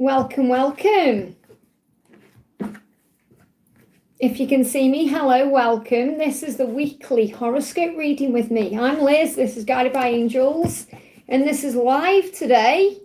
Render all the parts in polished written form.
Welcome, welcome. If you can see me, hello, welcome. This is the weekly horoscope reading with me. I'm Liz, this is Guided by Angels, and this is live today.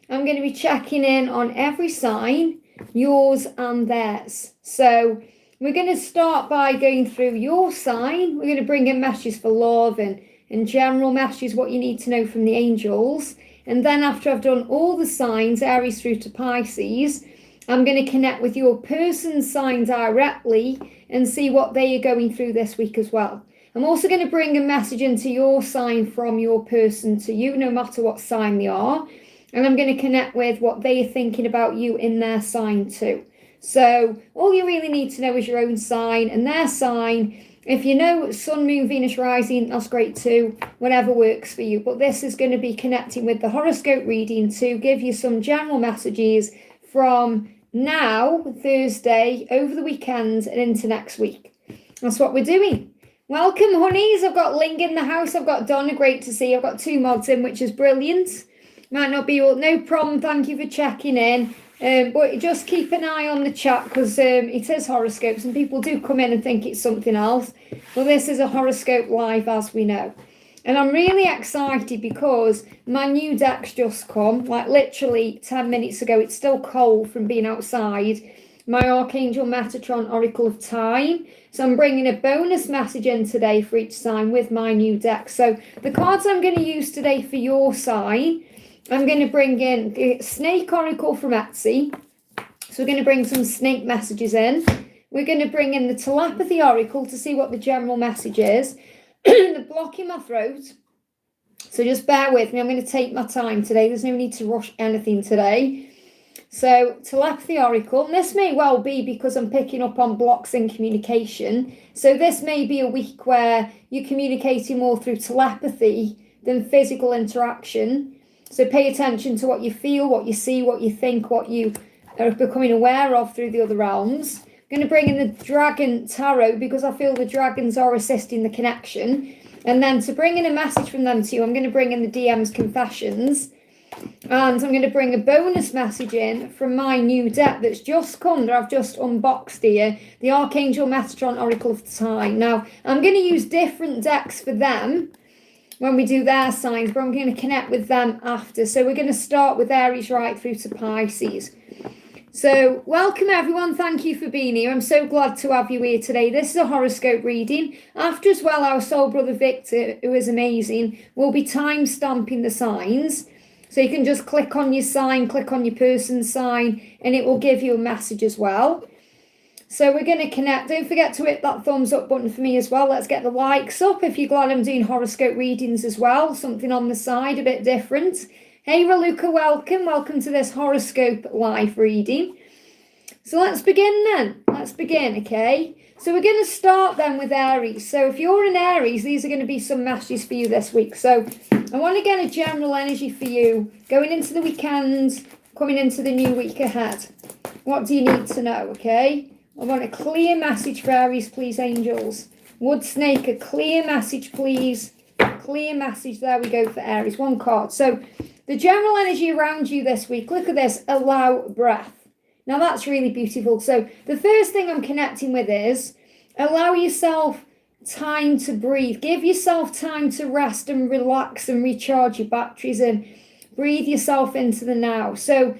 I'm going to be checking in on every sign, yours and theirs. So we're going to start by going through your sign. We're going to bring in messages for love and general messages, what you need to know from the angels. And then after I've done all the signs, Aries through to Pisces, I'm going to connect with your person's sign directly and see what they are going through this week as well. I'm also going to bring a message into your sign from your person to you, no matter what sign they are. And I'm going to connect with what they are thinking about you in their sign too. So all you really need to know is your own sign and their sign. If you know Sun, Moon, Venus, Rising, that's great too, whatever works for you. But this is going to be connecting with the horoscope reading to give you some general messages from now, Thursday, over the weekend and into next week. That's what we're doing. Welcome, honeys. I've got Ling in the house. I've got Donna. Great to see you. I've got 2 mods in, which is brilliant. Might not be all, no problem. Thank you for checking in. But just keep an eye on the chat because it is horoscopes and people do come in and think it's something else. Well, this is a horoscope live, as we know. And I'm really excited because my new deck's just come, like literally 10 minutes ago. It's still cold from being outside. My Archangel Metatron Oracle of Time. So I'm bringing a bonus message in today for each sign with my new deck. So the cards I'm going to use today for your sign, I'm going to bring in the Snake Oracle from Etsy. So we're going to bring some snake messages in. We're going to bring in the Telepathy Oracle to see what the general message is. The block in my throat. So just bear with me. I'm going to take my time today. There's no need to rush anything today. So Telepathy Oracle. And this may well be because I'm picking up on blocks in communication. So this may be a week where you're communicating more through telepathy than physical interaction. So pay attention to what you feel, what you see, what you think, what you are becoming aware of through the other realms. I'm going to bring in the Dragon Tarot because I feel the dragons are assisting the connection. And then to bring in a message from them to you, I'm going to bring in the DM's Confessions. And I'm going to bring a bonus message in from my new deck that's just come, that I've just unboxed here, the Archangel Metatron Oracle of Time. Now, I'm going to use different decks for them when we do their signs, but I'm going to connect with them after. So we're going to start with Aries right through to Pisces. So welcome everyone, thank you for being here. I'm so glad to have you here today. This is a horoscope reading. After as well, our soul brother Victor, who is amazing, will be time stamping the signs. So you can just click on your sign, click on your person's sign, and it will give you a message as well. So we're going to connect. Don't forget to hit that thumbs up button for me as well. Let's get the likes up if you're glad I'm doing horoscope readings as well. Something on the side, a bit different. Hey Raluca, welcome. Welcome to this horoscope live reading. So let's begin then. Let's begin, okay? So we're going to start then with Aries. So if you're an Aries, these are going to be some messages for you this week. So I want to get a general energy for you going into the weekend, coming into the new week ahead. What do you need to know, okay? I want a clear message for Aries, please, angels. Wood Snake, a clear message, please. Clear message. There we go for Aries. 1 card. So the general energy around you this week, look at this, allow breath. Now that's really beautiful. So the first thing I'm connecting with is allow yourself time to breathe. Give yourself time to rest and relax and recharge your batteries and breathe yourself into the now. So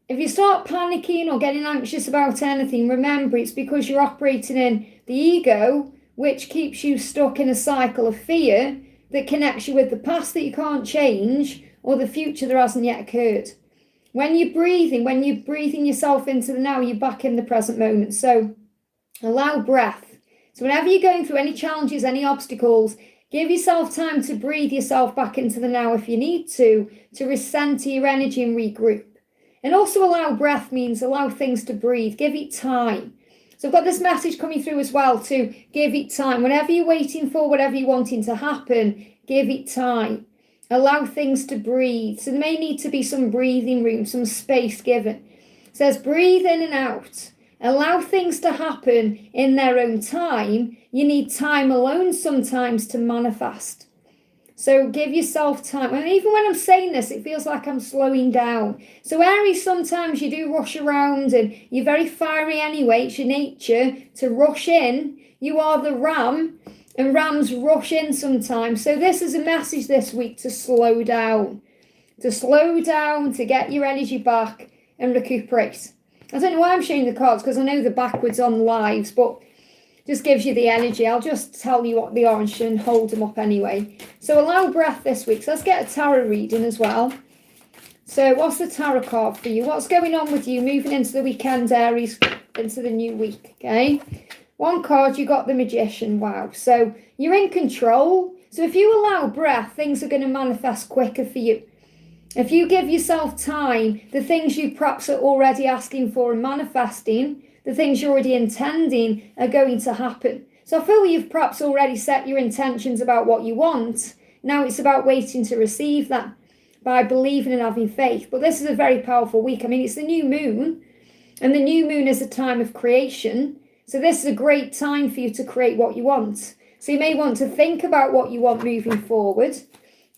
if you start panicking or getting anxious about anything, remember it's because you're operating in the ego, which keeps you stuck in a cycle of fear that connects you with the past that you can't change or the future that hasn't yet occurred. When you're breathing yourself into the now, you're back in the present moment. So allow breath. So whenever you're going through any challenges, any obstacles, give yourself time to breathe yourself back into the now if you need to recenter your energy and regroup. And also allow breath means allow things to breathe. Give it time. So I've got this message coming through as well to give it time. Whatever you're waiting for, whatever you're wanting to happen, give it time. Allow things to breathe. So there may need to be some breathing room, some space given. It says breathe in and out. Allow things to happen in their own time. You need time alone sometimes to manifest. So give yourself time. And even when I'm saying this, it feels like I'm slowing down. So Aries, sometimes you do rush around and you're very fiery anyway. It's your nature to rush in. You are the ram, and rams rush in sometimes. So this is a message this week to slow down. To slow down, to get your energy back and recuperate. I don't know why I'm showing the cards, because I know they're backwards on the lives, but just gives you the energy. I'll just tell you what they are and hold them up anyway. So allow breath this week. So let's get a tarot reading as well. So what's the tarot card for you? What's going on with you moving into the weekend, Aries, into the new week, okay? One card, you got the Magician. Wow. So you're in control. So if you allow breath, things are going to manifest quicker for you. If you give yourself time, the things you perhaps are already asking for and manifesting, the things you're already intending are going to happen. So I feel you've perhaps already set your intentions about what you want. Now it's about waiting to receive that by believing and having faith. But this is a very powerful week. I mean, it's the new moon, and the new moon is a time of creation. So this is a great time for you to create what you want. So you may want to think about what you want moving forward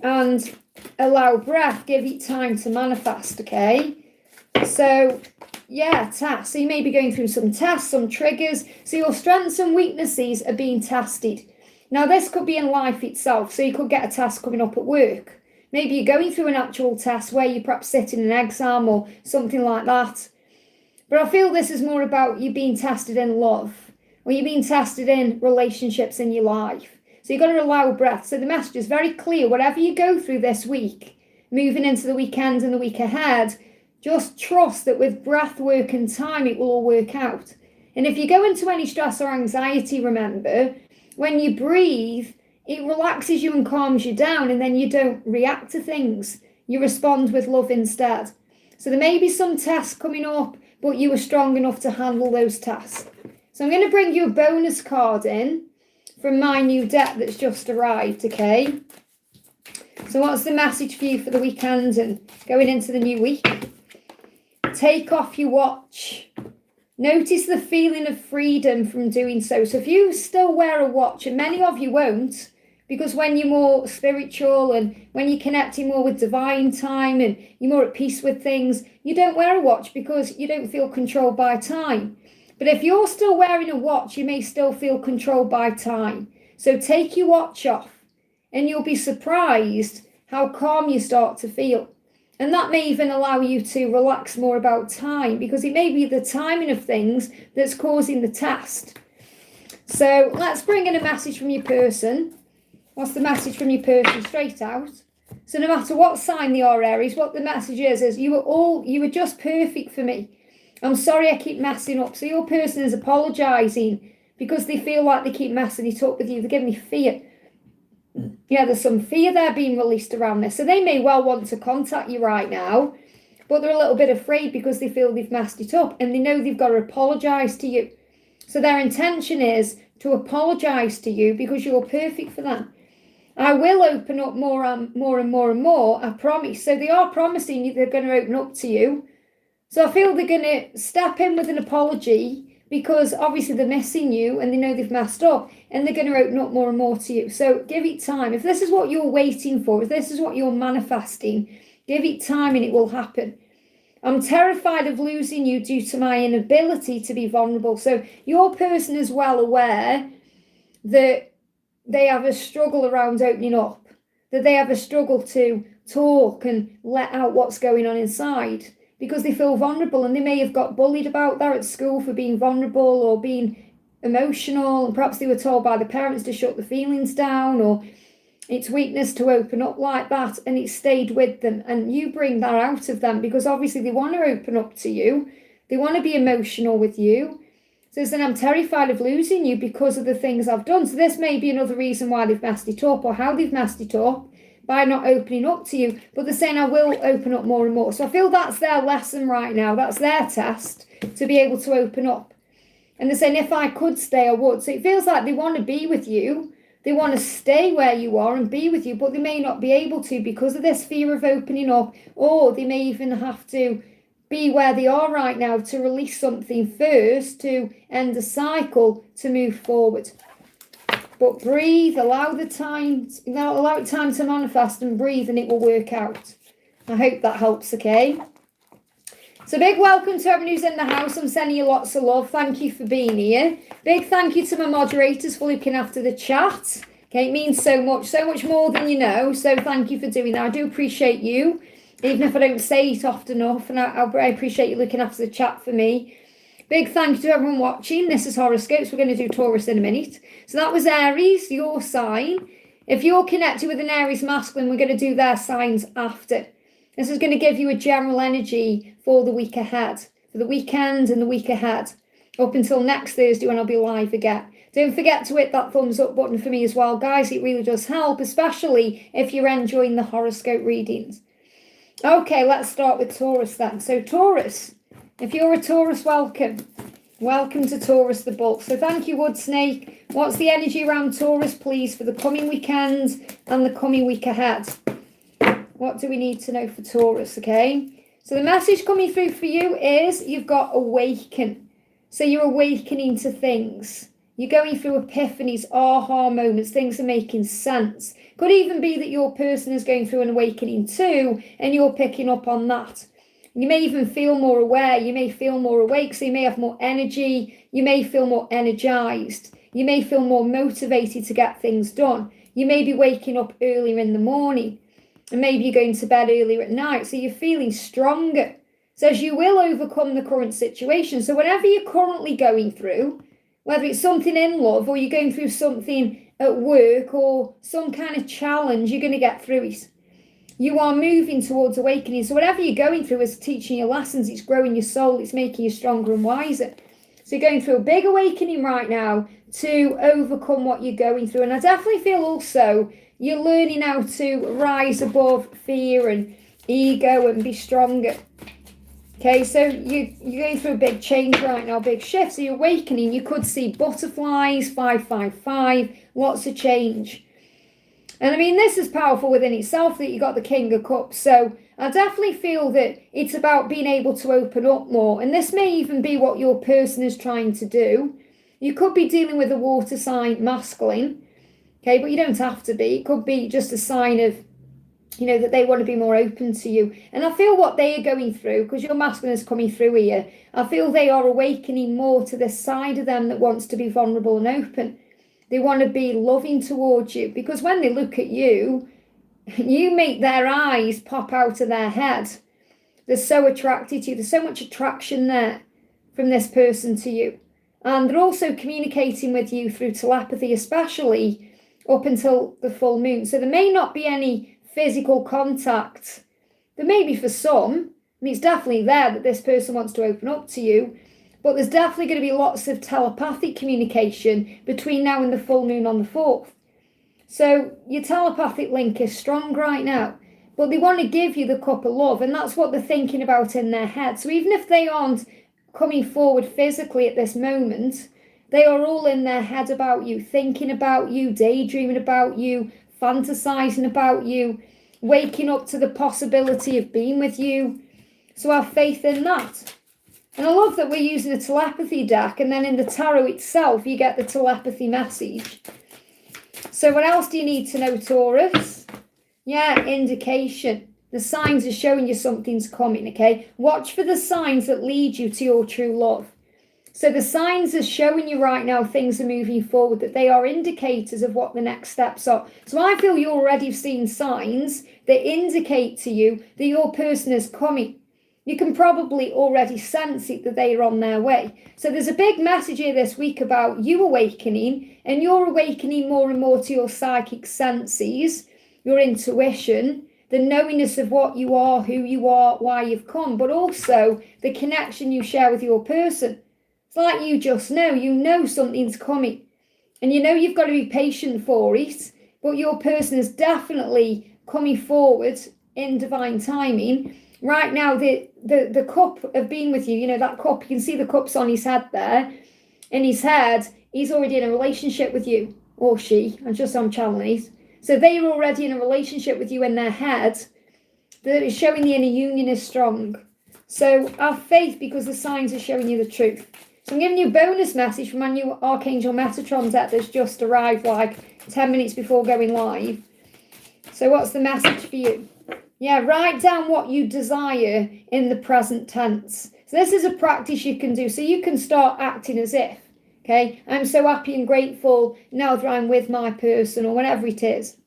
and allow breath, give it time to manifest, okay? So yeah, tasks. So you may be going through some tests, some triggers. So your strengths and weaknesses are being tested. Now this could be in life itself. So you could get a test coming up at work. Maybe you're going through an actual test where you're perhaps sitting an exam or something like that. But I feel this is more about you being tested in love, or you're being tested in relationships in your life. So you've got to allow breath. So the message is very clear. Whatever you go through this week, moving into the weekend and the week ahead, just trust that with breath work and time, it will all work out. And if you go into any stress or anxiety, remember, when you breathe, it relaxes you and calms you down, and then you don't react to things. You respond with love instead. So there may be some tests coming up, but you were strong enough to handle those tests. So I'm going to bring you a bonus card in from my new deck that's just arrived, okay? So what's the message for you for the weekend and going into the new week? Take off your watch. Notice the feeling of freedom from doing so. So if you still wear a watch, and many of you won't, because when you're more spiritual and when you're connecting more with divine time and you're more at peace with things, you don't wear a watch because you don't feel controlled by time. But if you're still wearing a watch, you may still feel controlled by time. So take your watch off and you'll be surprised how calm you start to feel. And that may even allow you to relax more about time, because it may be the timing of things that's causing the test. So let's bring in a message from your person. What's the message from your person? Straight out. So no matter what sign they are, Aries, what the message is you were just perfect for me. I'm sorry I keep messing up. So your person is apologising because they feel like they keep messing it up with you. They're giving you fear. Yeah, there's some fear there being released around this. So they may well want to contact you right now, but they're a little bit afraid because they feel they've messed it up and they know they've got to apologise to you. So their intention is to apologise to you because you're perfect for that. I will open up more and more, I promise. So they are promising you they're going to open up to you. So I feel they're going to step in with an apology because obviously they're missing you and they know they've messed up, and they're going to open up more and more to you. So give it time. If this is what you're waiting for, if this is what you're manifesting, give it time and it will happen. I'm terrified of losing you due to my inability to be vulnerable. So your person is well aware that they have a struggle around opening up, that they have a struggle to talk and let out what's going on inside because they feel vulnerable, and they may have got bullied about that at school for being vulnerable or being emotional, and perhaps they were told by the parents to shut the feelings down, or it's weakness to open up like that, and it stayed with them. And you bring that out of them because obviously they want to open up to you, they want to be emotional with you. So then I'm terrified of losing you because of the things I've done. So this may be another reason why they've messed it up, or how they've messed it up by not opening up to you. But they're saying I will open up more and more. So I feel that's their lesson right now. That's their test to be able to open up. And they're saying if I could stay, I would. So it feels like they want to be with you. They want to stay where you are and be with you, but they may not be able to because of this fear of opening up, or they may even have to be where they are right now to release something first, to end the cycle, to move forward. But breathe, allow it time to manifest, and breathe, and it will work out. I hope that helps, okay? So big welcome to everyone who's in the house. I'm sending you lots of love. Thank you for being here. Big thank you to my moderators for looking after the chat. Okay, it means so much more than you know. So thank you for doing that. I do appreciate you, even if I don't say it often enough. And I appreciate you looking after the chat for me. Big thank you to everyone watching. This is Horoscopes. We're going to do Taurus in a minute. So that was Aries, your sign. If you're connected with an Aries masculine, we're going to do their signs after. This is going to give you a general energy for the week ahead, for the weekend and the week ahead, up until next Thursday when I'll be live again. Don't forget to hit that thumbs up button for me as well, guys. It really does help, especially if you're enjoying the horoscope readings. Okay, let's start with Taurus then. So Taurus, if you're a Taurus, welcome. Welcome to Taurus the Bulk. So thank you, Wood Snake. What's the energy around Taurus, please, for the coming weekend and the coming week ahead? What do we need to know for Taurus, okay? So the message coming through for you is you've got awaken. So you're awakening to things. You're going through epiphanies, aha moments, things are making sense. Could even be that your person is going through an awakening too, and you're picking up on that. You may even feel more aware, you may feel more awake, so you may have more energy, you may feel more energized, you may feel more motivated to get things done. You may be waking up earlier in the morning. And maybe you're going to bed earlier at night, so you're feeling stronger. Says you will overcome the current situation. So whatever you're currently going through, whether it's something in love or you're going through something at work or some kind of challenge, you're going to get through it. You are moving towards awakening. So whatever you're going through is teaching you lessons. It's growing your soul. It's making you stronger and wiser. So you're going through a big awakening right now to overcome what you're going through. And I definitely feel also you're learning how to rise above fear and ego and be stronger. Okay, so you're going through a big change right now, big shift. So you're awakening. You could see butterflies, 555, lots of change. And I mean, this is powerful within itself that you got the King of Cups. So I definitely feel that it's about being able to open up more. And this may even be what your person is trying to do. You could be dealing with a water sign masculine. Okay, but you don't have to be. It could be just a sign of, that they want to be more open to you. And I feel what they are going through, because your masculine is coming through here, I feel they are awakening more to this side of them that wants to be vulnerable and open. They want to be loving towards you, because when they look at you, you make their eyes pop out of their head. They're so attracted to you. There's so much attraction there from this person to you. And they're also communicating with you through telepathy, especially up until the full moon. So there may not be any physical contact. There may be for some. I mean, it's definitely there that this person wants to open up to you. But there's definitely going to be lots of telepathic communication between now and the full moon on the 4th. So your telepathic link is strong right now. But they want to give you the cup of love. And that's what they're thinking about in their head. So even if they aren't coming forward physically at this moment, they are all in their head about you, thinking about you, daydreaming about you, fantasizing about you, waking up to the possibility of being with you. So have faith in that. And I love that we're using a telepathy deck, and then in the tarot itself, you get the telepathy message. So what else do you need to know, Taurus? Yeah, indication. The signs are showing you something's coming, okay? Watch for the signs that lead you to your true love. So the signs are showing you right now things are moving forward, that they are indicators of what the next steps are. So I feel you're already seeing signs that indicate to you that your person is coming. You can probably already sense it, that they are on their way. So there's a big message here this week about you awakening, and you're awakening more and more to your psychic senses, your intuition, the knowingness of what you are, who you are, why you've come, but also the connection you share with your person. It's like you just know, something's coming, and you've got to be patient for it, but your person is definitely coming forward in divine timing. Right now, the cup of being with you, that cup, you can see the cups on his head there. In his head, he's already in a relationship with you, or she, I'm channeling it. So they are already in a relationship with you in their head. That is showing the inner union is strong. So have faith, because the signs are showing you the truth. So I'm giving you a bonus message from my new Archangel Metatron deck that's just arrived like 10 minutes before going live. So what's the message for you? Yeah, write down what you desire in the present tense. So this is a practice you can do. So you can start acting as if, okay, I'm so happy and grateful now that I'm with my person, or whatever it is.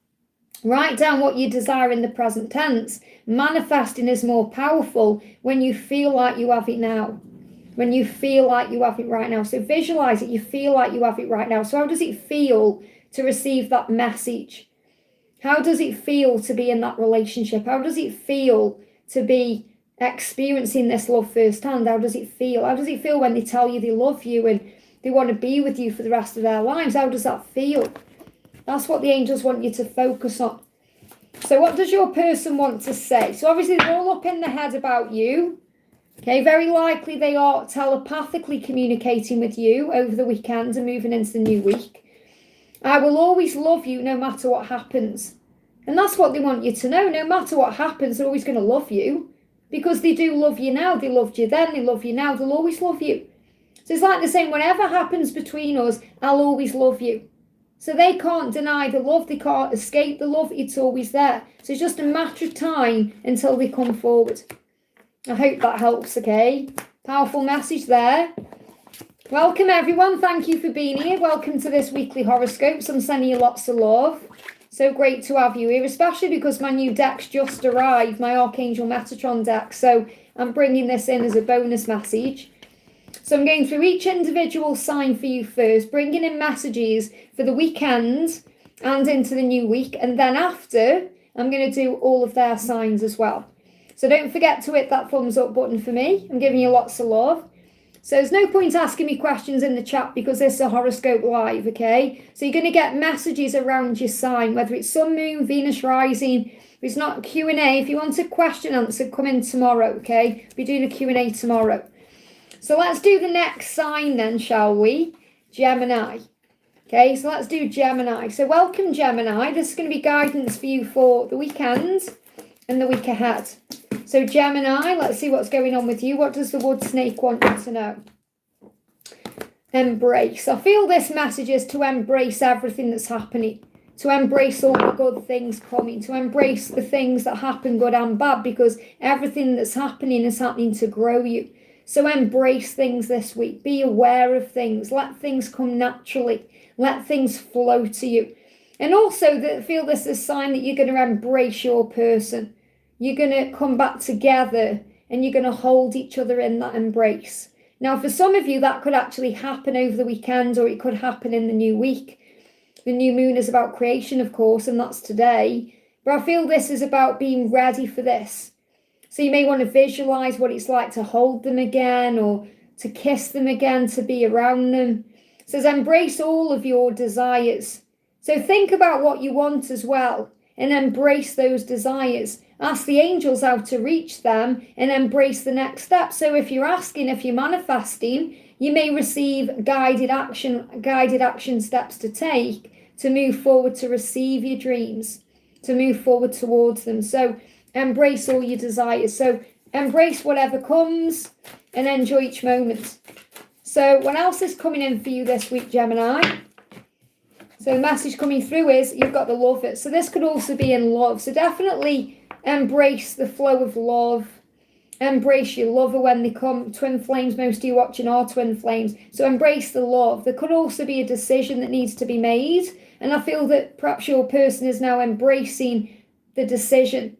Write down what you desire in the present tense. Manifesting is more powerful when you feel like you have it now. When you feel like you have it right now. So visualize it, you feel like you have it right now. So how does it feel to receive that message? How does it feel to be in that relationship? How does it feel to be experiencing this love firsthand? How does it feel? How does it feel when they tell you they love you and they want to be with you for the rest of their lives? How does that feel? That's what the angels want you to focus on. So what does your person want to say? So obviously they're all up in the head about you. Okay, very likely they are telepathically communicating with you over the weekend and moving into the new week. I will always love you no matter what happens. And that's what they want you to know. No matter what happens, they're always going to love you. Because they do love you now. They loved you then. They love you now. They'll always love you. So it's like they're saying, whatever happens between us, I'll always love you. So they can't deny the love. They can't escape the love. It's always there. So it's just a matter of time until they come forward. I hope that helps, okay? Powerful message there. Welcome, everyone. Thank you for being here. Welcome to this weekly horoscope. I'm sending you lots of love. So great to have you here, especially because my new deck's just arrived, my Archangel Metatron deck. So I'm bringing this in as a bonus message. So I'm going through each individual sign for you first, bringing in messages for the weekend and into the new week. And then after, I'm going to do all of their signs as well. So don't forget to hit that thumbs up button for me. I'm giving you lots of love. So there's no point asking me questions in the chat because this is a horoscope live, okay? So you're going to get messages around your sign, whether it's Sun, Moon, Venus, Rising. If it's not Q&A, if you want a question answered, come in tomorrow, okay? We'll be doing a Q&A tomorrow. So let's do the next sign then, shall we? Gemini. Okay, so let's do Gemini. So welcome, Gemini. This is going to be guidance for you for the weekend and the week ahead. So Gemini, let's see what's going on with you. What does the wood snake want you to know? Embrace. I feel this message is to embrace everything that's happening, to embrace all the good things coming, to embrace the things that happen, good and bad, because everything that's happening is happening to grow you. So embrace things this week. Be aware of things. Let things come naturally. Let things flow to you. And also feel this is a sign that you're going to embrace your person. You're going to come back together and you're going to hold each other in that embrace. Now, for some of you, that could actually happen over the weekend, or it could happen in the new week. The new moon is about creation, of course, and that's today. But I feel this is about being ready for this. So you may want to visualize what it's like to hold them again, or to kiss them again, to be around them. It says embrace all of your desires. So think about what you want as well and embrace those desires. Ask the angels how to reach them and embrace the next step. So if you're asking, if you're manifesting, you may receive guided action steps to take to move forward, to receive your dreams, to move forward towards them. So embrace all your desires. So embrace whatever comes and enjoy each moment. So what else is coming in for you this week, Gemini? So the message coming through is you've got the lover. So this could also be in love. So definitely embrace the flow of love. Embrace your lover when they come. Twin flames, most of you watching are twin flames. So embrace the love. There could also be a decision that needs to be made. And I feel that perhaps your person is now embracing the decision.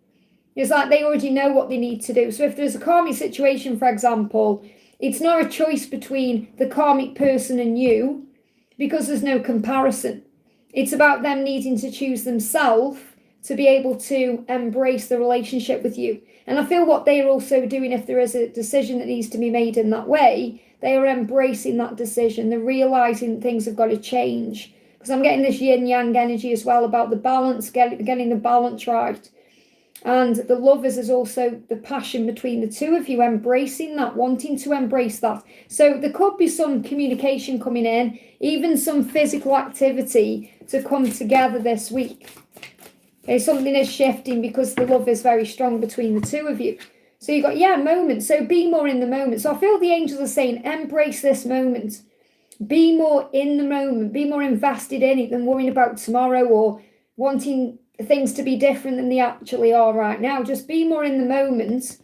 It's like they already know what they need to do. So if there's a karmic situation, for example, it's not a choice between the karmic person and you, because there's no comparison. It's about them needing to choose themselves to be able to embrace the relationship with you. And I feel what they are also doing, if there is a decision that needs to be made in that way, they are embracing that decision. They're realizing things have got to change. Because I'm getting this yin-yang energy as well about the balance, getting the balance right. And the lovers is also the passion between the two of you, embracing that, wanting to embrace that. So there could be some communication coming in, even some physical activity to come together this week. Okay, something is shifting because the love is very strong between the two of you. So you've got, yeah, moments. So be more in the moment. So I feel the angels are saying, embrace this moment. Be more in the moment. Be more invested in it than worrying about tomorrow or wanting things to be different than they actually are right now. Just be more in the moment,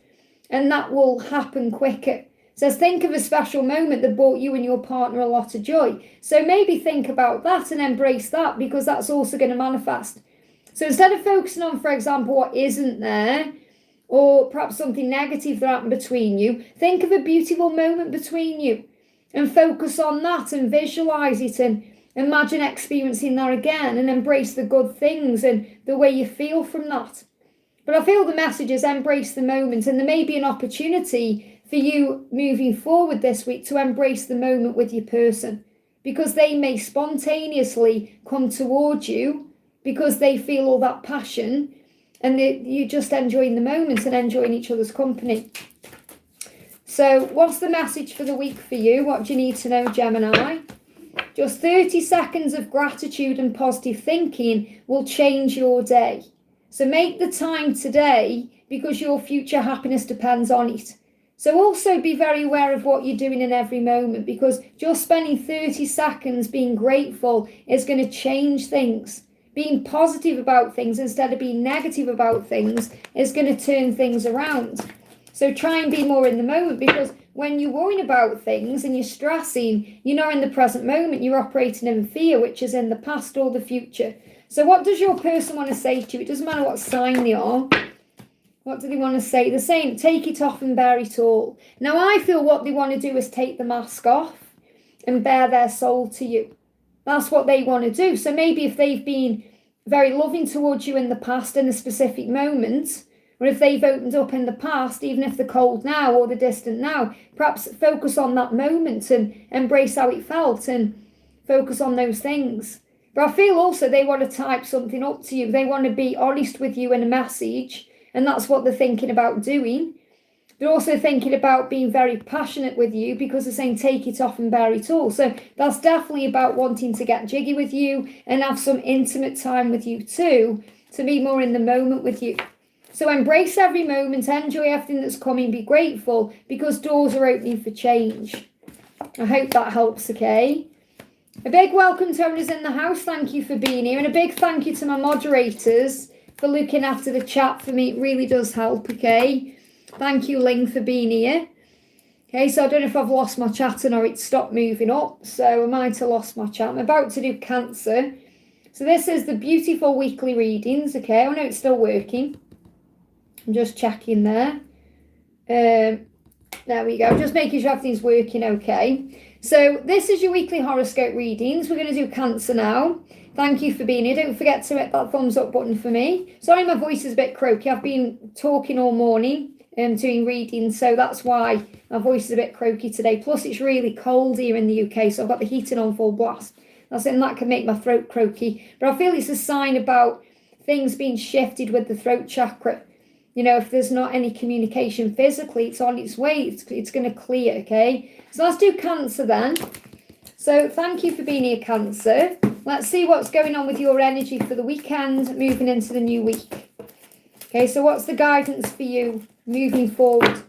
and that will happen quicker. So think of a special moment that brought you and your partner a lot of joy. So maybe think about that and embrace that, because that's also going to manifest. So instead of focusing on, for example, what isn't there, or perhaps something negative that happened between you, think of a beautiful moment between you and focus on that and visualize it and imagine experiencing that again and embrace the good things and the way you feel from that. But I feel the message is embrace the moment, and there may be an opportunity for you moving forward this week to embrace the moment with your person, because they may spontaneously come towards you because they feel all that passion, and you're just enjoying the moment and enjoying each other's company. So what's the message for the week for you? What do you need to know, Gemini? Just 30 seconds of gratitude and positive thinking will change your day. So make the time today, because your future happiness depends on it. So also be very aware of what you're doing in every moment, because just spending 30 seconds being grateful is going to change things. Being positive about things instead of being negative about things is going to turn things around. So try and be more in the moment, because when you're worrying about things and you're stressing, you're not in the present moment. You're operating in fear, which is in the past or the future. So what does your person want to say to you? It doesn't matter what sign they are. What do they want to say? They're saying, take it off and bear it all. Now, I feel what they want to do is take the mask off and bare their soul to you. That's what they want to do. So maybe if they've been very loving towards you in the past in a specific moment, or if they've opened up in the past, even if they're cold now or they're distant now, perhaps focus on that moment and embrace how it felt and focus on those things. But I feel also they want to type something up to you. They want to be honest with you in a message, and that's what they're thinking about doing. They're also thinking about being very passionate with you, because they're saying take it off and bear it all. So that's definitely about wanting to get jiggy with you and have some intimate time with you too, to be more in the moment with you. So embrace every moment, enjoy everything that's coming, be grateful, because doors are opening for change. I hope that helps, okay? A big welcome to everyone who's in the house. Thank you for being here. And a big thank you to my moderators for looking after the chat for me. It really does help, okay? Thank you, Ling, for being here. Okay, so I don't know if I've lost my chatting or it's stopped moving up. So I might have lost my chat. I'm about to do Cancer. So this is the beautiful weekly readings, okay? I know it's still working. I'm just checking there. There we go. Just making sure everything's working okay. So this is your weekly horoscope readings. We're going to do Cancer now. Thank you for being here. Don't forget to hit that thumbs up button for me. Sorry, my voice is a bit croaky. I've been talking all morning and doing readings, so that's why my voice is a bit croaky today. Plus, it's really cold here in the UK, so I've got the heating on full blast. That can make my throat croaky. But I feel it's a sign about things being shifted with the throat chakra. You know, if there's not any communication physically, it's on its way. It's going to clear, okay? So let's do Cancer then. So thank you for being here, Cancer. Let's see what's going on with your energy for the weekend, moving into the new week. Okay, so what's the guidance for you moving forward?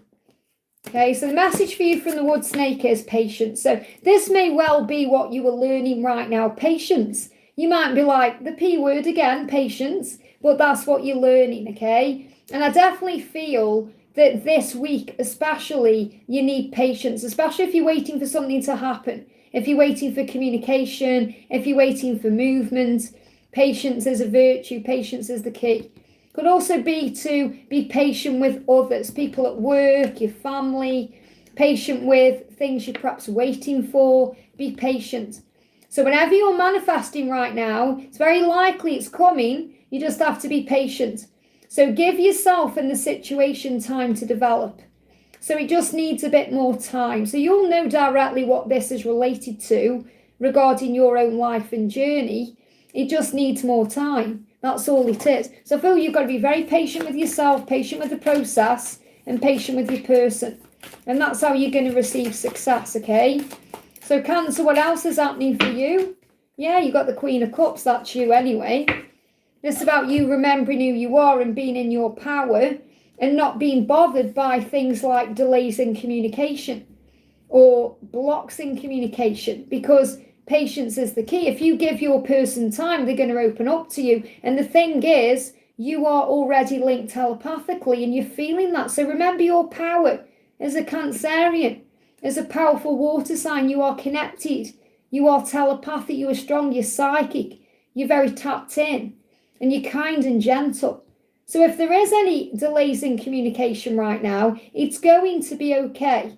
Okay, so the message for you from the wood snake is patience. So this may well be what you are learning right now, patience. You might be like, the P word again, patience, but that's what you're learning, okay? And I definitely feel that this week, especially, you need patience, especially if you're waiting for something to happen. If you're waiting for communication, if you're waiting for movement, patience is a virtue, patience is the key. Could also be to be patient with others, people at work, your family, patient with things you're perhaps waiting for, be patient. So whenever you're manifesting right now, it's very likely it's coming, you just have to be patient. So give yourself and the situation time to develop. So it just needs a bit more time. So you'll know directly what this is related to regarding your own life and journey. It just needs more time. That's all it is. So I feel you've got to be very patient with yourself, patient with the process, and patient with your person. And that's how you're going to receive success, okay? So Cancer, what else is happening for you? Yeah, you got the Queen of Cups. That's you anyway. It's about you remembering who you are and being in your power and not being bothered by things like delays in communication or blocks in communication, because patience is the key. If you give your person time, they're going to open up to you. And the thing is, you are already linked telepathically and you're feeling that. So remember your power as a Cancerian, as a powerful water sign. You are connected. You are telepathic. You are strong. You're psychic. You're very tapped in and you're kind and gentle. So if there is any delays in communication right now, it's going to be okay.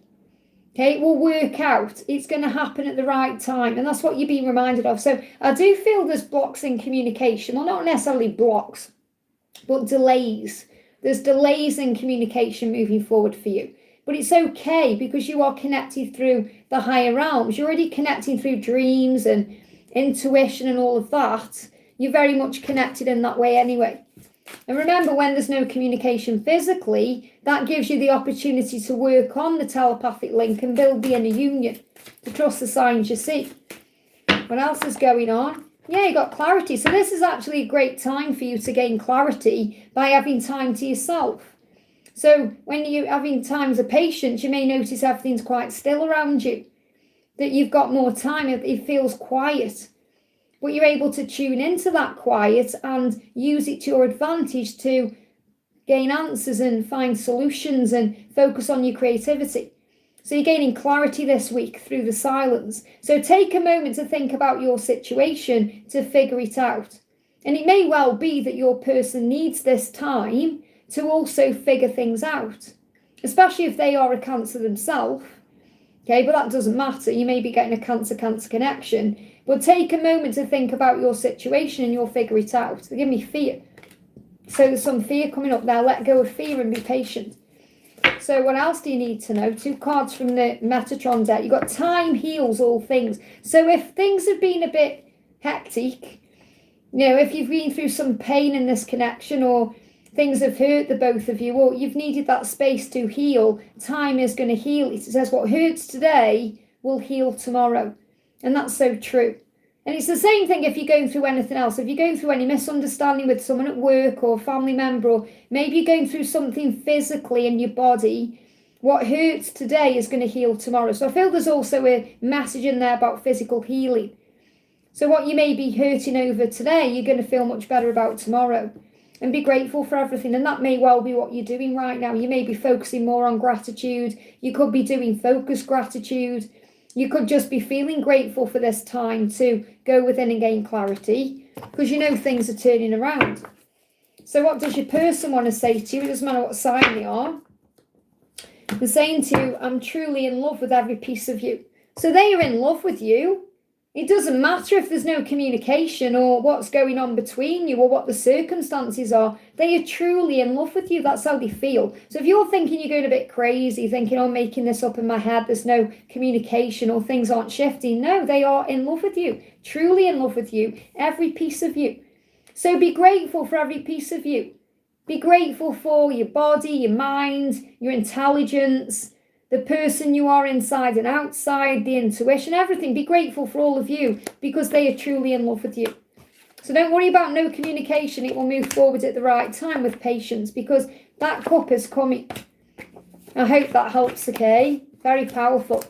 Okay, it will work out. It's going to happen at the right time. And that's what you're being reminded of. So I do feel there's blocks in communication. Well, not necessarily blocks, but delays. There's delays in communication moving forward for you. But it's okay because you are connected through the higher realms. You're already connecting through dreams and intuition and all of that. You're very much connected in that way anyway. And remember, when there's no communication physically, that gives you the opportunity to work on the telepathic link and build the inner union, to trust the signs you see. What else is going on? Yeah, you got clarity. So this is actually a great time for you to gain clarity by having time to yourself. So when you're having times of patience, you may notice everything's quite still around you, that you've got more time, it feels quiet. But you're able to tune into that quiet and use it to your advantage to gain answers and find solutions and focus on your creativity. So you're gaining clarity this week through the silence. So take a moment to think about your situation to figure it out. And it may well be that your person needs this time to also figure things out, especially if they are a Cancer themselves. Okay, but that doesn't matter. You may be getting a Cancer-Cancer connection. But take a moment to think about your situation and you'll figure it out. They give me fear. So there's some fear coming up there. Let go of fear and be patient. So what else do you need to know? 2 cards from the Metatron deck. You've got time heals all things. So if things have been a bit hectic, if you've been through some pain in this connection or things have hurt the both of you or you've needed that space to heal, time is going to heal it. It says what hurts today will heal tomorrow. And that's so true. And it's the same thing if you're going through anything else. If you're going through any misunderstanding with someone at work or a family member, or maybe you're going through something physically in your body, what hurts today is going to heal tomorrow. So I feel there's also a message in there about physical healing. So what you may be hurting over today, you're going to feel much better about tomorrow. And be grateful for everything. And that may well be what you're doing right now. You may be focusing more on gratitude. You could be doing focused gratitude. You could just be feeling grateful for this time to go within and gain clarity because things are turning around. So what does your person want to say to you? It doesn't matter what sign they are. They're saying to you, I'm truly in love with every piece of you. So they are in love with you. It doesn't matter if there's no communication or what's going on between you or what the circumstances are. They are truly in love with you. That's how they feel. So if you're thinking you're going a bit crazy, thinking, I'm making this up in my head, there's no communication or things aren't shifting. No, they are in love with you, truly in love with you, every piece of you. So be grateful for every piece of you. Be grateful for your body, your mind, your intelligence, the person you are inside and outside, the intuition, everything. Be grateful for all of you because they are truly in love with you. So don't worry about no communication. It will move forward at the right time with patience because that cup is coming. I hope that helps, okay? Very powerful.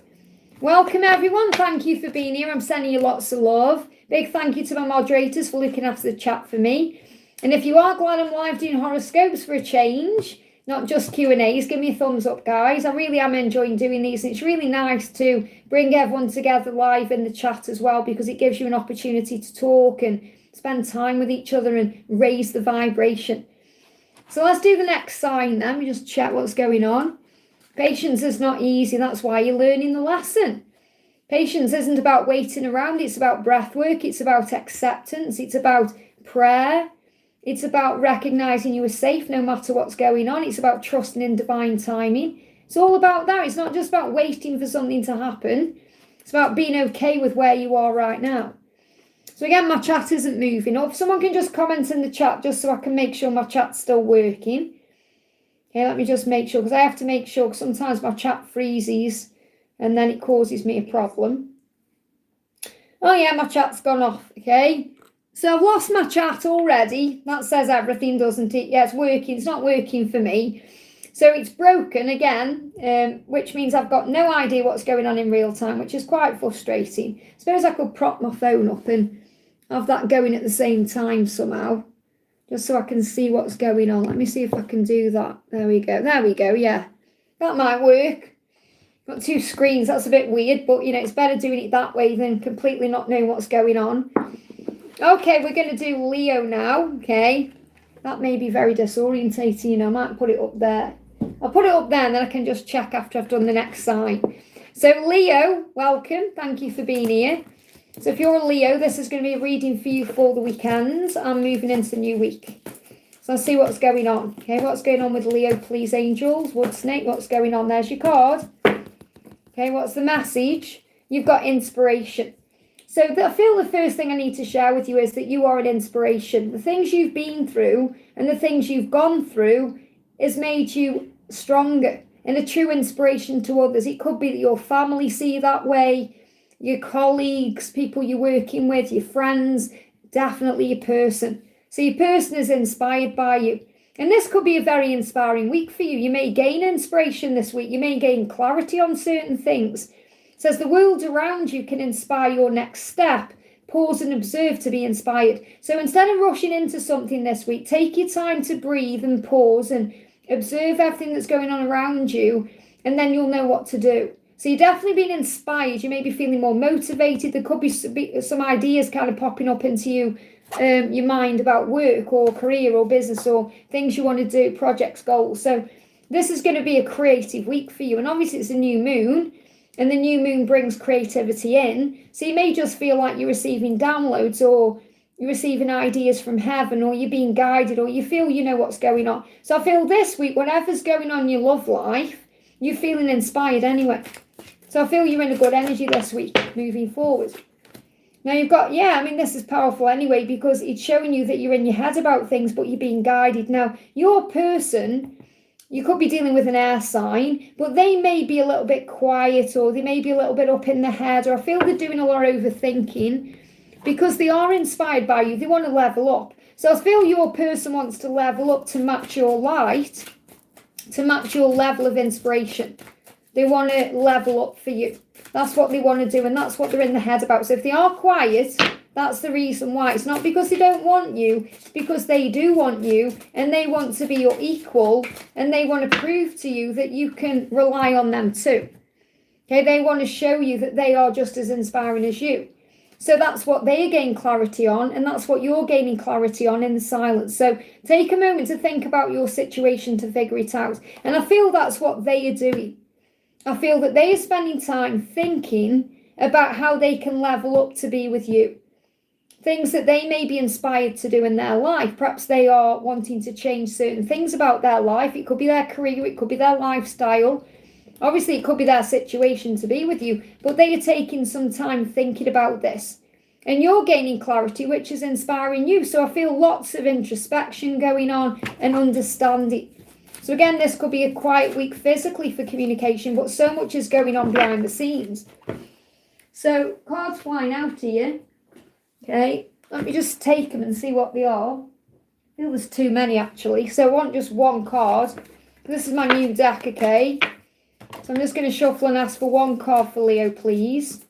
Welcome, everyone. Thank you for being here. I'm sending you lots of love. Big thank you to my moderators for looking after the chat for me. And if you are glad I'm live doing horoscopes for a change, not just Q&As, give me a thumbs up, guys. I really am enjoying doing these. And it's really nice to bring everyone together live in the chat as well because it gives you an opportunity to talk and spend time with each other and raise the vibration. So let's do the next sign then. We just check what's going on. Patience is not easy. That's why you're learning the lesson. Patience isn't about waiting around. It's about breath work. It's about acceptance. It's about prayer. It's about recognizing you are safe no matter what's going on. It's about trusting in divine timing. It's all about that. It's not just about waiting for something to happen. It's about being okay with where you are right now. So again, my chat isn't moving. Or if someone can just comment in the chat just so I can make sure my chat's still working. Okay, let me just make sure because I have to make sure because sometimes my chat freezes and then it causes me a problem. Oh yeah, my chat's gone off. Okay. So I've lost my chat already. That says everything, doesn't it? Yeah, it's working. It's not working for me. So it's broken again, which means I've got no idea what's going on in real time, which is quite frustrating. I suppose I could prop my phone up and have that going at the same time somehow, just so I can see what's going on. Let me see if I can do that. There we go. There we go. Yeah, that might work. Got two screens. That's a bit weird, but you know, it's better doing it that way than completely not knowing what's going on. Okay, we're going to do Leo now. Okay, that may be very disorientating. You know, I might put it up there. I'll put it up there and then I can just check after I've done the next side. So Leo, welcome. Thank you for being here. So if you're a Leo, this is going to be a reading for you for the weekend. I'm moving into the new week. So I'll see what's going on. Okay, what's going on with Leo, please, angels? Wood snake, what's going on? There's your card. Okay, what's the message? You've got inspiration. So I feel the first thing I need to share with you is that you are an inspiration. The things you've been through and the things you've gone through has made you stronger and a true inspiration to others. It could be that your family see you that way, your colleagues, people you're working with, your friends, definitely your person. So your person is inspired by you. And this could be a very inspiring week for you. You may gain inspiration this week. You may gain clarity on certain things. It says the world around you can inspire your next step. Pause and observe to be inspired. So instead of rushing into something this week, take your time to breathe and pause and observe everything that's going on around you, and then you'll know what to do. So you're definitely being inspired. You may be feeling more motivated. There could be some ideas kind of popping up into your mind about work or career or business or things you want to do, projects, goals. So this is going to be a creative week for you. And obviously it's a new moon, and the new moon brings creativity in. So you may just feel like you're receiving downloads, or you're receiving ideas from heaven, or you're being guided, or you feel you know what's going on. So I feel this week, whatever's going on in your love life, you're feeling inspired anyway. So I feel you're in a good energy this week, moving forward. Now you've got, this is powerful anyway, because it's showing you that you're in your head about things, but you're being guided. Now, your person, you could be dealing with an air sign, but they may be a little bit quiet, or they may be a little bit up in the head, or I feel they're doing a lot of overthinking, because they are inspired by you. They want to level up. So I feel your person wants to level up to match your light, to match your level of inspiration. They want to level up for you. That's what they want to do, and that's what they're in the head about. So if they are quiet, that's the reason why. It's not because they don't want you, it's because they do want you, and they want to be your equal, and they want to prove to you that you can rely on them too. Okay, they want to show you that they are just as inspiring as you. So that's what they gain clarity on, and that's what you're gaining clarity on in the silence. So take a moment to think about your situation to figure it out. And I feel that's what they are doing. I feel that they are spending time thinking about how they can level up to be with you. Things that they may be inspired to do in their life. Perhaps they are wanting to change certain things about their life. It could be their career, it could be their lifestyle. Obviously, it could be their situation to be with you, but they are taking some time thinking about this. And you're gaining clarity, which is inspiring you. So I feel lots of introspection going on and understanding. So again, this could be a quiet week physically for communication, but so much is going on behind the scenes. So cards flying out here. Okay, let me just take them and see what they are. I feel there's too many actually. So I want just one card. This is my new deck, okay? So I'm just going to shuffle and ask for one card for Leo, please.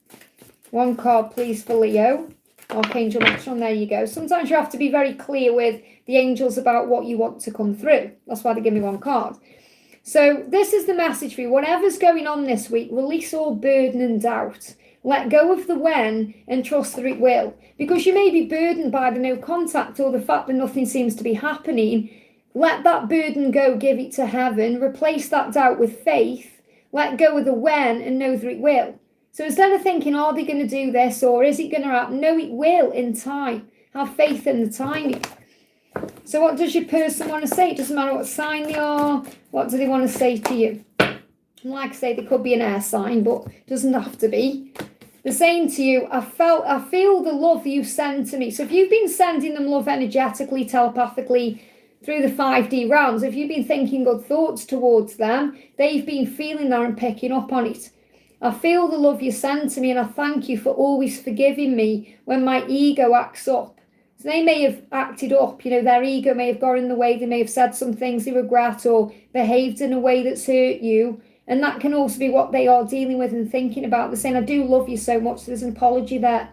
One card, please, for Leo. Archangel Metatron, there you go. Sometimes you have to be very clear with the angels about what you want to come through. That's why they give me one card. So this is the message for you. Whatever's going on this week, release all burden and doubt. Let go of the when and trust that it will. Because you may be burdened by the no contact or the fact that nothing seems to be happening. Let that burden go, give it to heaven. Replace that doubt with faith. Let go of the when and know that it will. So instead of thinking, are they going to do this or is it going to happen? No, it will in time. Have faith in the timing. So what does your person want to say? It doesn't matter what sign they are. What do they want to say to you? And like I say, they could be an air sign, but it doesn't have to be. They're saying to you, I feel the love you send to me. So if you've been sending them love energetically, telepathically, through the 5D realms, if you've been thinking good thoughts towards them, they've been feeling that and picking up on it. I feel the love you send to me, and I thank you for always forgiving me when my ego acts up. So they may have acted up, their ego may have got in the way, they may have said some things they regret or behaved in a way that's hurt you. And that can also be what they are dealing with and thinking about. They're saying, I do love you so much, there's an apology there.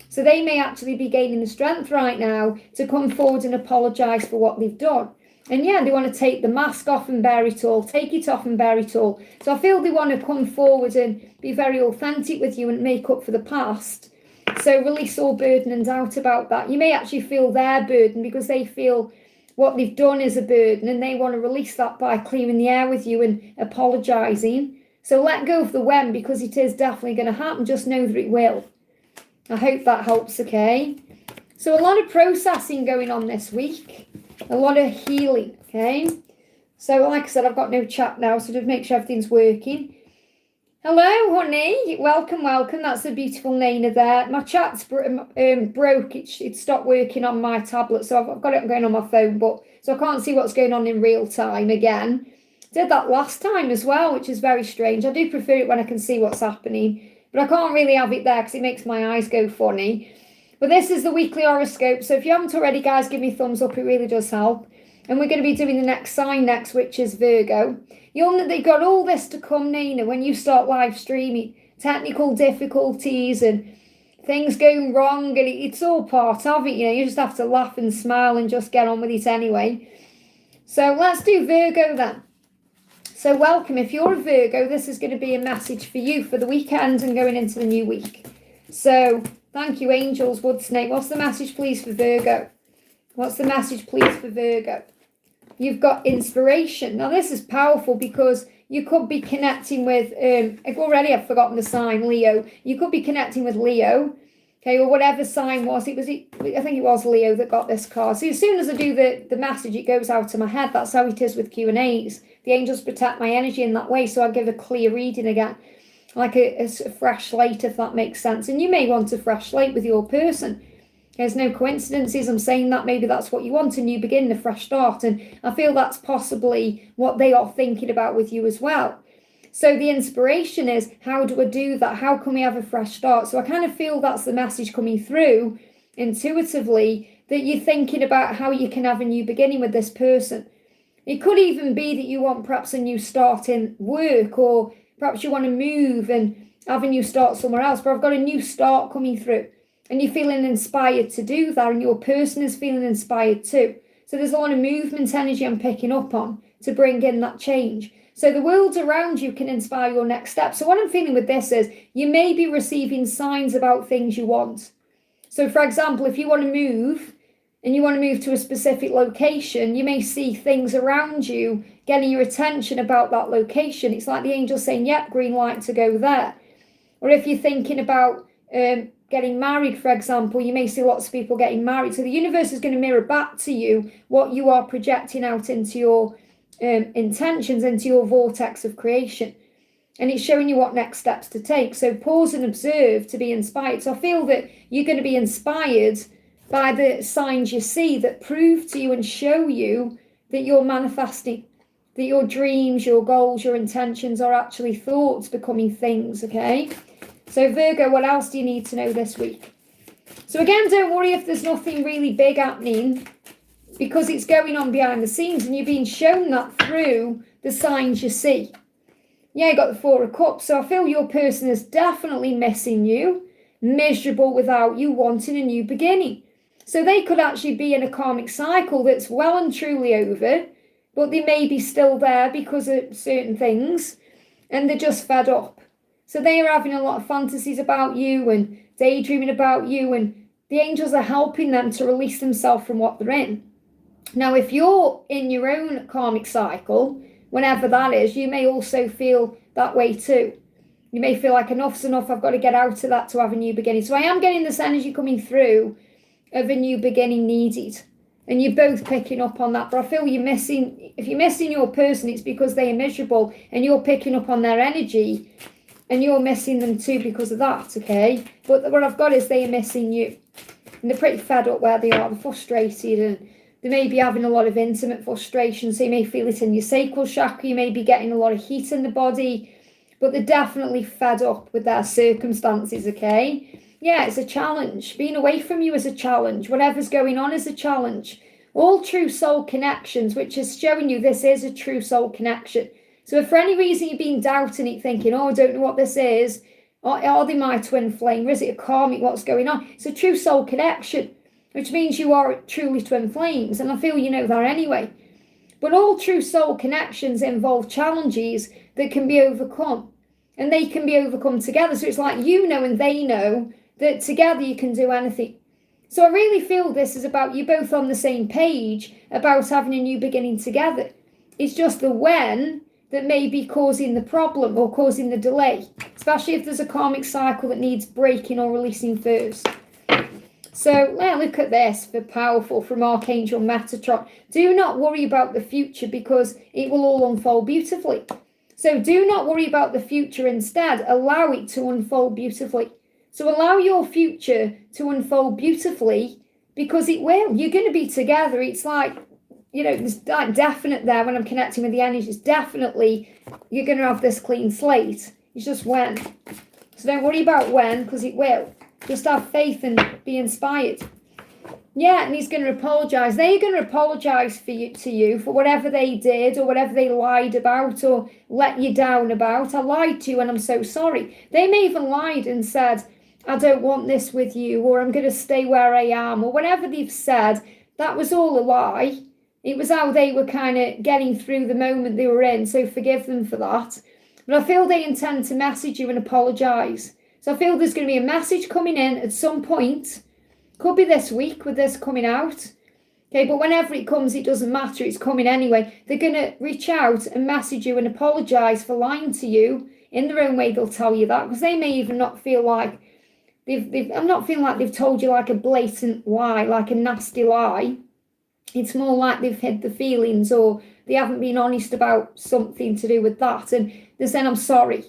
So they may actually be gaining the strength right now to come forward and apologise for what they've done. And yeah, they want to take the mask off and bear it all, take it off and bear it all. So I feel they want to come forward and be very authentic with you and make up for the past. So release all burden and doubt about that. You may actually feel their burden because they feel what they've done is a burden and they want to release that by clearing the air with you and apologising. So let go of the when, because it is definitely going to happen. Just know that it will. I hope that helps, okay? So a lot of processing going on this week. A lot of healing, okay? So like I said, I've got no chat now, so just make sure everything's working. Hello, honey. Welcome, welcome. That's a beautiful Nana there. My chat's broke. It stopped working on my tablet, so I've got it going on my phone, so I can't see what's going on in real time again. Did that last time as well, which is very strange. I do prefer it when I can see what's happening, but I can't really have it there because it makes my eyes go funny. But this is the weekly horoscope, so if you haven't already, guys, give me a thumbs up. It really does help. And we're going to be doing the next sign next, which is Virgo. You'll know they've got all this to come, Nina, when you start live streaming. Technical difficulties and things going wrong, and it's all part of it, You just have to laugh and smile and just get on with it anyway. So let's do Virgo then. So welcome. If you're a Virgo, this is going to be a message for you for the weekend and going into the new week. So thank you, angels, wood snake. What's the message, please, for Virgo? What's the message, please, for Virgo? You've got inspiration. Now, this is powerful because you could be connecting with, already I've forgotten the sign, Leo. You could be connecting with Leo, okay, or whatever sign was. I think it was Leo that got this card. So as soon as I do the message, it goes out of my head. That's how it is with Q&As. The angels protect my energy in that way, so I give a clear reading again, like a fresh slate, if that makes sense. And you may want a fresh slate with your person. There's no coincidences. I'm saying that maybe that's what you want, a new beginning, a fresh start. And I feel that's possibly what they are thinking about with you as well. So the inspiration is, how do I do that? How can we have a fresh start? So I kind of feel that's the message coming through intuitively, that you're thinking about how you can have a new beginning with this person. It could even be that you want perhaps a new start in work, or perhaps you want to move and have a new start somewhere else. But I've got a new start coming through. And you're feeling inspired to do that, and your person is feeling inspired too. So there's a lot of movement energy I'm picking up on to bring in that change. So the world around you can inspire your next step. So what I'm feeling with this is, you may be receiving signs about things you want. So for example, if you want to move and you want to move to a specific location, you may see things around you getting your attention about that location. It's like the angel saying, yep, green light to go there. Or if you're thinking about getting married, for example, you may see lots of people getting married. So the universe is going to mirror back to you what you are projecting out into your intentions, into your vortex of creation. And it's showing you what next steps to take. So pause and observe to be inspired. So I feel that you're going to be inspired by the signs you see that prove to you and show you that you're manifesting, that your dreams, your goals, your intentions are actually thoughts becoming things, okay? So Virgo, what else do you need to know this week? So again, don't worry if there's nothing really big happening, because it's going on behind the scenes and you're being shown that through the signs you see. Yeah, you got the Four of Cups. So I feel your person is definitely missing you, miserable without you, wanting a new beginning. So they could actually be in a karmic cycle that's well and truly over, but they may be still there because of certain things and they're just fed up. So they are having a lot of fantasies about you and daydreaming about you, and the angels are helping them to release themselves from what they're in. Now, if you're in your own karmic cycle, whenever that is, you may also feel that way too. You may feel like enough's enough, I've got to get out of that to have a new beginning. So I am getting this energy coming through of a new beginning needed. And you're both picking up on that. But I feel you're missing, if you're missing your person, it's because they are miserable and you're picking up on their energy. And you're missing them too because of that, okay? But what I've got is they are missing you. And they're pretty fed up where they are. They're frustrated, and they may be having a lot of intimate frustration. So you may feel it in your sacral chakra. You may be getting a lot of heat in the body. But they're definitely fed up with their circumstances, okay? Yeah, it's a challenge. Being away from you is a challenge. Whatever's going on is a challenge. All true soul connections, which is showing you this is a true soul connection. So if for any reason you've been doubting it, thinking, oh, I don't know what this is, or are they my twin flame, or is it a karmic, what's going on? It's a true soul connection, which means you are truly twin flames. And I feel you know that anyway. But all true soul connections involve challenges that can be overcome. And they can be overcome together. So it's like you know and they know that together you can do anything. So I really feel this is about you both on the same page about having a new beginning together. It's just the when that may be causing the problem or causing the delay, especially if there's a karmic cycle that needs breaking or releasing first. So look at this for powerful from Archangel Metatron. Do not worry about the future because it will all unfold beautifully. So do not worry about the future. Instead, allow it to unfold beautifully. So allow your future to unfold beautifully because it will. You're going to be together. It's like, you know, there's like definite there when I'm connecting with the energies. Definitely you're going to have this clean slate. It's just when. So don't worry about when because it will. Just have faith and be inspired. Yeah, and he's going to apologise. They're going to apologise to you for whatever they did or whatever they lied about or let you down about. I lied to you and I'm so sorry. They may even lied and said, I don't want this with you, or I'm going to stay where I am, or whatever they've said. That was all a lie. It was how they were kind of getting through the moment they were in, so forgive them for that. But I feel they intend to message you and apologise. So I feel there's going to be a message coming in at some point. Could be this week with this coming out. Okay, but whenever it comes, it doesn't matter. It's coming anyway. They're going to reach out and message you and apologise for lying to you. In their own way, they'll tell you that. Because they may even not feel like I'm not feeling like they've told you like a blatant lie, like a nasty lie. It's more like they've hid the feelings or they haven't been honest about something to do with that. And they're saying, I'm sorry.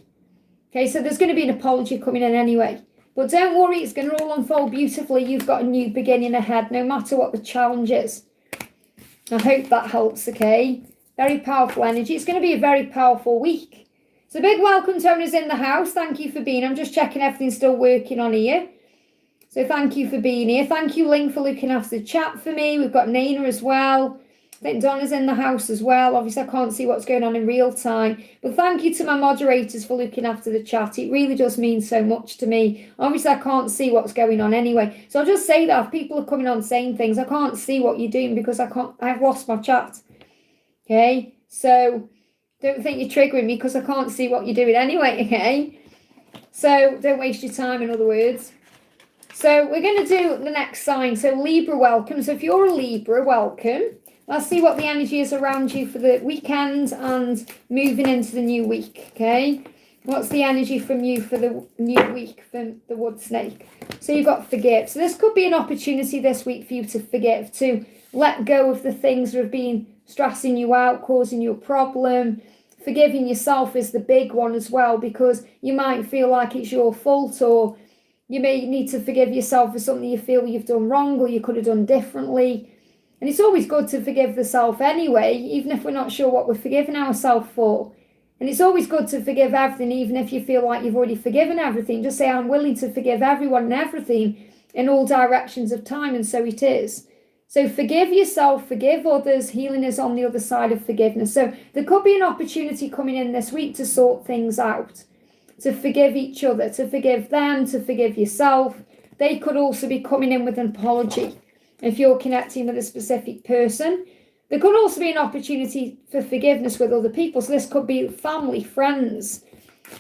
Okay, so there's going to be an apology coming in anyway. But don't worry, it's going to all unfold beautifully. You've got a new beginning ahead, no matter what the challenge is. I hope that helps, okay? Very powerful energy. It's going to be a very powerful week. So big welcome to owners in the house. Thank you for being. I'm just checking everything's still working on here. So thank you for being here. Thank you, Ling, for looking after the chat for me. We've got Nana as well. I think Donna's in the house as well. Obviously, I can't see what's going on in real time. But thank you to my moderators for looking after the chat. It really does mean so much to me. Obviously, I can't see what's going on anyway. So I'll just say that if people are coming on saying things, I can't see what you're doing because I've lost my chat. Okay? So don't think you're triggering me because I can't see what you're doing anyway, okay? So don't waste your time, in other words. So we're going to do the next sign. So Libra, welcome. So if you're a Libra, welcome. Let's see what the energy is around you for the weekend and moving into the new week, okay? What's the energy from you for the new week from the wood snake? So you've got forgive. So this could be an opportunity this week for you to forgive, to let go of the things that have been stressing you out, causing you a problem. Forgiving yourself is the big one as well, because you might feel like it's your fault, or you may need to forgive yourself for something you feel you've done wrong or you could have done differently. And it's always good to forgive the self anyway, even if we're not sure what we're forgiving ourselves for. And it's always good to forgive everything, even if you feel like you've already forgiven everything. Just say, I'm willing to forgive everyone and everything in all directions of time, and so it is. So forgive yourself, forgive others. Healing is on the other side of forgiveness. So there could be an opportunity coming in this week to sort things out, to forgive each other, to forgive them, to forgive yourself. They could also be coming in with an apology if you're connecting with a specific person. There could also be an opportunity for forgiveness with other people. So this could be family, friends,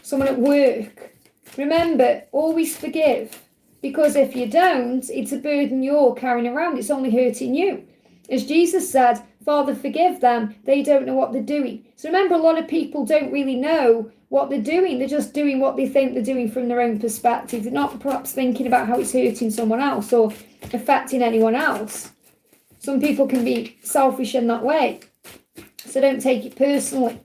someone at work. Remember, always forgive. Because if you don't, it's a burden you're carrying around. It's only hurting you. As Jesus said, Father, forgive them. They don't know what they're doing. So remember, a lot of people don't really know what they're doing. They're just doing what they think they're doing from their own perspective. They're not perhaps thinking about how it's hurting someone else or affecting anyone else. Some people can be selfish in that way. So don't take it personally.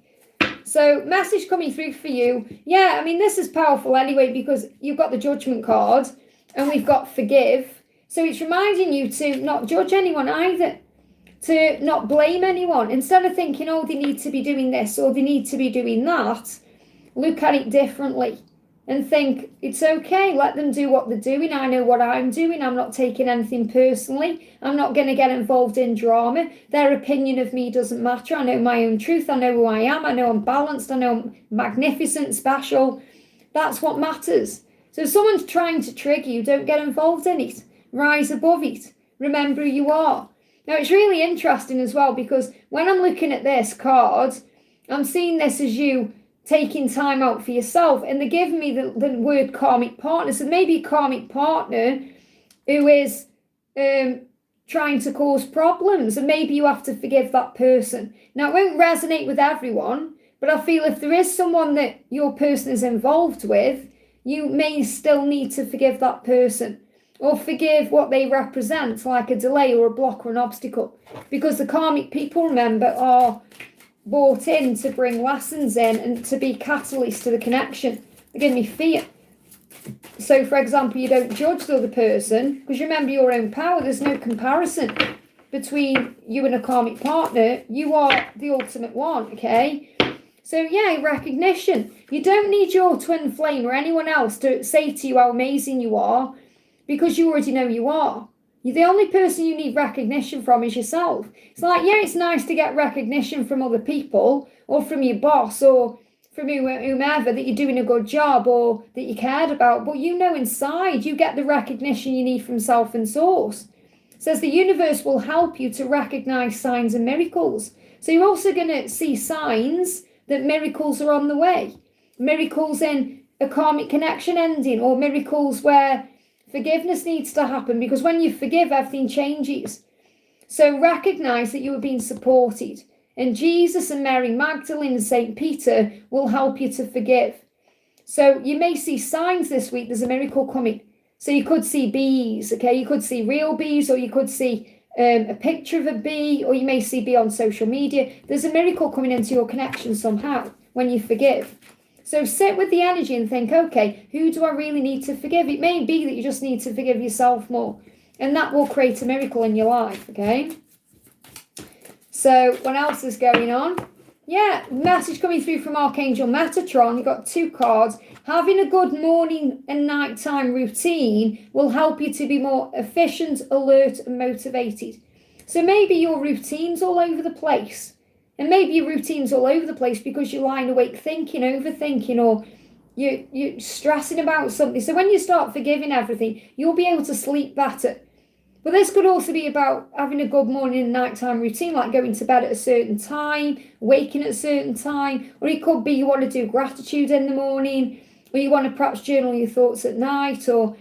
So message coming through for you. Yeah, I mean, this is powerful anyway, because you've got the Judgment card. And we've got forgive. So it's reminding you to not judge anyone either. To not blame anyone. Instead of thinking, oh, they need to be doing this or they need to be doing that, look at it differently. and think it's okay, let them do what they're doing. I know what I'm doing. I'm not taking anything personally. I'm not going to get involved in drama. Their opinion of me doesn't matter. I know my own truth. I know who I am. I know I'm balanced. I know I'm magnificent, special. That's what matters. So if someone's trying to trigger you, don't get involved in it. Rise above it. Remember who you are. Now, it's really interesting as well, because when I'm looking at this card, I'm seeing this as you taking time out for yourself, and they're giving me the word karmic partner. So maybe a karmic partner who is trying to cause problems, and maybe you have to forgive that person. Now, it won't resonate with everyone, but I feel if there is someone that your person is involved with, you may still need to forgive that person, or forgive what they represent, like a delay or a block or an obstacle, because the karmic people, remember, are brought in to bring lessons in and to be catalysts to the connection. They give me fear. So, for example, you don't judge the other person, because remember your own power. There's no comparison between you and a karmic partner. You are the ultimate one, okay? So, yeah, recognition. You don't need your twin flame or anyone else to say to you how amazing you are, because you already know you are. You're the only person you need recognition from is yourself. It's like, yeah, it's nice to get recognition from other people, or from your boss, or from whomever, that you're doing a good job or that you cared about, but you know inside you get the recognition you need from self and source. It says the universe will help you to recognize signs and miracles. So you're also going to see signs that miracles are on the way. Miracles in a karmic connection ending, or miracles where forgiveness needs to happen, because when you forgive, everything changes. So recognize that you are being supported, and Jesus and Mary Magdalene and St. Peter will help you to forgive. So you may see signs this week. There's a miracle coming. So you could see bees, okay? You could see real bees, or you could see a picture of a bee, or you may see bee on social media. There's a miracle coming into your connection somehow when you forgive. So sit with the energy and think, okay, who do I really need to forgive? It may be that you just need to forgive yourself more, and that will create a miracle in your life, okay? So what else is going on? Yeah, message coming through from Archangel Metatron. You've got 2 cards. Having a good morning and nighttime routine will help you to be more efficient, alert, and motivated. So maybe your routine's all over the place. And maybe your routine's all over the place because you're lying awake thinking, overthinking, or you're stressing about something. So when you start forgiving everything, you'll be able to sleep better. But this could also be about having a good morning and nighttime routine, like going to bed at a certain time, waking at a certain time, or it could be you want to do gratitude in the morning, or you want to perhaps journal your thoughts at night, or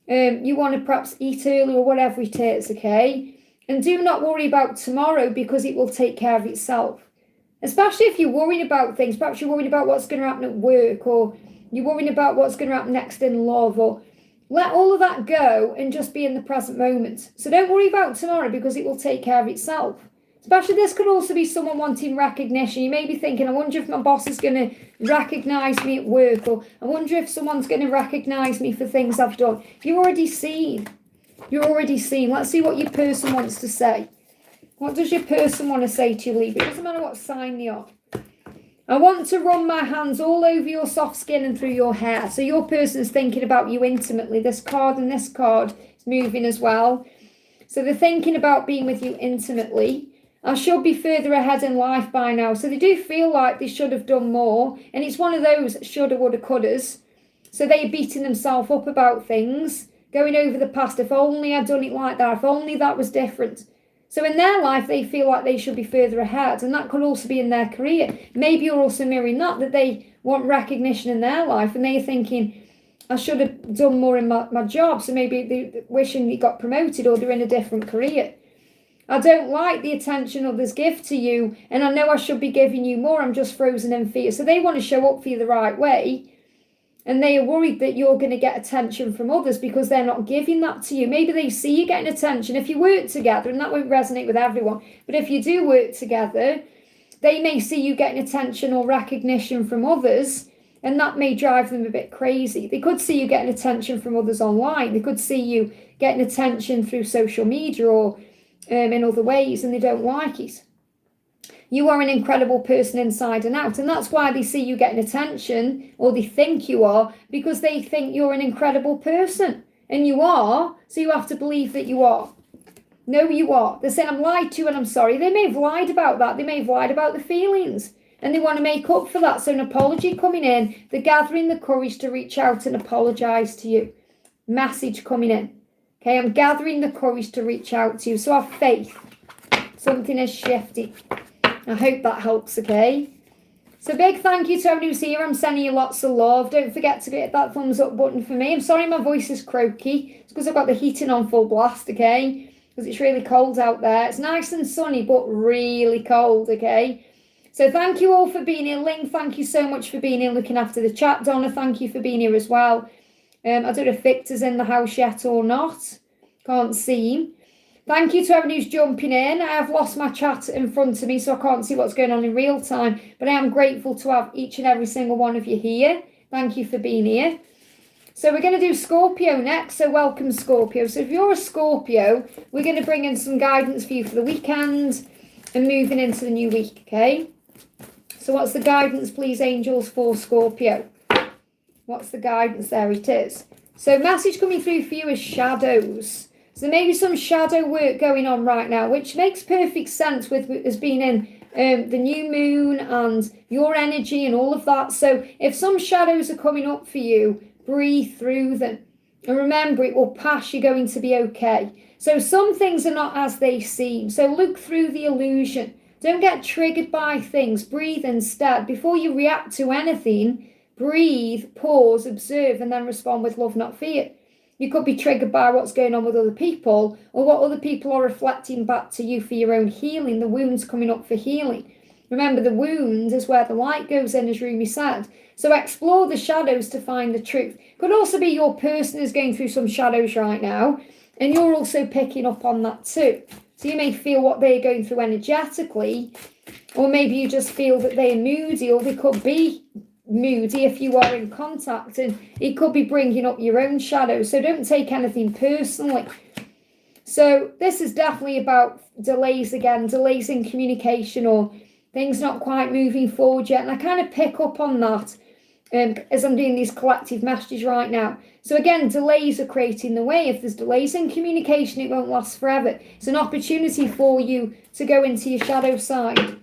you want to perhaps eat early, or whatever it is, okay? And do not worry about tomorrow, because it will take care of itself. Especially if you're worried about things, perhaps you're worried about what's going to happen at work, or you're worried about what's going to happen next in love, or let all of that go and just be in the present moment. So don't worry about tomorrow, because it will take care of itself. Especially this could also be someone wanting recognition. You may be thinking, I wonder if my boss is going to recognise me at work, or I wonder if someone's going to recognise me for things I've done. You're already seen. You're already seen. Let's see what your person wants to say. What does your person want to say to you, Libra? It doesn't matter what sign they are. I want to run my hands all over your soft skin and through your hair. So your person is thinking about you intimately. This card and this card is moving as well. So they're thinking about being with you intimately. I should be further ahead in life by now. So they do feel like they should have done more. And it's one of those shoulda, woulda, couldas. So they're beating themselves up about things, going over the past. If only I'd done it like that. If only that was different. So in their life, they feel like they should be further ahead, and that could also be in their career. Maybe you're also mirroring that they want recognition in their life, and they're thinking, I should have done more in my job. So maybe they're wishing they got promoted, or they're in a different career. I don't like the attention others give to you, and I know I should be giving you more. I'm just frozen in fear. So they want to show up for you the right way, and they are worried that you're going to get attention from others because they're not giving that to you. Maybe they see you getting attention. If you work together, and that won't resonate with everyone, but if you do work together, they may see you getting attention or recognition from others, and that may drive them a bit crazy. They could see you getting attention from others online. They could see you getting attention through social media or in other ways, and they don't like it. You are an incredible person inside and out. And that's why they see you getting attention, or they think you are, because they think you're an incredible person. And you are, so you have to believe that you are. No, you are. They're saying, I'm lied to and I'm sorry. They may have lied about that. They may have lied about the feelings. And they want to make up for that. So an apology coming in. They're gathering the courage to reach out and apologise to you. Message coming in. Okay, I'm gathering the courage to reach out to you. So have faith. Something has shifted. I hope that helps, okay? So big thank you to everyone who's here. I'm sending you lots of love. Don't forget to hit that thumbs up button for me. I'm sorry my voice is croaky. It's because I've got the heating on full blast, okay? Because it's really cold out there. It's nice and sunny, but really cold, okay? So thank you all for being here. Ling, thank you so much for being here, looking after the chat. Donna, thank you for being here as well. I don't know if Victor's in the house yet or not. Can't see him. Thank you to everyone who's jumping in. I have lost my chat in front of me, so I can't see what's going on in real time. But I am grateful to have each and every single one of you here. Thank you for being here. So we're going to do Scorpio next. So welcome, Scorpio. So if you're a Scorpio, we're going to bring in some guidance for you for the weekend and moving into the new week, okay? So what's the guidance, please, angels, for Scorpio? What's the guidance? There it is. So message coming through for you is shadows. So there may be some shadow work going on right now, which makes perfect sense with us being in the new moon and your energy and all of that. So if some shadows are coming up for you, breathe through them. And remember, it will pass. You're going to be okay. So some things are not as they seem. So look through the illusion. Don't get triggered by things. Breathe instead. Before you react to anything, breathe, pause, observe, and then respond with love, not fear. You could be triggered by what's going on with other people, or what other people are reflecting back to you for your own healing. The wound's coming up for healing. Remember, the wound is where the light goes in, as Rumi said. So explore the shadows to find the truth. Could also be your person is going through some shadows right now, and you're also picking up on that too. So you may feel what they're going through energetically, or maybe you just feel that they're moody, or they could be moody if you are in contact, and it could be bringing up your own shadow. So don't take anything personally. So this is definitely about delays again, delays in communication, or things not quite moving forward yet. And I kind of pick up on that as I'm doing these collective messages right now. So again, delays are creating the way. If there's delays in communication, it won't last forever. It's an opportunity for you to go into your shadow side.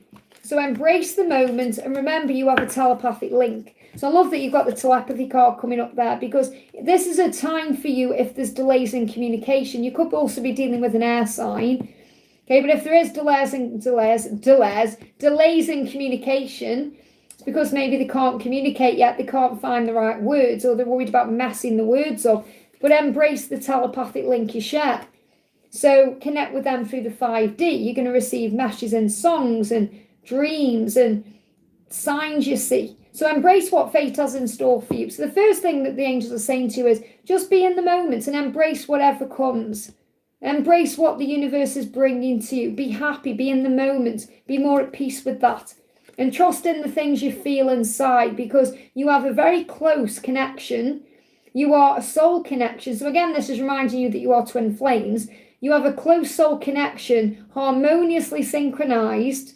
So embrace the moment, and remember, you have a telepathic link. So I love that you've got the telepathy card coming up there, because this is a time for you if there's delays in communication. You could also be dealing with an air sign. Okay, but if there is delays in communication, it's because maybe they can't communicate yet, they can't find the right words, or they're worried about messing the words up. But embrace the telepathic link you share. So connect with them through the 5D. You're going to receive messages and songs and dreams and signs you see. So embrace what fate has in store for you. So the first thing that the angels are saying to you is just be in the moment and embrace whatever comes. Embrace what the universe is bringing to you. Be happy, be in the moment, be more at peace with that. And trust in the things you feel inside, because you have a very close connection. You are a soul connection. So again, this is reminding you that you are twin flames. You have a close soul connection, harmoniously synchronized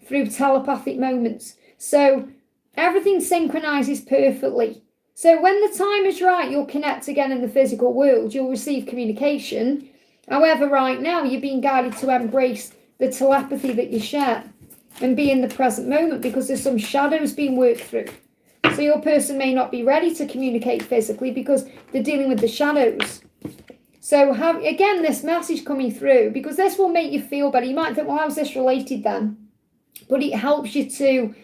through telepathic moments. So everything synchronizes perfectly. So when the time is right, you'll connect again in the physical world. You'll receive communication. However, right now, you're being guided to embrace the telepathy that you share and be in the present moment, because there's some shadows being worked through. So your person may not be ready to communicate physically because they're dealing with the shadows. So have, again, this message coming through, because this will make you feel better. You might think, well, how's this related then? But it helps you to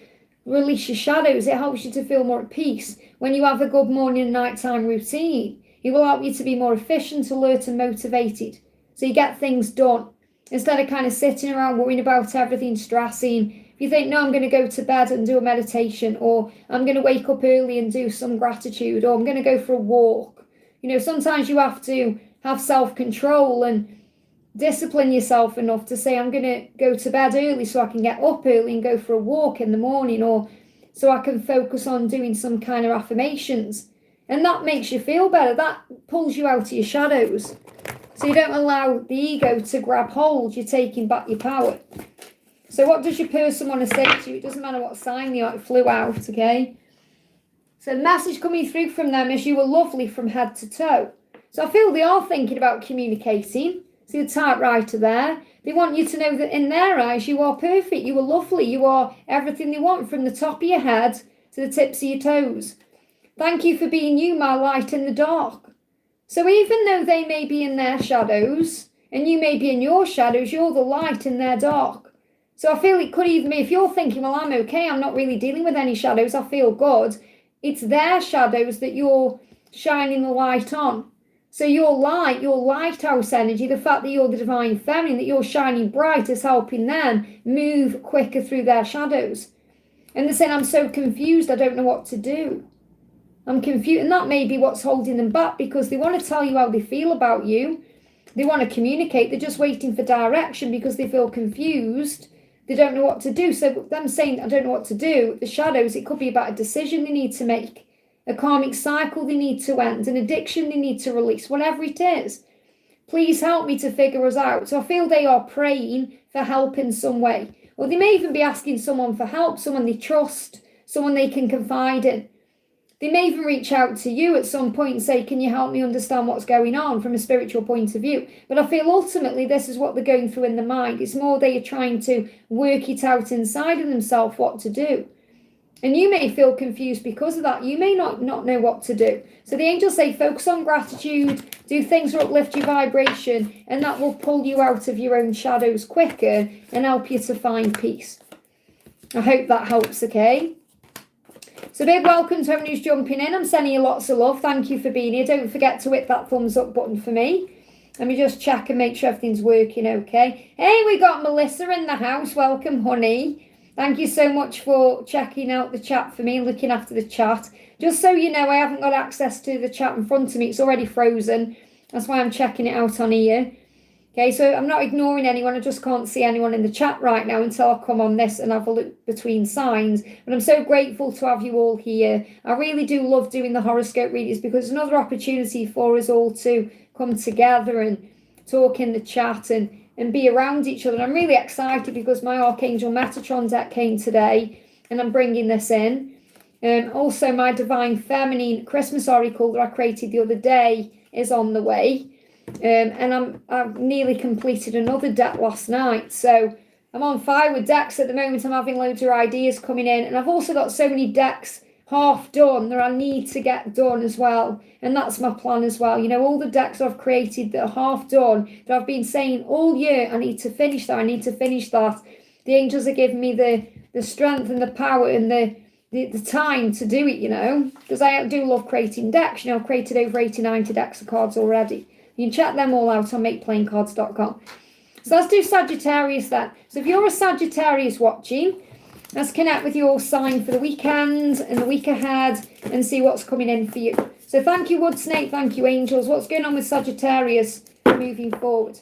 release your shadows. It helps you to feel more at peace. When you have a good morning and nighttime routine, it will help you to be more efficient, alert and motivated. So you get things done. Instead of kind of sitting around worrying about everything, stressing. If you think, no, I'm going to go to bed and do a meditation, or I'm going to wake up early and do some gratitude, or I'm going to go for a walk. You know, sometimes you have to have self-control and discipline yourself enough to say, I'm going to go to bed early so I can get up early and go for a walk in the morning, or so I can focus on doing some kind of affirmations. And that makes you feel better. That pulls you out of your shadows. So you don't allow the ego to grab hold. You're taking back your power. So what does your person want to say to you? It doesn't matter what sign they are, it flew out, okay? So the message coming through from them is you were lovely from head to toe. So I feel they are thinking about communicating. See the typewriter there? They want you to know that in their eyes, you are perfect. You are lovely. You are everything they want, from the top of your head to the tips of your toes. Thank you for being you, my light in the dark. So even though they may be in their shadows and you may be in your shadows, you're the light in their dark. So I feel it could even be, if you're thinking, well, I'm okay, I'm not really dealing with any shadows, I feel good. It's their shadows that you're shining the light on. So your light, your lighthouse energy, the fact that you're the divine feminine, that you're shining bright, is helping them move quicker through their shadows. And they're saying, I'm so confused, I don't know what to do. I'm confused. And that may be what's holding them back, because they want to tell you how they feel about you. They want to communicate. They're just waiting for direction because they feel confused. They don't know what to do. So them saying, I don't know what to do, the shadows, it could be about a decision they need to make, a karmic cycle they need to end, an addiction they need to release, whatever it is. Please help me to figure us out. So I feel they are praying for help in some way. Or they may even be asking someone for help, someone they trust, someone they can confide in. They may even reach out to you at some point and say, can you help me understand what's going on from a spiritual point of view? But I feel ultimately this is what they're going through in the mind. It's more they are trying to work it out inside of themselves what to do. And you may feel confused because of that. You may not know what to do. So the angels say, focus on gratitude, do things that uplift your vibration, and that will pull you out of your own shadows quicker and help you to find peace. I hope that helps, okay? So big welcome to everyone who's jumping in. I'm sending you lots of love. Thank you for being here. Don't forget to hit that thumbs up button for me. Let me just check and make sure everything's working okay. Hey, we got Melissa in the house. Welcome, honey. Thank you so much for checking out the chat for me, looking after the chat. Just so you know, I haven't got access to the chat in front of me. It's already frozen. That's why I'm checking it out on here. Okay, so I'm not ignoring anyone. I just can't see anyone in the chat right now until I come on this and have a look between signs. But I'm so grateful to have you all here. I really do love doing the horoscope readings because it's another opportunity for us all to come together and talk in the chat and be around each other. And I'm really excited because my Archangel Metatron deck came today and I'm bringing this in. Also, my Divine Feminine Christmas Oracle that I created the other day is on the way. And I've nearly completed another deck last night. So I'm on fire with decks at the moment. I'm having loads of ideas coming in. And I've also got so many decks half done that I need to get done as well. And that's my plan as well. You know, all the decks I've created that are half done, that I've been saying all year, I need to finish that, I need to finish that. The angels are giving me the strength and the power and the time to do it, you know. Because I do love creating decks. You know, I've created over 80, 90 decks of cards already. You can check them all out on makeplayingcards.com. So let's do Sagittarius then. So if you're a Sagittarius watching, let's connect with your sign for the weekend and the week ahead and see what's coming in for you. So thank you, Wood Snake. Thank you, Angels. What's going on with Sagittarius moving forward?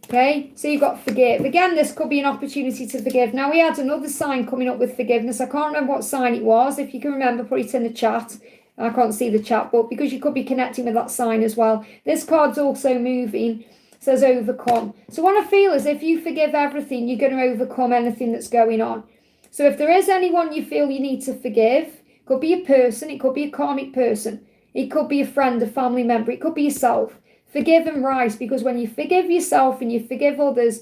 Okay, so you've got forgive. Again, this could be an opportunity to forgive. Now, we had another sign coming up with forgiveness. I can't remember what sign it was. If you can remember, put it in the chat. I can't see the chat, but because you could be connecting with that sign as well. This card's also moving. It says overcome. So what I feel is if you forgive everything, you're going to overcome anything that's going on. So if there is anyone you feel you need to forgive, it could be a person, it could be a karmic person, it could be a friend, a family member, it could be yourself. Forgive and rise, because when you forgive yourself and you forgive others,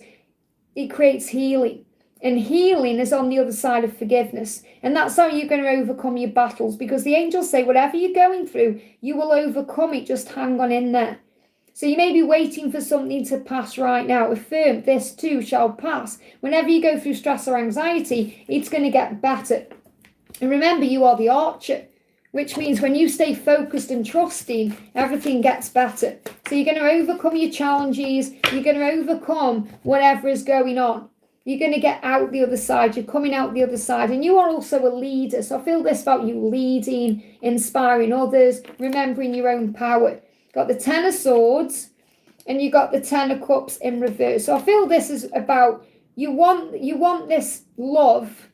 it creates healing. And healing is on the other side of forgiveness. And that's how you're going to overcome your battles, because the angels say whatever you're going through, you will overcome it. Just hang on in there. So you may be waiting for something to pass right now. Affirm, this too shall pass. Whenever you go through stress or anxiety, it's going to get better. And remember, you are the archer, which means when you stay focused and trusting, everything gets better. So you're going to overcome your challenges. You're going to overcome whatever is going on. You're going to get out the other side. You're coming out the other side. And you are also a leader. So I feel this about you: leading, inspiring others, remembering your own power. Got the Ten of Swords and you got the Ten of Cups in reverse. So I feel this is about you want this love,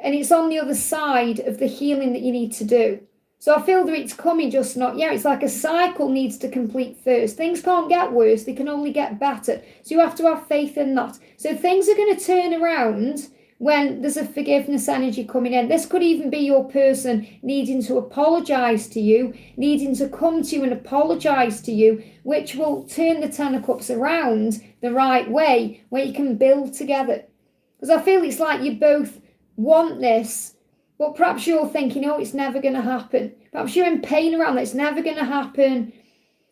and it's on the other side of the healing that you need to do. So I feel that it's coming, just not yet. It's like a cycle needs to complete first. Things can't get worse, they can only get better. So you have to have faith in that. So things are going to turn around when there's a forgiveness energy coming in. This could even be your person needing to apologise to you, needing to come to you and apologise to you, which will turn the Ten of Cups around the right way, where you can build together. Because I feel it's like you both want this, but perhaps you're thinking, oh, it's never going to happen. Perhaps you're in pain around that, it's never going to happen.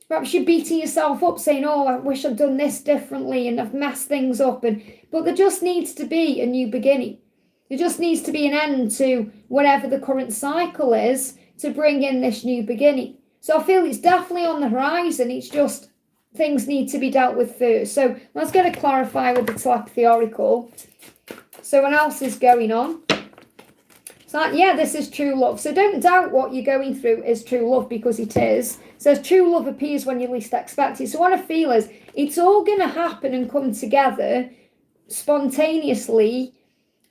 Perhaps you're beating yourself up saying, oh, I wish I'd done this differently and I've messed things up. But there just needs to be a new beginning. There just needs to be an end to whatever the current cycle is to bring in this new beginning. So I feel it's definitely on the horizon. It's just things need to be dealt with first. So let's get to clarify with the Telepathy Oracle. So what else is going on? It's like, yeah, this is true love. So don't doubt what you're going through is true love, because it is. It says true love appears when you least expect it. So what I feel is it's all going to happen and come together spontaneously,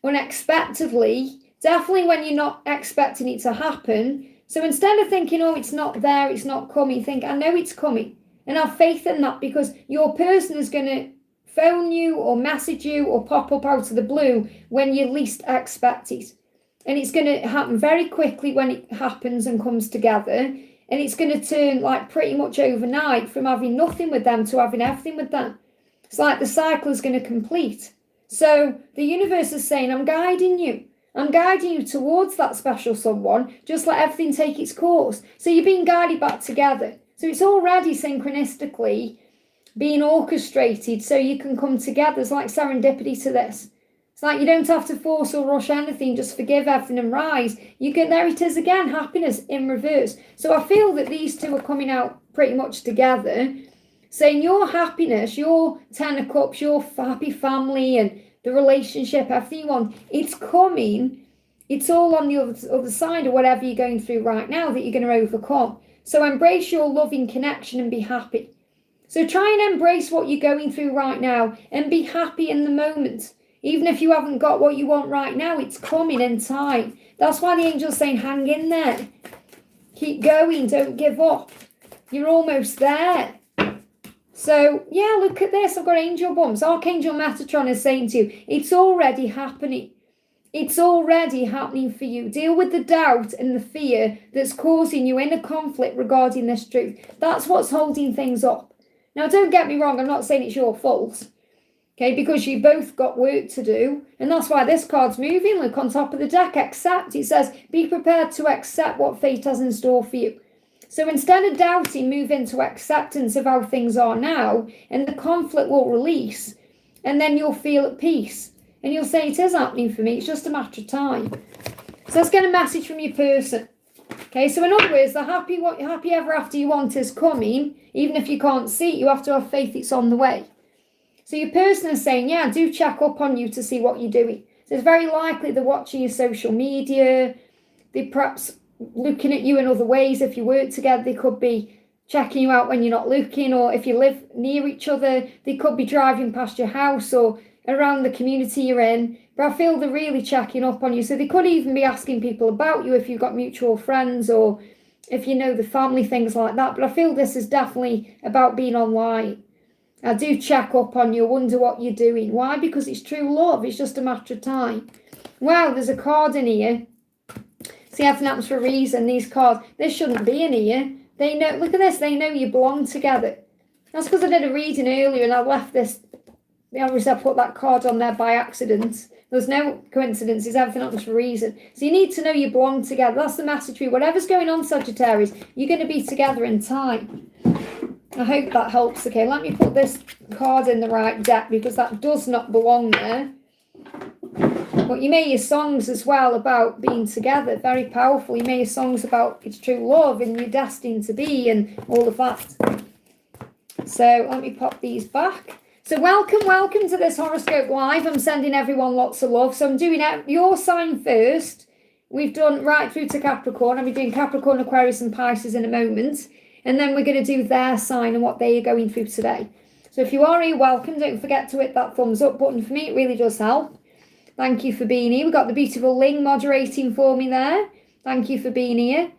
unexpectedly, definitely when you're not expecting it to happen. So instead of thinking, oh, it's not there, it's not coming, think, I know it's coming. And have faith in that, because your person is going to phone you or message you or pop up out of the blue when you least expect it. And it's going to happen very quickly when it happens and comes together. And it's going to turn like pretty much overnight from having nothing with them to having everything with them. It's like the cycle is going to complete. So the universe is saying, I'm guiding you. I'm guiding you towards that special someone. Just let everything take its course. So you're being guided back together. So it's already synchronistically being orchestrated so you can come together. There's like serendipity to this. It's like you don't have to force or rush anything, just forgive everything and rise. You get, there it is again, happiness in reverse. So I feel that these two are coming out pretty much together, saying your happiness, your Ten of Cups, your happy family and the relationship, everything you want, it's coming. It's all on the other side of whatever you're going through right now that you're going to overcome. So embrace your loving connection and be happy. So try and embrace what you're going through right now and be happy in the moment. Even if you haven't got what you want right now, it's coming in time. That's why the angel's saying, hang in there. Keep going, don't give up. You're almost there. So, yeah, look at this. I've got angel bumps. Archangel Metatron is saying to you, it's already happening. It's already happening for you. Deal with the doubt and the fear that's causing you inner conflict regarding this truth. That's what's holding things up. Now, don't get me wrong. I'm not saying it's your fault. Okay, because you both got work to do. And that's why this card's moving. Look, on top of the deck, accept. It says, be prepared to accept what fate has in store for you. So instead of doubting, move into acceptance of how things are now, and the conflict will release, and then you'll feel at peace. And you'll say, it is happening for me, it's just a matter of time. So let's get a message from your person. Okay, so in other words, the happy ever after you want is coming. Even if you can't see it, you have to have faith it's on the way. So your person is saying, yeah, do check up on you to see what you're doing. So it's very likely they're watching your social media. They're perhaps looking at you in other ways. If you work together, they could be checking you out when you're not looking. Or if you live near each other, they could be driving past your house or around the community you're in. But I feel they're really checking up on you. So they could even be asking people about you if you've got mutual friends or if you know the family, things like that. But I feel this is definitely about being online. I do check up on you, wonder what you're doing. Why? Because it's true love. It's just a matter of time. Wow, there's a card in here. See, everything happens for a reason. These cards, this shouldn't be in here. They know, look at this, they know you belong together. That's because I did a reading earlier and I left this, obviously I put that card on there by accident. There's no coincidences, everything happens for a reason. So you need to know you belong together. That's the message for you. Whatever's going on, Sagittarius, you're going to be together in time. I hope that helps. Okay, let me put this card in the right deck because that does not belong there. But you may hear songs as well about being together. Very powerful. You may hear songs about it's true love and you're destined to be and all of that. So let me pop these back. So welcome to this Horoscope Live. I'm sending everyone lots of love. So I'm doing your sign first. We've done right through to Capricorn. I'll be doing Capricorn, Aquarius and Pisces in a moment. And then we're going to do their sign and what they are going through today. So if you are here, welcome. Don't forget to hit that thumbs up button for me. It really does help. Thank you for being here. We've got the beautiful Ling moderating for me there. Thank you for being here.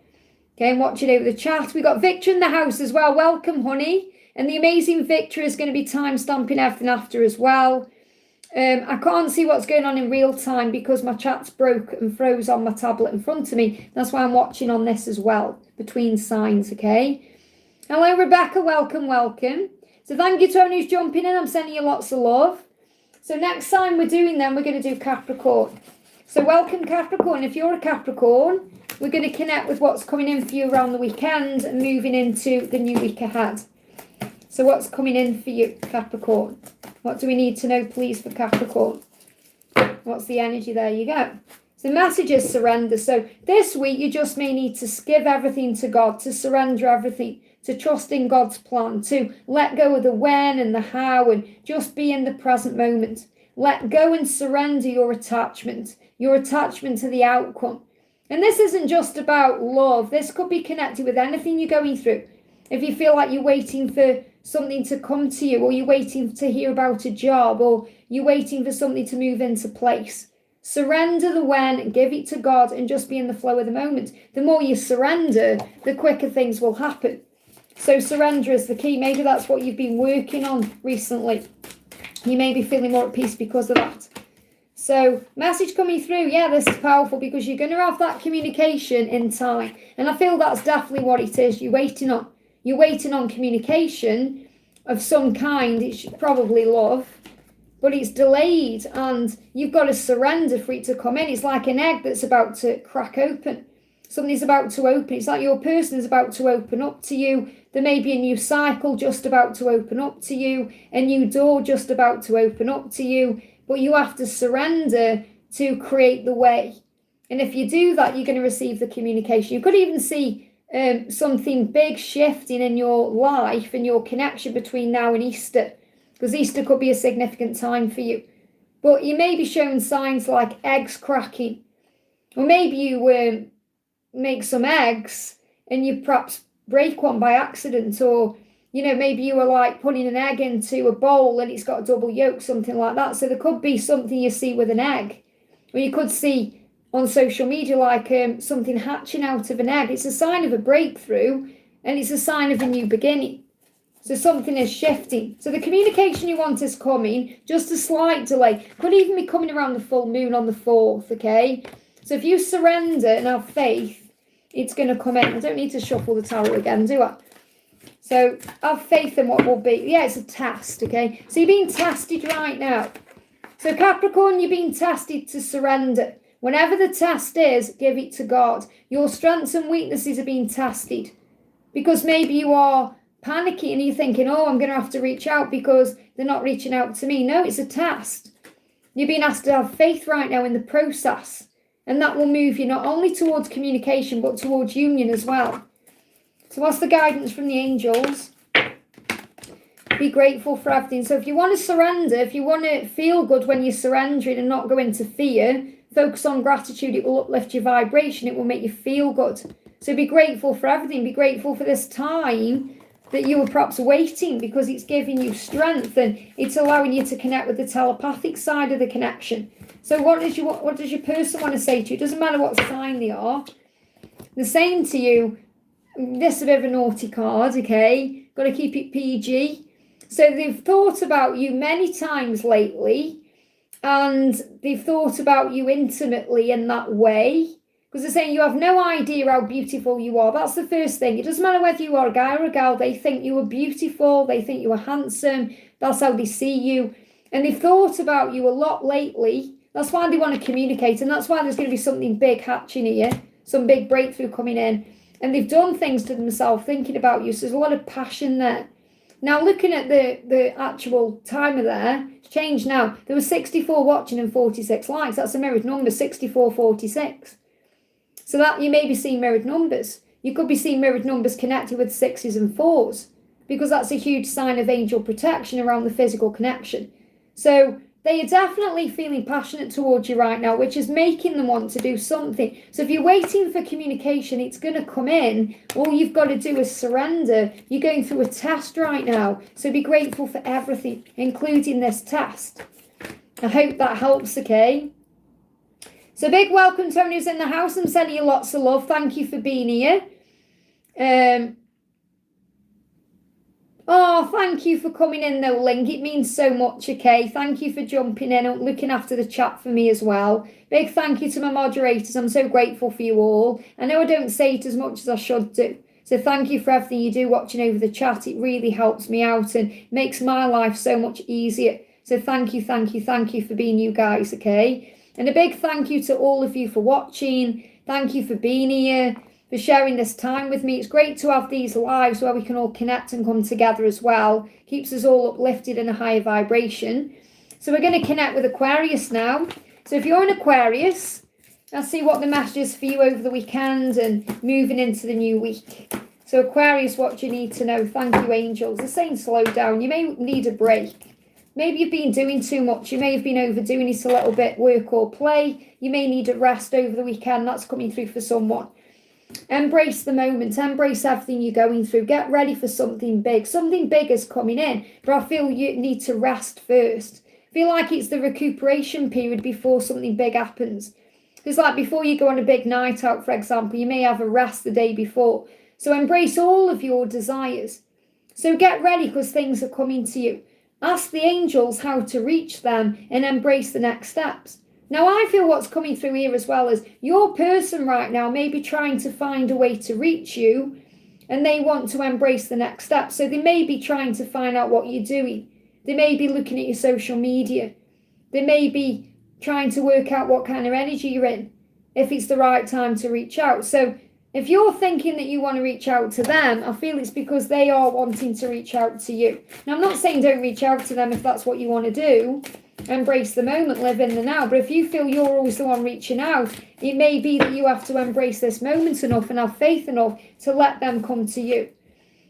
Okay, I'm watching over the chat. We got Victor in the house as well. Welcome, honey. And the amazing Victor is going to be time stamping everything after as well. I can't see what's going on in real time because my chat's broke and froze on my tablet in front of me. That's why I'm watching on this as well, between signs, okay? Hello, Rebecca. Welcome, welcome. So thank you to everyone who's jumping in. I'm sending you lots of love. So next sign we're doing then, we're going to do Capricorn. So welcome, Capricorn. If you're a Capricorn, we're going to connect with what's coming in for you around the weekend and moving into the new week ahead. So what's coming in for you, Capricorn? What do we need to know, please, for Capricorn? What's the energy? There you go. So message is surrender. So this week, you just may need to give everything to God, to surrender everything, to trust in God's plan, to let go of the when and the how, and just be in the present moment. Let go and surrender your attachment to the outcome. And this isn't just about love. This could be connected with anything you're going through. If you feel like you're waiting for something to come to you, or you're waiting to hear about a job, or you're waiting for something to move into place, surrender the when, give it to God, and just be in the flow of the moment. The more you surrender, the quicker things will happen. So surrender is the key. Maybe that's what you've been working on recently. You may be feeling more at peace because of that. So message coming through, yeah, this is powerful because you're going to have that communication in time. And I feel that's definitely what it is you're waiting on. You're waiting on communication of some kind. It's probably love, but it's delayed and you've got to surrender for it to come in. It's like an egg that's about to crack open. Something's about to open. It's like your person is about to open up to you. There may be a new cycle just about to open up to you, a new door just about to open up to you, but you have to surrender to create the way. And if you do that, you're going to receive the communication. You could even see something big shifting in your life and your connection between now and Easter, because Easter could be a significant time for you. But you may be showing signs like eggs cracking, or maybe you make some eggs and you perhaps break one by accident, or maybe you were like putting an egg into a bowl and it's got a double yolk, something like that. So there could be something you see with an egg, or you could see on social media like something hatching out of an egg. It's a sign of a breakthrough and it's a sign of a new beginning. So something is shifting. So the communication you want is coming, just a slight delay. Could even be coming around the full moon on the 4th, okay? So if you surrender and have faith, it's going to come in. I don't need to shuffle the tarot again, do I? So have faith in what will be. Yeah, it's a test, okay? So you're being tested right now. So Capricorn, you're being tested to surrender. Whenever the test is, give it to God. Your strengths and weaknesses are being tested. Because maybe you are panicking and you're thinking, oh, I'm going to have to reach out because they're not reaching out to me. No, it's a test. You're being asked to have faith right now in the process. And that will move you not only towards communication, but towards union as well. So what's the guidance from the angels? Be grateful for everything. So if you want to surrender, if you want to feel good when you're surrendering and not go into fear, focus on gratitude. It will uplift your vibration. It will make you feel good. So be grateful for everything. Be grateful for this time that you were perhaps waiting, because it's giving you strength and it's allowing you to connect with the telepathic side of the connection. So what does your person want to say to you? It doesn't matter what sign they are. They're saying to you, this is a bit of a naughty card, okay? Got to keep it PG. So they've thought about you many times lately, and they've thought about you intimately in that way, because they're saying you have no idea how beautiful you are. That's the first thing. It doesn't matter whether you are a guy or a girl. They think you are beautiful. They think you are handsome. That's how they see you. And they've thought about you a lot lately. That's why they want to communicate. And that's why there's going to be something big hatching here, some big breakthrough coming in. And they've done things to themselves thinking about you. So there's a lot of passion there. Now, looking at the actual timer there, it's changed now. There was 64 watching and 46 likes. That's a mirrored number, 6446. So that you may be seeing mirrored numbers. You could be seeing mirrored numbers connected with 6s and 4s, because that's a huge sign of angel protection around the physical connection. So they are definitely feeling passionate towards you right now, which is making them want to do something. So if you're waiting for communication, it's going to come in. All you've got to do is surrender. You're going through a test right now. So be grateful for everything, including this test. I hope that helps, okay? So big welcome to everyone who's in the house. I'm sending you lots of love. Thank you for being here. Oh, thank you for coming in though, Link. It means so much, okay? Thank you for jumping in and looking after the chat for me as well. Big thank you to my moderators. I'm so grateful for you all. I know I don't say it as much as I should do. So thank you for everything you do watching over the chat. It really helps me out and makes my life so much easier. So thank you for being you guys, okay? And a big thank you to all of you for watching. Thank you for being here, for sharing this time with me. It's great to have these lives where we can all connect and come together as well. Keeps us all uplifted in a higher vibration. So we're going to connect with Aquarius now. So if you're an Aquarius, let's see what the message is for you over the weekend and moving into the new week. So Aquarius, what do you need to know? Thank you, angels. They're saying slow down. You may need a break. Maybe you've been doing too much. You may have been overdoing it a little bit, work or play. You may need a rest over the weekend. That's coming through for someone. Embrace the moment, embrace everything you're going through, get ready for something big. Something big is coming in, but I feel you need to rest first. I feel like it's the recuperation period before something big happens. It's like before you go on a big night out, for example, you may have a rest the day before. So embrace all of your desires. So get ready because things are coming to you. Ask the angels how to reach them and embrace the next steps. Now, I feel what's coming through here as well is your person right now may be trying to find a way to reach you and they want to embrace the next step. So they may be trying to find out what you're doing. They may be looking at your social media. They may be trying to work out what kind of energy you're in, if it's the right time to reach out. So if you're thinking that you want to reach out to them, I feel it's because they are wanting to reach out to you. Now, I'm not saying don't reach out to them if that's what you want to do. Embrace the moment, live in the now. But if you feel you're always the one reaching out, it may be that you have to embrace this moment enough and have faith enough to let them come to you.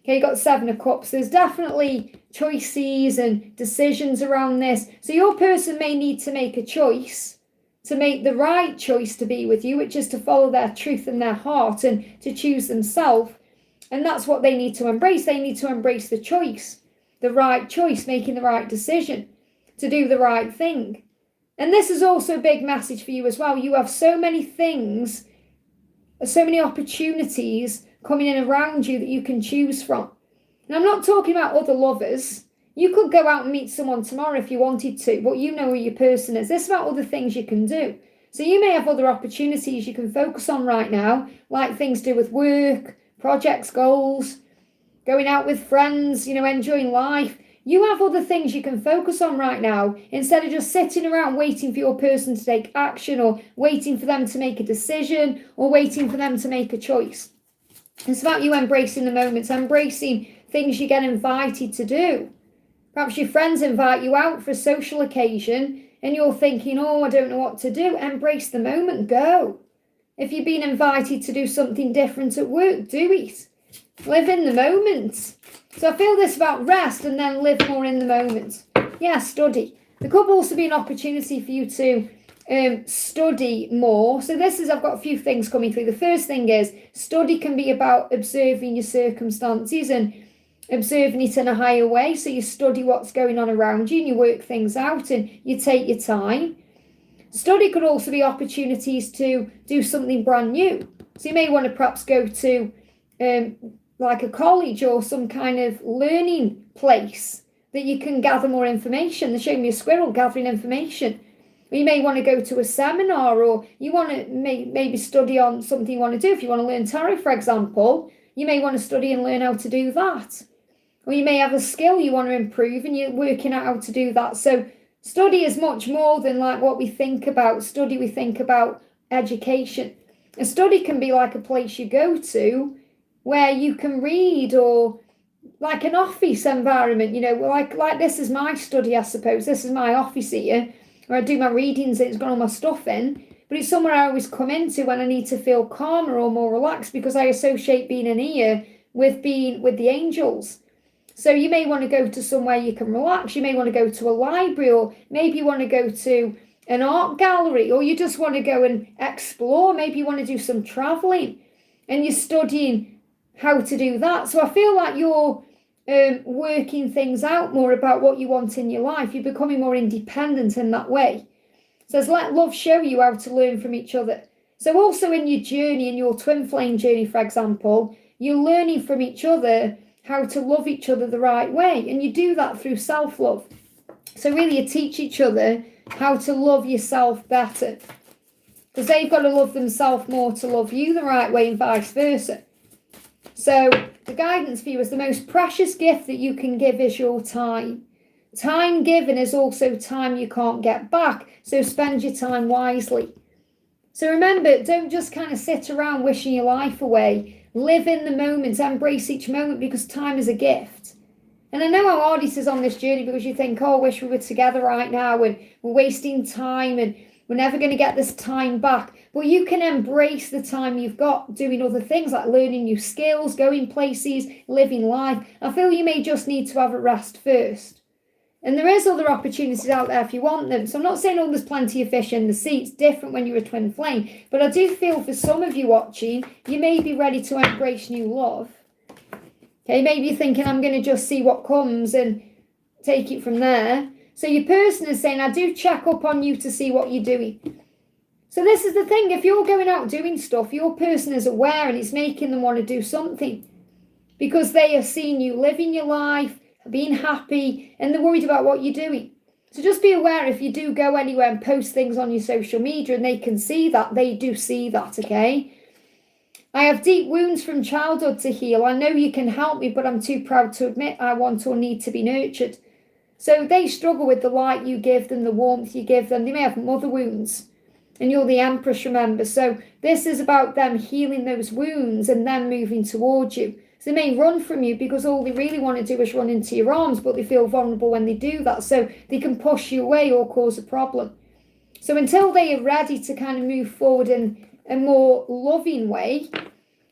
Okay, you got 7 of Cups. There's definitely choices and decisions around this. So your person may need to make a choice, to make the right choice to be with you, which is to follow their truth and their heart and to choose themselves. And that's what they need to embrace. They need to embrace the choice, the right choice, making the right decision, to do the right thing. And this is also a big message for you as well. You have so many things, so many opportunities coming in around you that you can choose from. And I'm not talking about other lovers. You could go out and meet someone tomorrow if you wanted to, but you know who your person is. This is about other things you can do. So you may have other opportunities you can focus on right now, like things to do with work, projects, goals, going out with friends, enjoying life. You have other things you can focus on right now instead of just sitting around waiting for your person to take action or waiting for them to make a decision or waiting for them to make a choice. It's about you embracing the moments, embracing things you get invited to do. Perhaps your friends invite you out for a social occasion and you're thinking, oh, I don't know what to do. Embrace the moment, go. If you've been invited to do something different at work, do it. Live in the moment. So I feel this about rest and then live more in the moment. Yeah, study. There could also be an opportunity for you to study more. So I've got a few things coming through. The first thing is study can be about observing your circumstances and observing it in a higher way. So you study what's going on around you and you work things out and you take your time. Study could also be opportunities to do something brand new. So you may want to perhaps go to like a college or some kind of learning place that you can gather more information. They're showing me a squirrel gathering information. Or you may want to go to a seminar, or you want to maybe study on something you want to do. If you want to learn tarot, for example, you may want to study and learn how to do that. Or you may have a skill you want to improve and you're working out how to do that. So study is much more than like what we think about. Study, we think about education. A study can be like a place you go to where you can read, or like an office environment, like this is my study, I suppose. This is my office here, where I do my readings and it's got all my stuff in. But it's somewhere I always come into when I need to feel calmer or more relaxed, because I associate being in here with being with the angels. So you may want to go to somewhere you can relax. You may want to go to a library, or maybe you want to go to an art gallery, or you just want to go and explore. Maybe you want to do some traveling and you're studying how to do that. So I feel like you're working things out more about what you want in your life. You're becoming more independent in that way. So let love show you how to learn from each other. So also in your journey, in your twin flame journey, for example, you're learning from each other how to love each other the right way. And you do that through self-love. So really you teach each other how to love yourself better. Because they've got to love themselves more to love you the right way and vice versa. So the guidance for you is the most precious gift that you can give is your time. Time given is also time you can't get back. So spend your time wisely. So remember, don't just kind of sit around wishing your life away. Live in the moment, embrace each moment, because time is a gift. And I know how hard it is on this journey, because you think, oh, I wish we were together right now and we're wasting time and we're never going to get this time back. But you can embrace the time you've got doing other things like learning new skills, going places, living life. I feel you may just need to have a rest first. And there is other opportunities out there if you want them. So I'm not saying, oh, there's plenty of fish in the sea. It's different when you're a twin flame. But I do feel for some of you watching, you may be ready to embrace new love. Okay, maybe you're thinking, I'm going to just see what comes and take it from there. So your person is saying, I do check up on you to see what you're doing. So this is the thing. If you're going out doing stuff, your person is aware and it's making them want to do something. Because they are seeing you living your life, being happy, and they're worried about what you're doing. So just be aware if you do go anywhere and post things on your social media and they can see that, they do see that, okay? I have deep wounds from childhood to heal. I know you can help me, but I'm too proud to admit I want or need to be nurtured. So they struggle with the light you give them, the warmth you give them. They may have mother wounds. And you're the Empress, remember. So this is about them healing those wounds and then moving towards you. So they may run from you because all they really want to do is run into your arms, but they feel vulnerable when they do that. So they can push you away or cause a problem. So until they are ready to kind of move forward in a more loving way,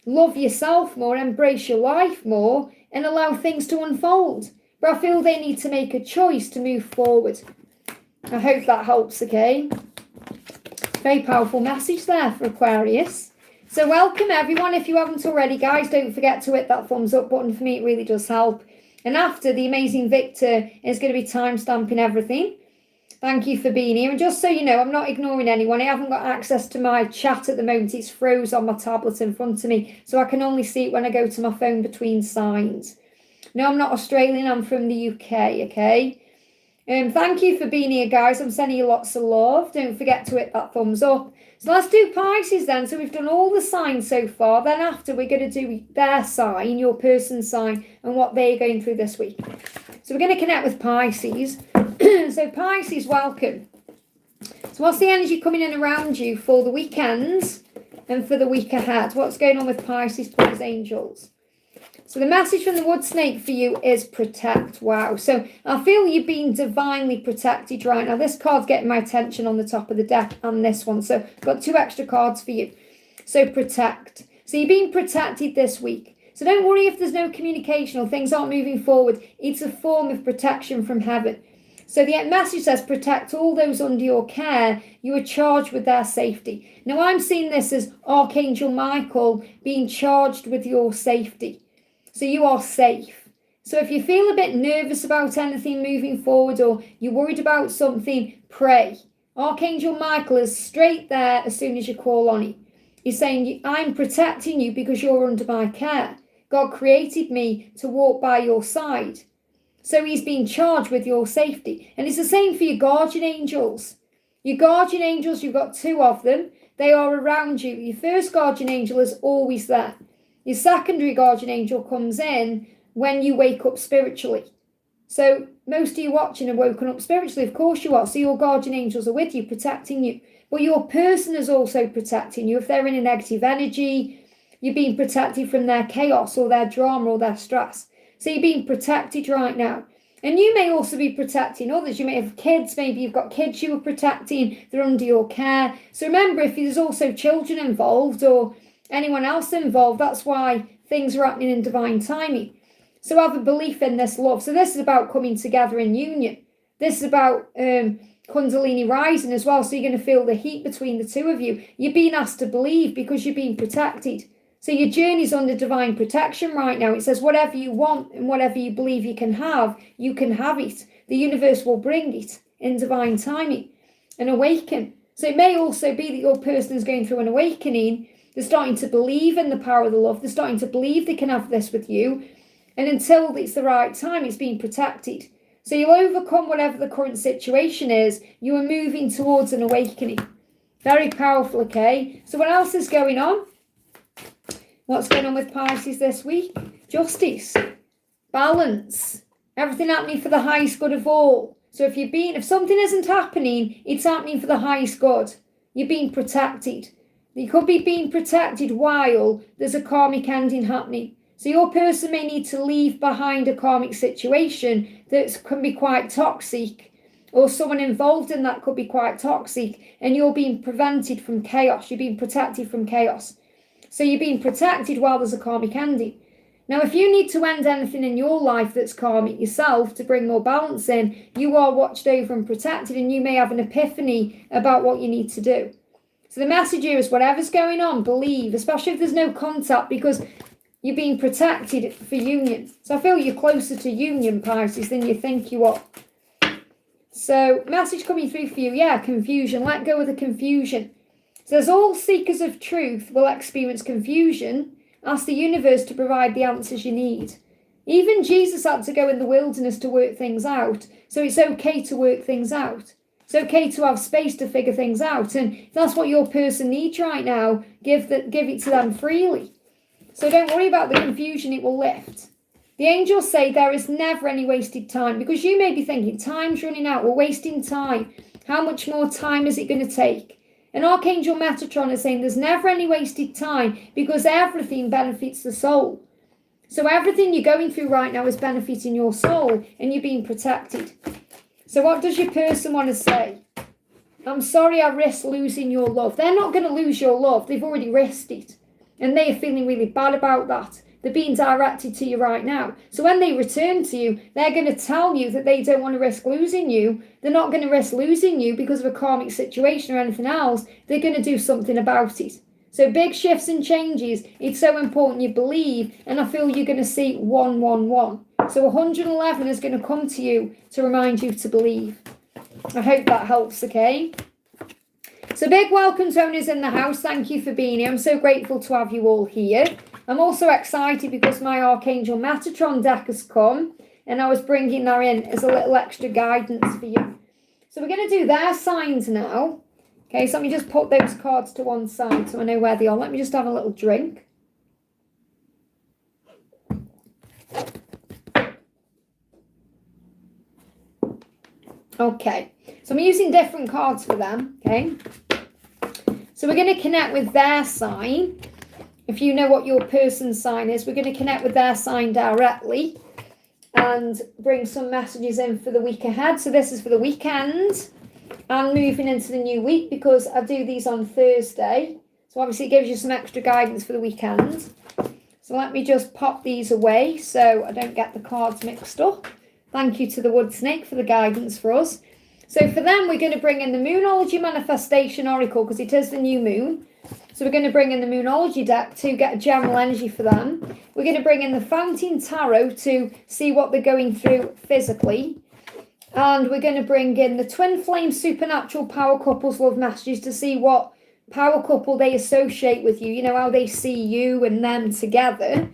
love yourself more, embrace your life more, and allow things to unfold. But I feel they need to make a choice to move forward. I hope that helps, okay? Very powerful message there for Aquarius. So welcome everyone. If you haven't already, guys, don't forget to hit that thumbs up button. For me, it really does help. And after, the amazing Victor is going to be time-stamping everything. Thank you for being here. And just so you know, I'm not ignoring anyone. I haven't got access to my chat at the moment. It's froze on my tablet in front of me. So I can only see it when I go to my phone between signs. No, I'm not Australian. I'm from the UK, okay? Thank you for being here, guys. I'm sending you lots of love. Don't forget to hit that thumbs up. So let's do Pisces then. So we've done all the signs so far. Then after, we're going to do their sign, your person's sign, and what they're going through this week. So we're going to connect with Pisces. So Pisces, welcome. So what's the energy coming in around you for the weekends and for the week ahead? What's going on with Pisces, please, angels? So the message from the wood snake for you is protect. Wow. So I feel you're being divinely protected right now. This card's getting my attention on the top of the deck and this one. So I've got 2 extra cards for you. So protect. So you're being protected this week. So don't worry if there's no communication or things aren't moving forward. It's a form of protection from heaven. So the message says, protect all those under your care. You are charged with their safety. Now I'm seeing this as Archangel Michael being charged with your safety. So you are safe. So if you feel a bit nervous about anything moving forward or you're worried about something, pray. Archangel Michael is straight there as soon as you call on him. He's saying, I'm protecting you because you're under my care. God created me to walk by your side. So he's being charged with your safety. And it's the same for your guardian angels. Your guardian angels, you've got 2 of them. They are around you. Your first guardian angel is always there. Your secondary guardian angel comes in when you wake up spiritually. So most of you watching are woken up spiritually. Of course you are. So your guardian angels are with you, protecting you. But your person is also protecting you. If they're in a negative energy, you're being protected from their chaos or their drama or their stress. So you're being protected right now. And you may also be protecting others. You may have kids. Maybe you've got kids you are protecting. They're under your care. So remember, if there's also children involved or anyone else involved, that's why things are happening in divine timing. So have a belief in this love. So this is about coming together in union. This is about Kundalini rising as well. So you're going to feel the heat between the 2 of you. You're being asked to believe because you're being protected. So your journey's under divine protection right now. It says whatever you want and whatever you believe you can have it. The universe will bring it in divine timing and awaken. So it may also be that your person is going through an awakening They're starting to believe in the power of the love. They're starting to believe they can have this with you. And until it's the right time, it's being protected. So you'll overcome whatever the current situation is. You are moving towards an awakening. Very powerful, okay? So what else is going on? What's going on with Pisces this week? Justice, balance, everything happening for the highest good of all. So if something isn't happening, it's happening for the highest good. You're being protected. You could be being protected while there's a karmic ending happening. So your person may need to leave behind a karmic situation that can be quite toxic, or someone involved in that could be quite toxic, and you're being prevented from chaos. You're being protected from chaos. So you're being protected while there's a karmic ending. Now, if you need to end anything in your life that's karmic yourself to bring more balance in, you are watched over and protected, and you may have an epiphany about what you need to do. So the message here is whatever's going on, believe, especially if there's no contact, because you're being protected for union. So I feel you're closer to union, Pisces, than you think you are. So message coming through for you, yeah, confusion. Let go of the confusion. So as all seekers of truth will experience confusion, ask the universe to provide the answers you need. Even Jesus had to go in the wilderness to work things out. So it's okay to work things out. It's okay to have space to figure things out. And if that's what your person needs right now, give it to them freely. So don't worry about the confusion, it will lift. The angels say there is never any wasted time, because you may be thinking, time's running out, we're wasting time. How much more time is it going to take? And Archangel Metatron is saying there's never any wasted time, because everything benefits the soul. So everything you're going through right now is benefiting your soul, and you're being protected. So what does your person want to say? I'm sorry I risked losing your love. They're not going to lose your love, they've already risked it. And they are feeling really bad about that. They're being directed to you right now. So when they return to you, they're going to tell you that they don't want to risk losing you. They're not going to risk losing you because of a karmic situation or anything else. They're going to do something about it. So big shifts and changes. It's so important you believe. And I feel you're going to see 111. So 111 is going to come to you to remind you to believe. I hope that helps, okay? So big welcome to owners in the house. Thank you for being here. I'm so grateful to have you all here. I'm also excited because my Archangel Metatron deck has come, and I was bringing that in as a little extra guidance for you. So we're going to do their signs now. Okay, so let me just put those cards to one side so I know where they are. Let me just have a little drink. Okay, so I'm using different cards for them, okay? So we're going to connect with their sign. If you know what your person's sign is, we're going to connect with their sign directly and bring some messages in for the week ahead. So this is for the weekend and moving into the new week, because I do these on Thursday. So obviously it gives you some extra guidance for the weekend. So let me just pop these away so I don't get the cards mixed up. Thank you to the Wood Snake for the guidance for us. So for them, we're going to bring in the Moonology Manifestation Oracle, because it is the new moon. So we're going to bring in the Moonology deck to get a general energy for them. We're going to bring in the Fountain Tarot to see what they're going through physically. And we're going to bring in the Twin Flame Supernatural Power Couples Love Messages to see what power couple they associate with you. You know, how they see you and them together.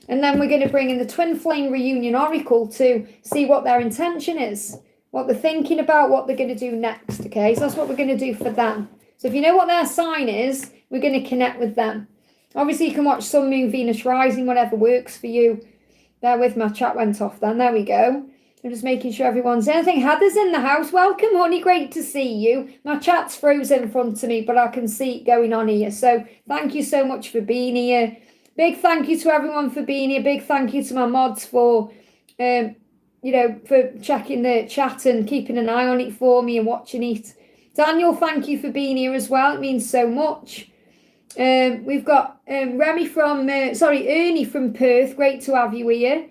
And then we're going to bring in the Twin Flame Reunion Oracle to see what their intention is, what they're thinking about, what they're going to do next, okay? So that's what we're going to do for them. So if you know what their sign is, we're going to connect with them. Obviously, you can watch Sun, Moon, Venus, Rising, whatever works for you. Bear with, my chat went off then. There we go. I'm just making sure everyone's in. I think Heather's in the house. Welcome, honey. Great to see you. My chat's frozen in front of me, but I can see it going on here. So thank you so much for being here. Big thank you to everyone for being here. Big thank you to my mods for, for checking the chat and keeping an eye on it for me and watching it. Daniel, thank you for being here as well. It means so much. We've got Ernie from Perth. Great to have you here.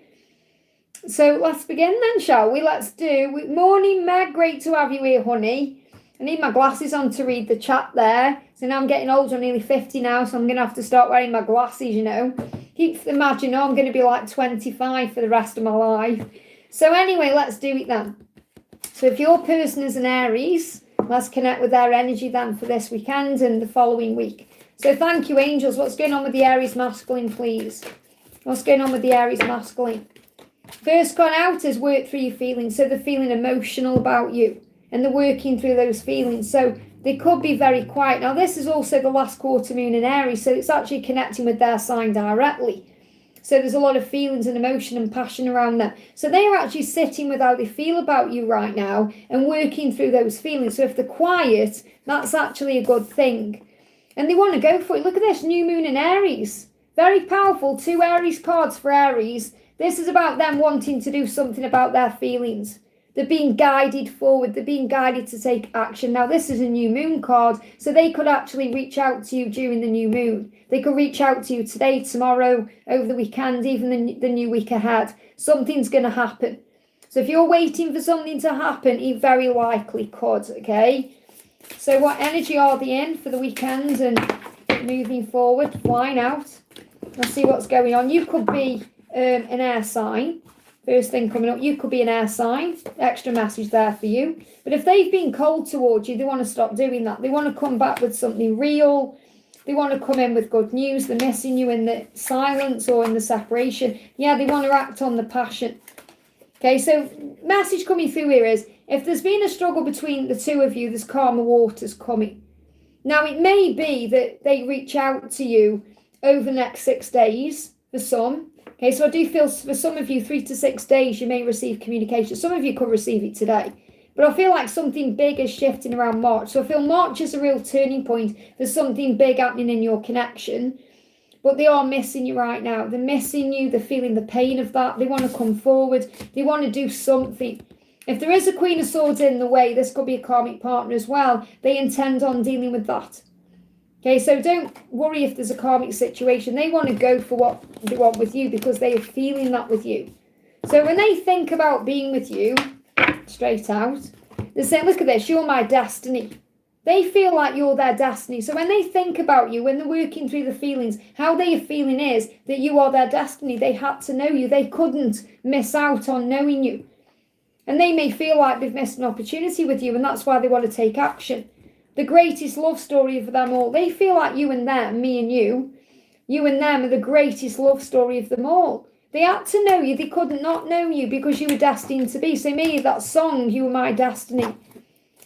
So let's begin then, shall we? Let's do. Morning, Meg. Great to have you here, honey. I need my glasses on to read the chat there. So now I'm getting older. I'm nearly 50 now, so I'm going to have to start wearing my glasses, you know. Keep imagining, I'm going to be like 25 for the rest of my life. So anyway, let's do it then. So if your person is an Aries, let's connect with their energy then for this weekend and the following week. So thank you, angels. What's going on with the Aries masculine, please? What's going on with the Aries masculine? First gone out is work through your feelings. So they're feeling emotional about you and they're working through those feelings. So they could be very quiet. Now, this is also the last quarter moon in Aries, so it's actually connecting with their sign directly. So there's a lot of feelings and emotion and passion around them. So they are actually sitting with how they feel about you right now and working through those feelings. So if they're quiet, that's actually a good thing. And they want to go for it. Look at this, new moon in Aries. Very powerful, 2 Aries cards for Aries. This is about them wanting to do something about their feelings. They're being guided forward. They're being guided to take action. Now, this is a new moon card, so they could actually reach out to you during the new moon. They could reach out to you today, tomorrow, over the weekend, even the new week ahead. Something's going to happen. So if you're waiting for something to happen, it very likely could, okay? So what energy are they in for the weekend and moving forward, flying out? Let's see what's going on. You could be an air sign. First thing coming up, you could be an air sign. Extra message there for you. But if they've been cold towards you, they want to stop doing that. They want to come back with something real. They want to come in with good news. They're missing you in the silence or in the separation. Yeah, they want to act on the passion. Okay, so message coming through here is, if there's been a struggle between the two of you, there's calmer waters coming. Now, it may be that they reach out to you over the next 6 days for some. Okay, so I do feel for some of you, 3 to 6 days, you may receive communication. Some of you could receive it today. But I feel like something big is shifting around March. So I feel March is a real turning point. There's something big happening in your connection. But they are missing you right now. They're missing you. They're feeling the pain of that. They want to come forward. They want to do something. If there is a Queen of Swords in the way, this could be a karmic partner as well. They intend on dealing with that. Okay, so don't worry if there's a karmic situation. They want to go for what they want with you because they are feeling that with you. So when they think about being with you, straight out, they're saying, look at this, you're my destiny. They feel like you're their destiny. So when they think about you, when they're working through the feelings, how they are feeling is that you are their destiny. They had to know you. They couldn't miss out on knowing you. And they may feel like they've missed an opportunity with you, and that's why they want to take action. The greatest love story of them all. They feel like you and them, me and you and them are the greatest love story of them all. They had to know you. They couldn't not know you because you were destined to be. So maybe that song, You Were My Destiny.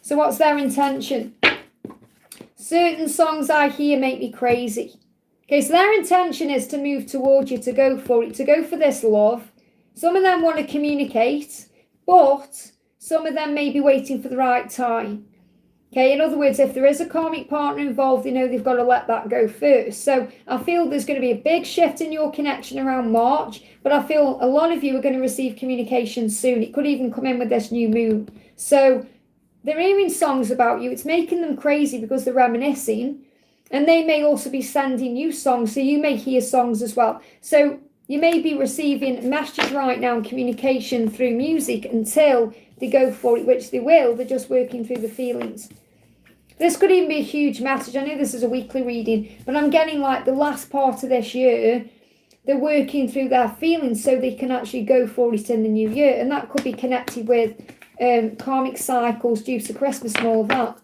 So what's their intention? Certain songs I hear make me crazy. Okay, so their intention is to move towards you, to go for it, to go for this love. Some of them want to communicate, but some of them may be waiting for the right time. Okay, in other words, if there is a karmic partner involved, they know they've got to let that go first. So I feel there's going to be a big shift in your connection around March, but I feel a lot of you are going to receive communication soon. It could even come in with this new moon. So they're hearing songs about you. It's making them crazy because they're reminiscing. And they may also be sending you songs, so you may hear songs as well. So you may be receiving messages right now and communication through music until they go for it, which they will. They're just working through the feelings. This could even be a huge message. I know this is a weekly reading, but I'm getting like the last part of this year, they're working through their feelings so they can actually go for it in the new year. And that could be connected with karmic cycles due to Christmas and all of that.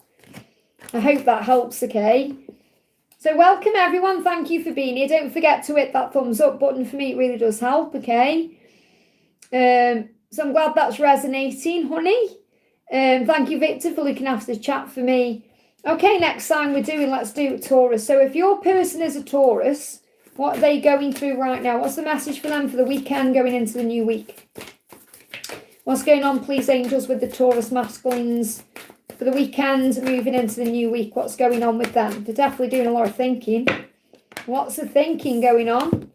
I hope that helps, okay? So welcome everyone. Thank you for being here. Don't forget to hit that thumbs up button. For me, it really does help, okay? So I'm glad that's resonating, honey. Thank you, Victor, for looking after the chat for me. Okay, next sign we're doing, let's do Taurus. So if your person is a Taurus, what are they going through right now? What's the message for them for the weekend going into the new week? What's going on, please, angels, with the Taurus masculines for the weekend moving into the new week? What's going on with them? They're definitely doing a lot of thinking. What's the thinking going on?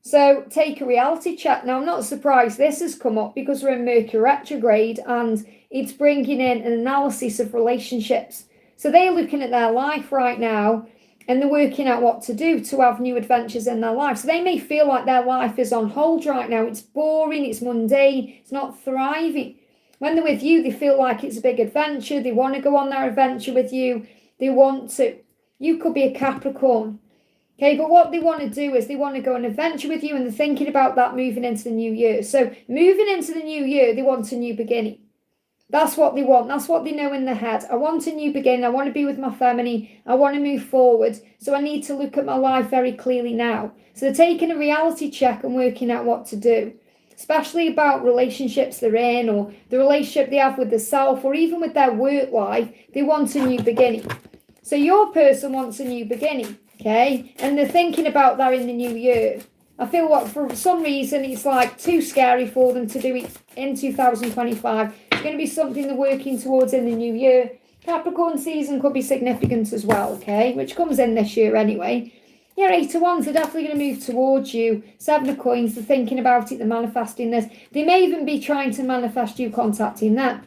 So take a reality check. Now, I'm not surprised this has come up because we're in Mercury retrograde and it's bringing in an analysis of relationships. So they're looking at their life right now and they're working out what to do to have new adventures in their life. So they may feel like their life is on hold right now. It's boring, it's mundane, it's not thriving. When they're with you, they feel like it's a big adventure. They want to go on their adventure with you. They want to. You could be a Capricorn. Okay, but what they want to do is they want to go on an adventure with you and they're thinking about that moving into the new year. So moving into the new year, they want a new beginning. That's what they want. That's what they know in their head. I want a new beginning. I want to be with my feminine. I want to move forward. So I need to look at my life very clearly now. So they're taking a reality check and working out what to do, especially about relationships they're in, or the relationship they have with themselves, or even with their work life. They want a new beginning. So your person wants a new beginning, okay? And they're thinking about that in the new year. I feel what for some reason it's like too scary for them to do it in 2025. It's going to be something they're working towards in the new year. Capricorn season could be significant as well, okay? Which comes in this year anyway. Yeah, 8 of Wands, they're definitely going to move towards you. 7 of Coins, they're thinking about it, they're manifesting this. They may even be trying to manifest you contacting them.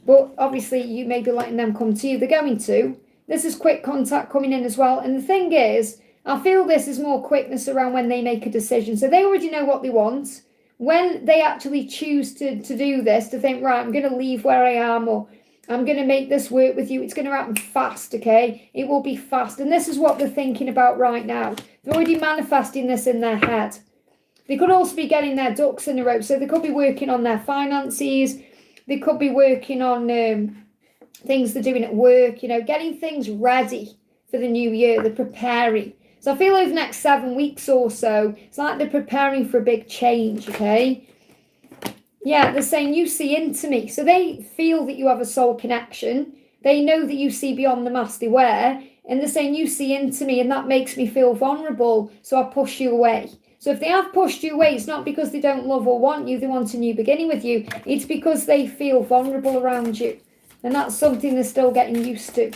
But obviously you may be letting them come to you. They're going to. This is quick contact coming in as well. And the thing is, I feel this is more quickness around when they make a decision. So they already know what they want. When they actually choose to do this, to think, right, I'm going to leave where I am, or I'm going to make this work with you, it's going to happen fast, okay? It will be fast. And this is what they're thinking about right now. They're already manifesting this in their head. They could also be getting their ducks in a row. So they could be working on their finances. They could be working on things they're doing at work, getting things ready for the new year. They're preparing. So I feel over the next 7 weeks or so, it's like they're preparing for a big change, okay? Yeah, they're saying you see into me. So they feel that you have a soul connection. They know that you see beyond the mask they wear. And they're saying you see into me, and that makes me feel vulnerable. So I push you away. So if they have pushed you away, it's not because they don't love or want you. They want a new beginning with you. It's because they feel vulnerable around you. And that's something they're still getting used to.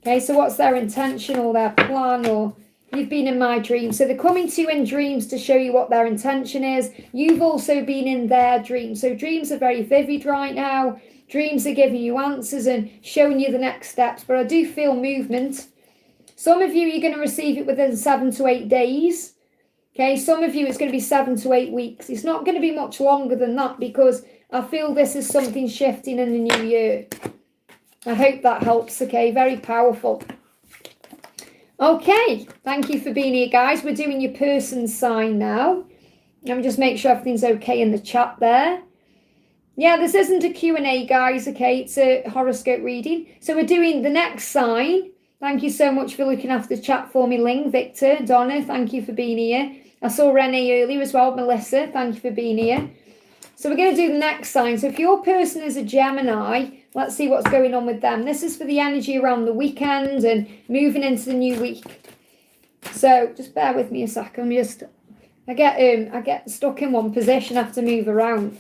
Okay, so what's their intention or their plan, or... You've been in my dreams. So they're coming to you in dreams to show you what their intention is. You've also been in their dreams. So dreams are very vivid right now. Dreams are giving you answers and showing you the next steps. But I do feel movement. Some of you, you're going to receive it within 7 to 8 days. Okay, some of you, it's going to be 7 to 8 weeks. It's not going to be much longer than that, because I feel this is something shifting in the new year. I hope that helps, okay? Very powerful. Okay, thank you for being here, guys. We're doing your person sign now. Let me just make sure everything's okay in the chat there. Yeah, this isn't a Q&A, guys, okay? It's a horoscope reading. So we're doing the next sign. Thank you so much for looking after the chat for me, Ling, Victor, Donna, thank you for being here. I saw Renee earlier as well, Melissa, thank you for being here. So we're going to do the next sign. So if your person is a Gemini, let's see what's going on with them. This is for the energy around the weekend and moving into the new week. So just bear with me a second. I get stuck in one position, I have to move around.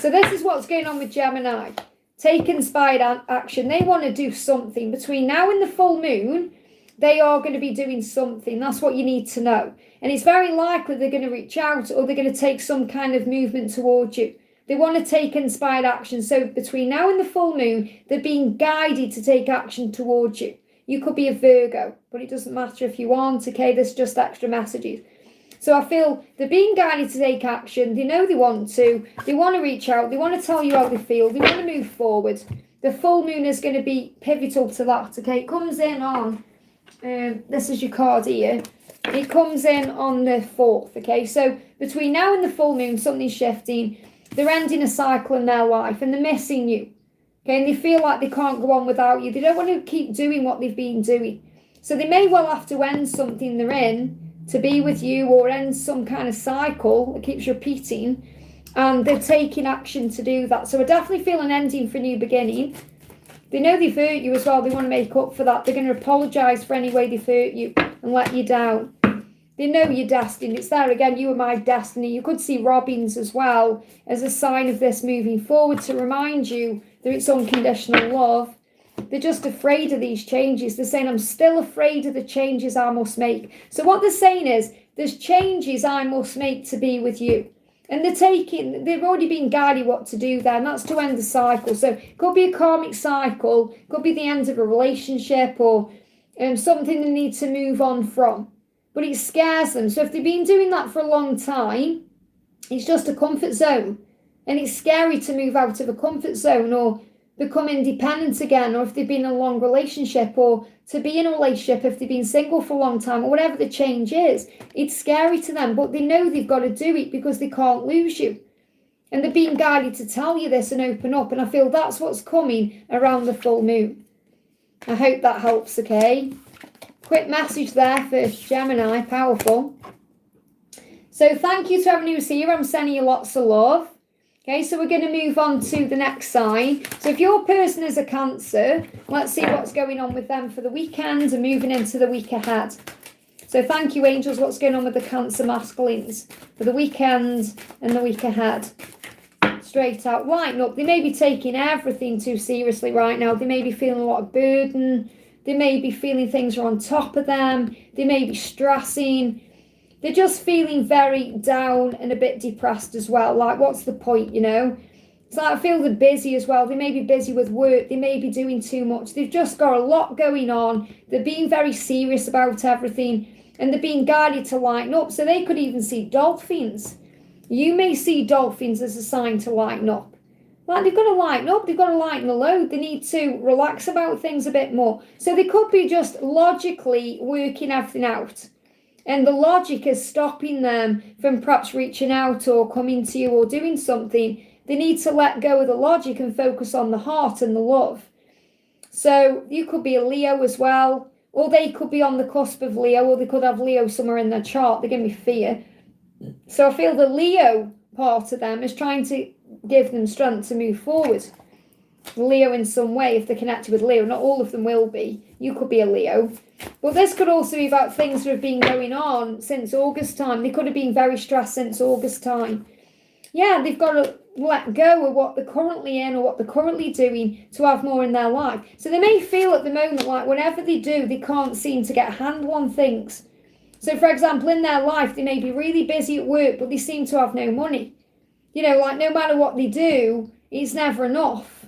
So this is what's going on with Gemini. Take inspired action. They want to do something. Between now and the full moon, they are going to be doing something. That's what you need to know. And it's very likely they're going to reach out, or they're going to take some kind of movement towards you. They want to take inspired action. So between now and the full moon, they're being guided to take action towards you. You could be a Virgo, but it doesn't matter if you aren't, okay? There's just extra messages. So I feel they're being guided to take action. They know they want to. They want to reach out. They want to tell you how they feel. They want to move forward. The full moon is going to be pivotal to that, okay? It comes in on, this is your card here. It comes in on the 4th, okay? So between now and the full moon, something's shifting. They're ending a cycle in their life and they're missing you, okay? And they feel like they can't go on without you. They don't want to keep doing what they've been doing. So they may well have to end something they're in to be with you, or end some kind of cycle that keeps repeating. And they're taking action to do that. So I definitely feel an ending for a new beginning. They know they've hurt you as well. They want to make up for that. They're going to apologise for any way they've hurt you and let you down. They know you're destined. It's there again. You are my destiny. You could see robins as well as a sign of this moving forward, to remind you that it's unconditional love. They're just afraid of these changes. They're saying, I'm still afraid of the changes I must make. So what they're saying is, there's changes I must make to be with you. And they've already been guided what to do there, and that's to end the cycle. So it could be a karmic cycle, could be the end of a relationship, or something they need to move on from. But it scares them. So if they've been doing that for a long time, it's just a comfort zone. And it's scary to move out of a comfort zone, or become independent again, or if they've been in a long relationship, or to be in a relationship if they've been single for a long time, or whatever the change is. It's scary to them, but they know they've got to do it because they can't lose you. And they're being guided to tell you this and open up. And I feel that's what's coming around the full moon. I hope that helps, okay? Quick message there for Gemini, powerful. So thank you to everyone who's here. I'm sending you lots of love. Okay, so we're going to move on to the next sign. So if your person is a Cancer, let's see what's going on with them for the weekend and moving into the week ahead. So thank you, angels. What's going on with the Cancer masculines for the weekend and the week ahead? Straight out, lighten up. They may be taking everything too seriously right now. They may be feeling a lot of burden. They may be feeling things are on top of them. They may be stressing. They're just feeling very down and a bit depressed as well. Like, what's the point, you know? It's like I feel they're busy as well. They may be busy with work. They may be doing too much. They've just got a lot going on. They're being very serious about everything. And they're being guided to lighten up. So they could even see dolphins. You may see dolphins as a sign to lighten up. Like, they've got to lighten up. They've got to lighten the load. They need to relax about things a bit more. So they could be just logically working everything out. And the logic is stopping them from perhaps reaching out or coming to you or doing something. They need to let go of the logic and focus on the heart and the love. So you could be a Leo as well. Or they could be on the cusp of Leo. Or they could have Leo somewhere in their chart. They're going to be fear. So I feel the Leo part of them is trying to give them strength to move forward. Leo in some way, if they're connected with Leo. Not all of them will be. You could be a Leo. But this could also be about things that have been going on since August time. They could have been very stressed since August time. Yeah, they've got to let go of what they're currently in or what they're currently doing to have more in their life. So they may feel at the moment like whatever they do, they can't seem to get a handle on things. So, for example, in their life, they may be really busy at work, but they seem to have no money. You know, like no matter what they do, it's never enough.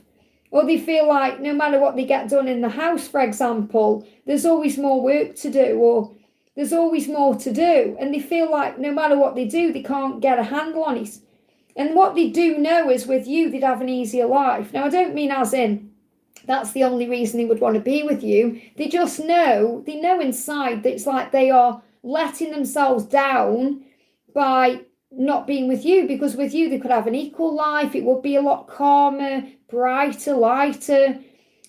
Or they feel like no matter what they get done in the house, for example, there's always more work to do, or there's always more to do. And they feel like no matter what they do, they can't get a handle on it. And what they do know is with you, they'd have an easier life. Now, I don't mean as in that's the only reason they would want to be with you. They just know, they know inside that it's like they are letting themselves down by not being with you, because with you they could have an equal life. It would be a lot calmer, brighter, lighter.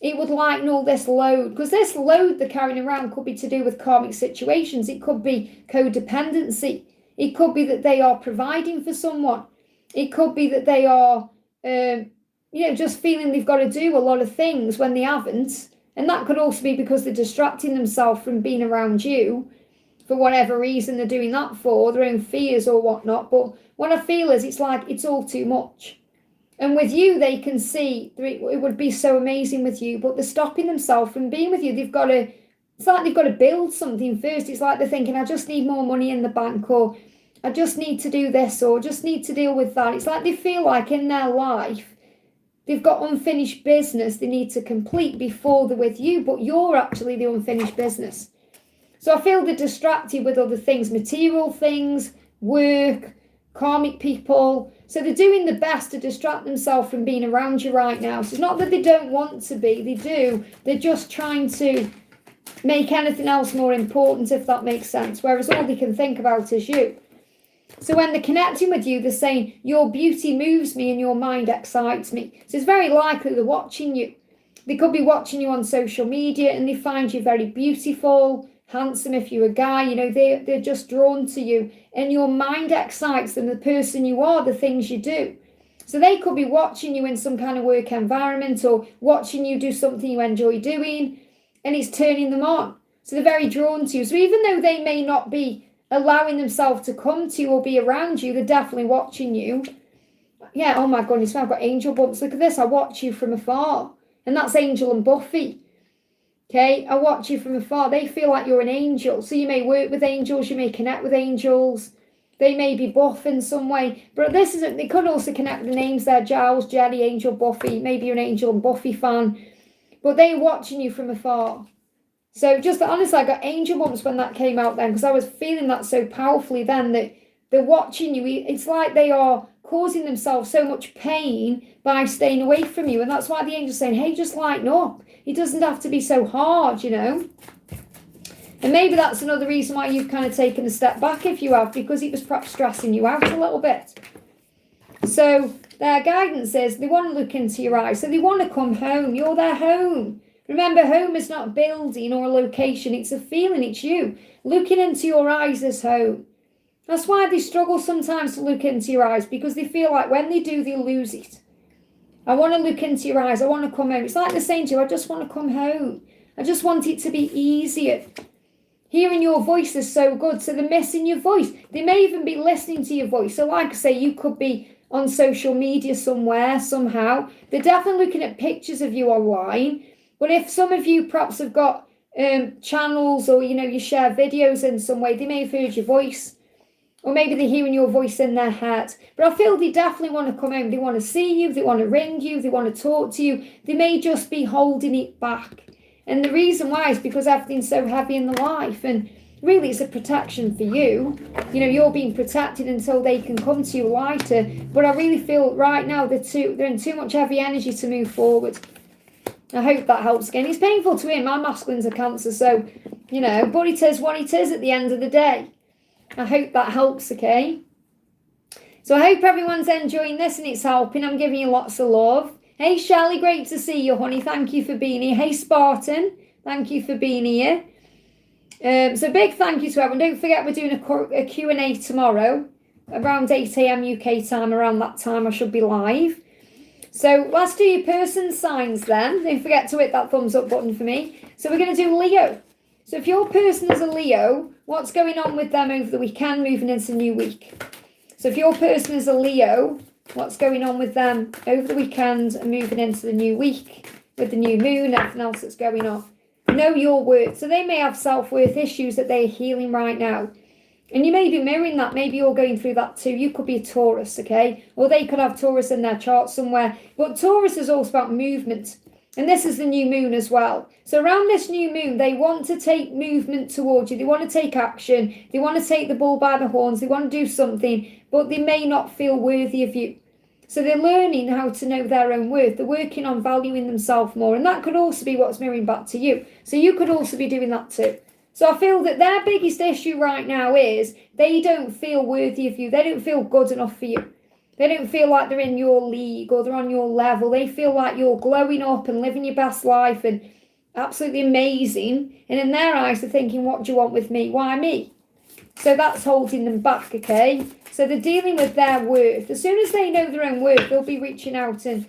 It would lighten all this load, because this load they're carrying around could be to do with karmic situations. It could be codependency. It could be that they are providing for someone. It could be that they are just feeling they've got to do a lot of things when they haven't. And that could also be because they're distracting themselves from being around you. For whatever reason they're doing that for, their own fears or whatnot. But what I feel is it's like it's all too much. And with you, they can see it would be so amazing with you, but they're stopping themselves from being with you. It's like they've got to build something first. It's like they're thinking, I just need more money in the bank, or I just need to do this, or just need to deal with that. It's like they feel like in their life, they've got unfinished business they need to complete before they're with you, but you're actually the unfinished business. So I feel they're distracted with other things, material things, work, karmic people. So they're doing the best to distract themselves from being around you right now. So it's not that they don't want to be, they do. They're just trying to make anything else more important, if that makes sense. Whereas all they can think about is you. So when they're connecting with you, they're saying, your beauty moves me and your mind excites me. So it's very likely they're watching you. They could be watching you on social media and they find you very beautiful, handsome if you're a guy, they're just drawn to you, and your mind excites them, the person you are, the things you do. So they could be watching you in some kind of work environment or watching you do something you enjoy doing, and it's turning them on. So they're very drawn to you. So even though they may not be allowing themselves to come to you or be around you, they're definitely watching you. Yeah, oh my goodness, I've got angel bumps. Look at this, I watch you from afar. And that's Angel and Buffy. Okay, I watch you from afar. They feel like you're an angel. So you may work with angels, you may connect with angels. They may be buff in some way. But they could also connect with the names there, Giles, Jenny, Angel, Buffy. Maybe you're an Angel and Buffy fan. But they're watching you from afar. So just honestly, I got angel bumps when that came out then, because I was feeling that so powerfully then, that they're watching you. It's like they are causing themselves so much pain by staying away from you. And that's why the angel's saying, hey, just lighten up. It doesn't have to be so hard, And maybe that's another reason why you've kind of taken a step back, if you have, because it was perhaps stressing you out a little bit. So their guidance is they want to look into your eyes. So they want to come home. You're their home. Remember, home is not a building or a location. It's a feeling. It's you. Looking into your eyes is home. That's why they struggle sometimes to look into your eyes, because they feel like when they do, they lose it. I want to look into your eyes. I want to come home. It's like they're saying to you, I just want to come home. I just want it to be easier. Hearing your voice is so good. So they're missing your voice. They may even be listening to your voice. So like I say, you could be on social media somewhere, somehow. They're definitely looking at pictures of you online. But if some of you perhaps have got channels, or, you share videos in some way, they may have heard your voice. Or maybe they're hearing your voice in their head. But I feel they definitely want to come home. They want to see you. They want to ring you. They want to talk to you. They may just be holding it back. And the reason why is because everything's so heavy in their life. And really, it's a protection for you. You're being protected until they can come to you lighter. But I really feel right now they're in too much heavy energy to move forward. I hope that helps again. It's painful to hear. My masculines are Cancer, so, but it is what it is at the end of the day. I hope that helps, okay? So I hope everyone's enjoying this and it's helping. I'm giving you lots of love. Hey, Shelley, great to see you, honey. Thank you for being here. Hey, Spartan, thank you for being here. So big thank you to everyone. Don't forget we're doing a Q&A tomorrow around 8 a.m. UK time. Around that time I should be live. So let's do your person signs then. Don't forget to hit that thumbs up button for me. So we're going to do Leo. So if your person is a Leo, what's going on with them over the weekend, moving into the new week? So if your person is a Leo, what's going on with them over the weekend and moving into the new week with the new moon, everything else that's going on? Know your worth. So they may have self-worth issues that they're healing right now. And you may be mirroring that. Maybe you're going through that too. You could be a Taurus, okay? Or they could have Taurus in their chart somewhere. But Taurus is also about movement. And this is the new moon as well. So around this new moon, they want to take movement towards you. They want to take action. They want to take the bull by the horns. They want to do something, but they may not feel worthy of you. So they're learning how to know their own worth. They're working on valuing themselves more. And that could also be what's mirroring back to you. So you could also be doing that too. So I feel that their biggest issue right now is they don't feel worthy of you. They don't feel good enough for you. They don't feel like they're in your league or they're on your level. They feel like you're glowing up and living your best life and absolutely amazing. And in their eyes, they're thinking, what do you want with me? Why me? So that's holding them back, okay? So they're dealing with their worth. As soon as they know their own worth, they'll be reaching out and,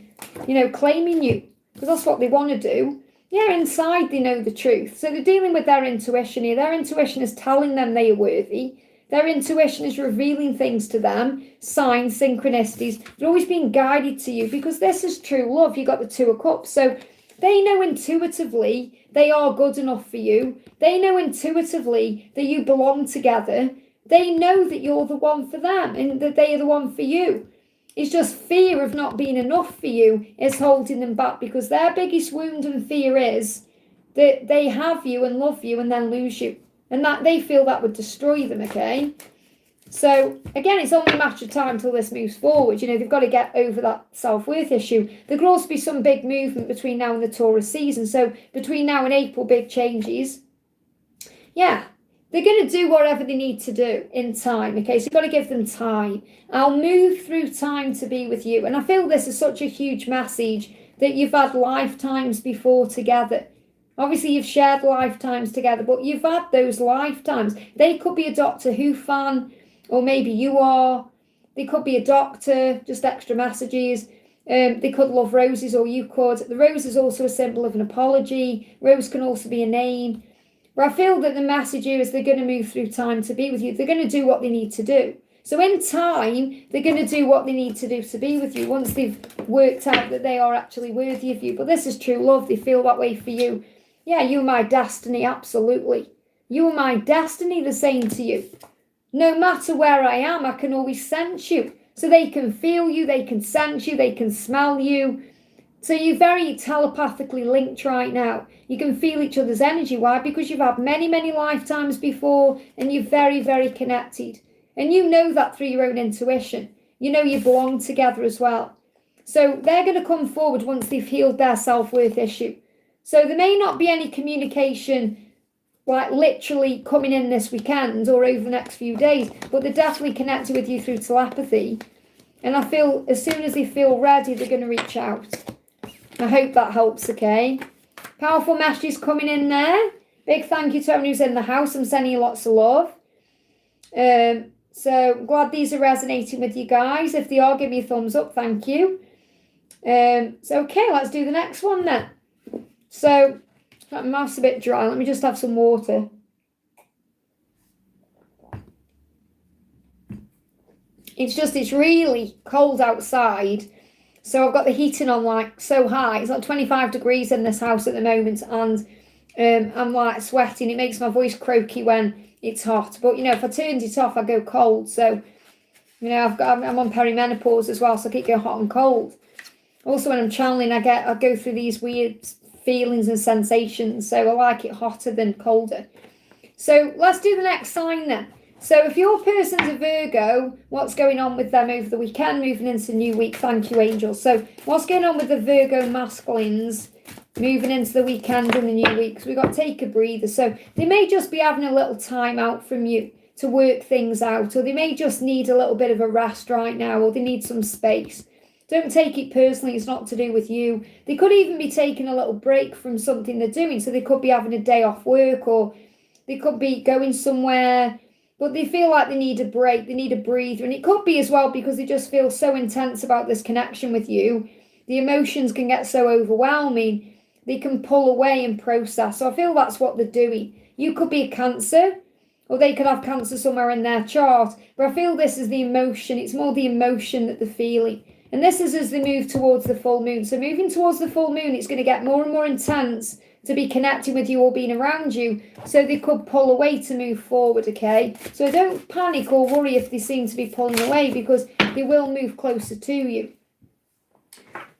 claiming you. Because that's what they want to do. Yeah, inside they know the truth. So they're dealing with their intuition here. Their intuition is telling them they are worthy. Their intuition is revealing things to them, signs, synchronicities. They're always being guided to you because this is true love. You got the Two of Cups. So they know intuitively they are good enough for you. They know intuitively that you belong together. They know that you're the one for them and that they are the one for you. It's just fear of not being enough for you is holding them back because their biggest wound and fear is that they have you and love you and then lose you. And that they feel that would destroy them, okay? So, again, it's only a matter of time till this moves forward. They've got to get over that self-worth issue. There could also be some big movement between now and the Taurus season. So, between now and April, big changes. Yeah. They're going to do whatever they need to do in time, okay? So you've got to give them time. I'll move through time to be with you. And I feel this is such a huge message that you've had lifetimes before together. Obviously, you've shared lifetimes together, but you've had those lifetimes. They could be a Doctor Who fan, or maybe you are. They could be a doctor, just extra messages. They could love roses, or you could. The rose is also a symbol of an apology. Rose can also be a name. But I feel that the message here is they're going to move through time to be with you. They're going to do what they need to do. So in time, they're going to do what they need to do to be with you once they've worked out that they are actually worthy of you. But this is true love. They feel that way for you. Yeah, you're my destiny, absolutely. You are my destiny, they're saying to you. No matter where I am, I can always sense you. So they can feel you, they can sense you, they can smell you. So you're very telepathically linked right now. You can feel each other's energy. Why? Because you've had many, many lifetimes before and you're very, very connected. And you know that through your own intuition. You know you belong together as well. So they're going to come forward once they've healed their self-worth issue. So there may not be any communication like literally coming in this weekend or over the next few days, but they're definitely connected with you through telepathy. And I feel as soon as they feel ready, they're going to reach out. I hope that helps, okay? Powerful messages coming in there. Big thank you to everyone who's in the house. I'm sending you lots of love. So glad these are resonating with you guys. If they are, give me a thumbs up. Thank you. So, okay, let's do the next one then. So, my mouth's a bit dry. Let me just have some water. It's really cold outside. So I've got the heating on like so high. It's like 25 degrees in this house at the moment. And I'm like sweating. It makes my voice croaky when it's hot. But, you know, if I turned it off, I go cold. So, you know, I'm on perimenopause as well. So I keep going hot and cold. Also, when I'm channeling, I go through these weird feelings and sensations. So I like it hotter than colder. So let's do the next sign then. So if your person's a Virgo, what's going on with them over the weekend, moving into the new week? Thank you, angels. So what's going on with the Virgo masculines moving into the weekend and the new week? So we've got to take a breather. So they may just be having a little time out from you to work things out, or they may just need a little bit of a rest right now, or they need some space. Don't take it personally. It's not to do with you. They could even be taking a little break from something they're doing. So they could be having a day off work, or they could be going somewhere, but they feel like they need a break. They need a breather. And it could be as well because they just feel so intense about this connection with you. The emotions can get so overwhelming. They can pull away and process. So I feel that's what they're doing. You could be a Cancer, or they could have Cancer somewhere in their chart. But I feel this is the emotion. It's more the emotion that they're feeling. And this is as they move towards the full moon. So moving towards the full moon, it's going to get more and more intense to be connecting with you or being around you. So they could pull away to move forward, okay? So don't panic or worry if they seem to be pulling away, because they will move closer to you.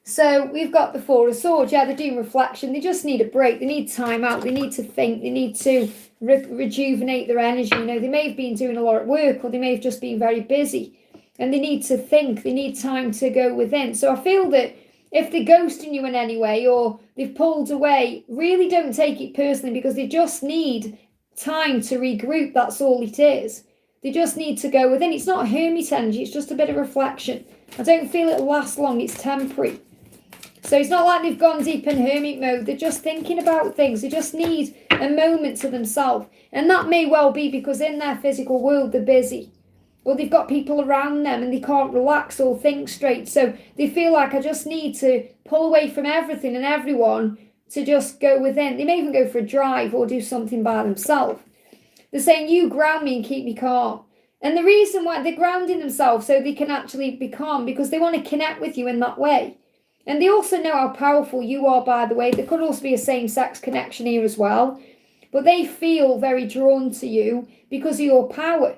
So we've got the Four of Swords. Yeah, they're doing reflection. They just need a break. They need time out. They need to think. They need to rejuvenate their energy. You know, they may have been doing a lot at work, or they may have just been very busy. And they need to think. They need time to go within. So I feel that if they're ghosting you in any way, or they've pulled away, really don't take it personally, because they just need time to regroup. That's all it is. They just need to go within. It's not hermit energy. It's just a bit of reflection. I don't feel it'll last long. It's temporary. So it's not like they've gone deep in hermit mode. They're just thinking about things. They just need a moment to themselves. And that may well be because in their physical world, they're busy. Or they've got people around them and they can't relax or think straight. So they feel like, I just need to pull away from everything and everyone to just go within. They may even go for a drive or do something by themselves. They're saying, you ground me and keep me calm. And the reason why they're grounding themselves so they can actually be calm, because they want to connect with you in that way. And they also know how powerful you are, by the way. There could also be a same-sex connection here as well. But they feel very drawn to you because of your power.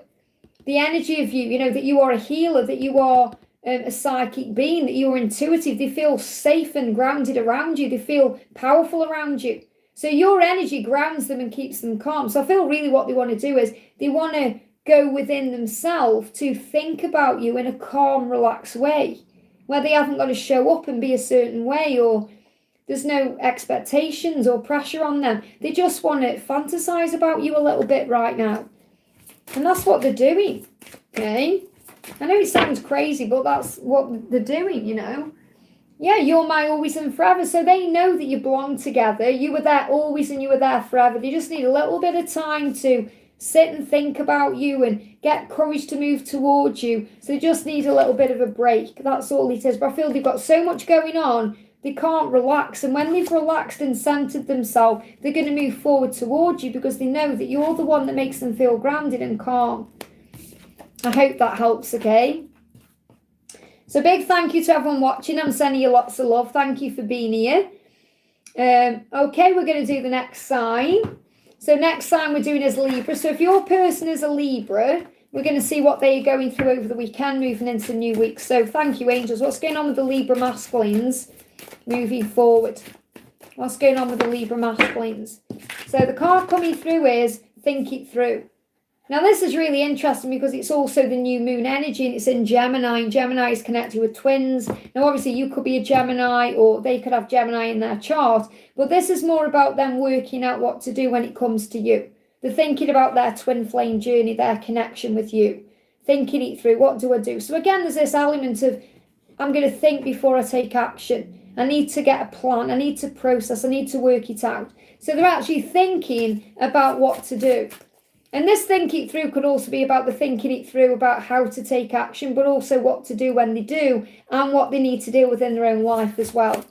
The energy of you, you know, that you are a healer, that you are a psychic being, that you're intuitive. They feel safe and grounded around you. They feel powerful around you. So your energy grounds them and keeps them calm. So I feel really what they want to do is they want to go within themselves to think about you in a calm, relaxed way, where they haven't got to show up and be a certain way, or there's no expectations or pressure on them. They just want to fantasize about you a little bit right now. And that's what they're doing, okay? I know it sounds crazy, but that's what they're doing, you know? Yeah, you're my always and forever. So they know that you belong together. You were there always and you were there forever. They just need a little bit of time to sit and think about you and get courage to move towards you. So they just need a little bit of a break. That's all it is. But I feel they've got so much going on, they can't relax. And when they've relaxed and centered themselves, they're going to move forward towards you because they know that you're the one that makes them feel grounded and calm. I hope that helps, okay? So big thank you to everyone watching. I'm sending you lots of love. Thank you for being here. Okay, we're going to do the next sign. So next sign we're doing is Libra. So if your person is a Libra, we're going to see what they're going through over the weekend, moving into the new week. So thank you, angels. What's going on with the Libra masculines moving forward? What's going on with the Libra masculines? So the card coming through is think it through. Now this is really interesting because it's also the new moon energy and it's in Gemini, and Gemini is connected with twins. Now obviously you could be a Gemini or they could have Gemini in their chart, but this is more about them working out what to do when it comes to you. They're thinking about their twin flame journey, their connection with you. thinking it through. What do I do? So again, there's this element of, I'm going to think before I take action. I need to get a plan. I need to process. I need to work it out. So they're actually thinking about what to do. And this thinking through could also be about the thinking it through about how to take action, but also what to do when they do and what they need to deal with in their own life as well.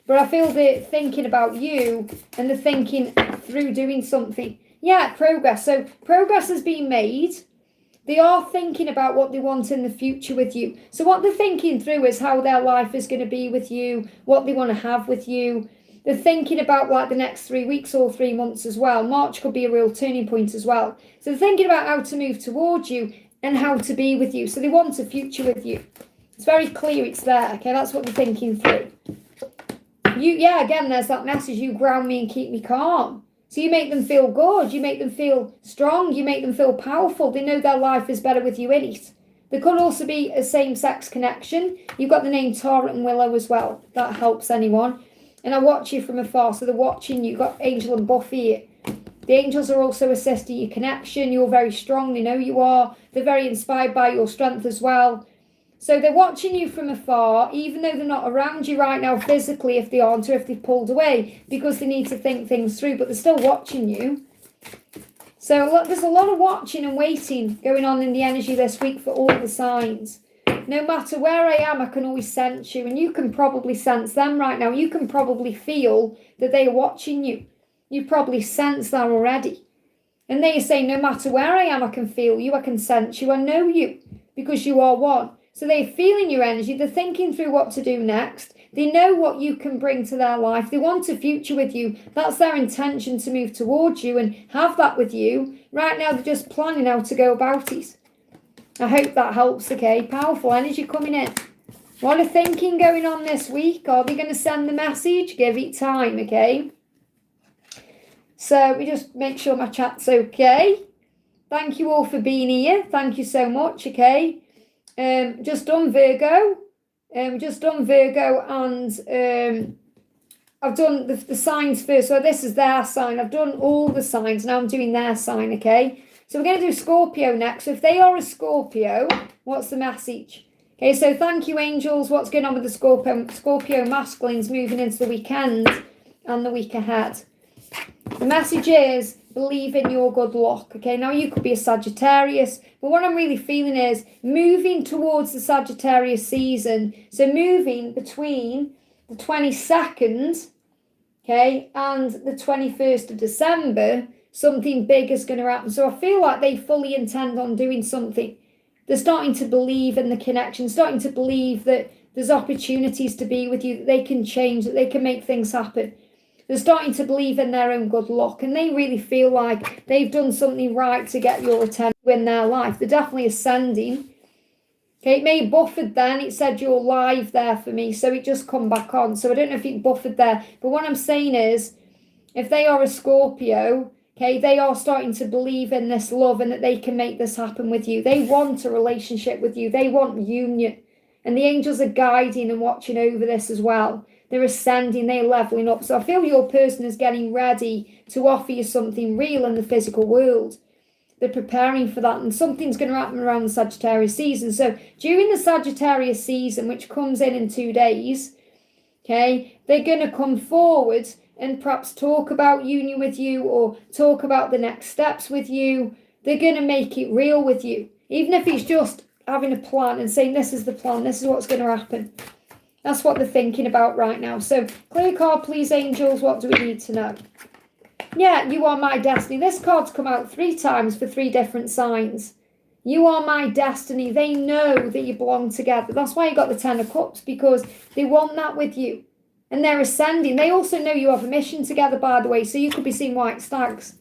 But I feel the thinking about you and the thinking through doing something. Yeah, progress. So progress has been made. They are thinking about what they want in the future with you. So what they're thinking through is how their life is going to be with you, what they want to have with you. They're thinking about like the next 3 weeks or 3 months as well. March could be a real turning point as well. So they're thinking about how to move towards you and how to be with you. So they want a future with you. It's very clear it's there. Okay, that's what they're thinking through. Again, there's that message. You ground me and keep me calm. So you make them feel good. You make them feel strong. You make them feel powerful. They know their life is better with you in it. There could also be a same-sex connection. You've got the name Tara and Willow as well. That helps anyone. And I watch you from afar, so they're watching you. You've got Angel and Buffy. The angels are also assisting your connection. You're very strong. They know you are. They're very inspired by your strength as well. So they're watching you from afar, even though they're not around you right now physically, if they aren't, or if they've pulled away, because they need to think things through, but they're still watching you. So look, there's a lot of watching and waiting going on in the energy this week for all the signs. No matter where I am, I can always sense you, and you can probably sense them right now. You can probably feel that they are watching you. You probably sense that already. And they are saying, no matter where I am, I can feel you, I can sense you, I know you, because you are one. So they're feeling your energy. They're thinking through what to do next. They know what you can bring to their life. They want a future with you. That's their intention, to move towards you and have that with you. Right now, they're just planning how to go about it. I hope that helps, okay? Powerful energy coming in. What are thinking going on this week? Are they going to send the message? Give it time, okay? So we just make sure my chat's okay. Thank you all for being here. Thank you so much, okay? Just done Virgo. And I've done the signs first. So this is their sign. I've done all the signs. Now I'm doing their sign, okay? So we're going to do Scorpio next. So if they are a Scorpio, what's the message? Okay, so thank you, angels. What's going on with the Scorpio masculines moving into the weekend and the week ahead? The message is, believe in your good luck. Okay, now you could be a Sagittarius, but what I'm really feeling is moving towards the Sagittarius season. So moving between the 22nd, okay, and the 21st of December, something big is going to happen. So I feel like they fully intend on doing something. They're starting to believe in the connection, starting to believe that there's opportunities to be with you, that they can change, that they can make things happen. They're starting to believe in their own good luck, and they really feel like they've done something right to get your attention in their life. They're definitely ascending. Okay, it may have buffered then. It said you're live there for me, so it just come back on. So I don't know if it buffered there. But what I'm saying is, if they are a Scorpio, okay, they are starting to believe in this love and that they can make this happen with you. They want a relationship with you. They want union. And the angels are guiding and watching over this as well. They're ascending, they're leveling up. So I feel your person is getting ready to offer you something real in the physical world. They're preparing for that, and something's going to happen around the Sagittarius season. So during the Sagittarius season, which comes in 2 days, okay, they're going to come forward and perhaps talk about union with you or talk about the next steps with you. They're going to make it real with you. Even if it's just having a plan and saying, this is the plan, this is what's going to happen. That's what they're thinking about right now. So, clear card, please, angels. What do we need to know? Yeah, you are my destiny. This card's come out 3 times for 3 different signs. You are my destiny. They know that you belong together. That's why you got the 10 of Cups, because they want that with you. And they're ascending. They also know you have a mission together, by the way, so you could be seeing white stags.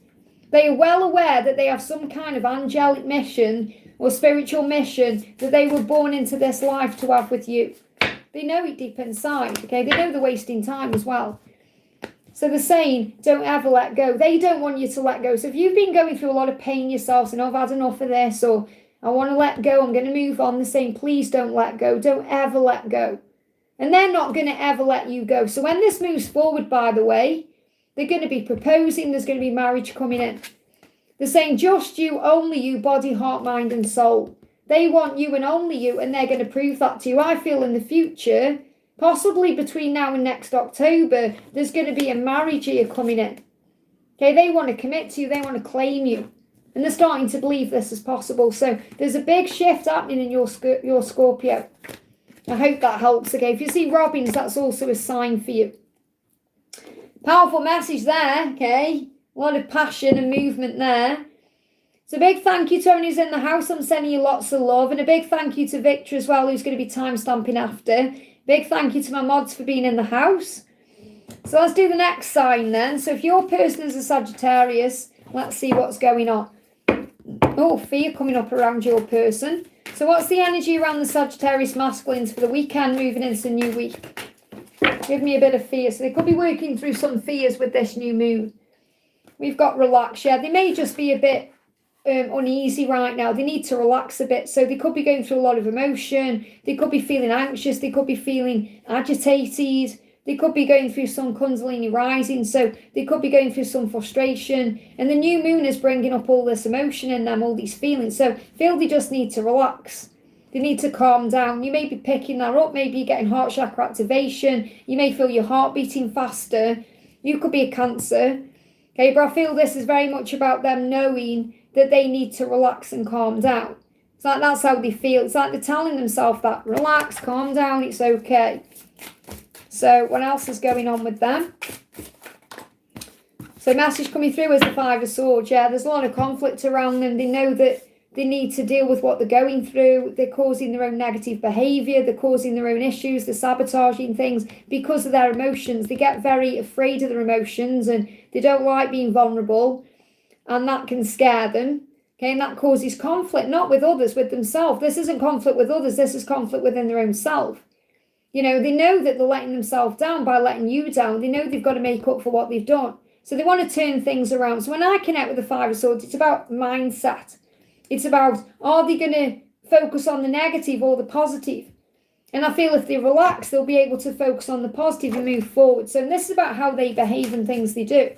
They are well aware that they have some kind of angelic mission or spiritual mission that they were born into this life to have with you. They know it deep inside, okay? They know they're wasting time as well. So they're saying, don't ever let go. They don't want you to let go. So if you've been going through a lot of pain yourself, and I've had enough of this, or I want to let go, I'm going to move on, they're saying, please don't let go. Don't ever let go. And they're not going to ever let you go. So when this moves forward, by the way, they're going to be proposing, there's going to be marriage coming in. They're saying, just you, only you, body, heart, mind, and soul. They want you and only you, and they're going to prove that to you. I feel in the future, possibly between now and next October, there's going to be a marriage year coming in. Okay, they want to commit to you, they want to claim you. And they're starting to believe this is possible. So there's a big shift happening in your Scorpio. I hope that helps. Okay, if you see Robins, that's also a sign for you. Powerful message there, okay? A lot of passion and movement there. So a big thank you to everyone who's in the house. I'm sending you lots of love. And a big thank you to Victor as well, who's going to be time stamping after. Big thank you to my mods for being in the house. So let's do the next sign then. So if your person is a Sagittarius, let's see what's going on. Oh, fear coming up around your person. So what's the energy around the Sagittarius masculines for the weekend moving into the new week? Give me a bit of fear. So they could be working through some fears with this new moon. We've got relax. Yeah, they may just be a bit uneasy right now. They need to relax a bit. So they could be going through a lot of emotion. They could be feeling anxious. They could be feeling agitated. They could be going through some Kundalini rising, so they could be going through some frustration. And the new moon is bringing up all this emotion in them, all these feelings. So feel they just need to relax. They need to calm down. You may be picking that up. Maybe you're getting heart chakra activation. You may feel your heart beating faster. You could be a Cancer. Okay, but I feel this is very much about them knowing that they need to relax and calm down. It's like that's how they feel. It's like they're telling themselves that, relax, calm down, it's okay. So what else is going on with them? So message coming through is the Five of Swords. Yeah, there's a lot of conflict around them. They know that they need to deal with what they're going through. They're causing their own negative behaviour. They're causing their own issues. They're sabotaging things because of their emotions. They get very afraid of their emotions and they don't like being vulnerable. And that can scare them. Okay, and that causes conflict, not with others, with themselves. This isn't conflict with others. This is conflict within their own self. You know, they know that they're letting themselves down by letting you down. They know they've got to make up for what they've done. So they want to turn things around. So when I connect with the Five of Swords, it's about mindset. It's about, are they going to focus on the negative or the positive? And I feel if they relax, they'll be able to focus on the positive and move forward. So this is about how they behave and things they do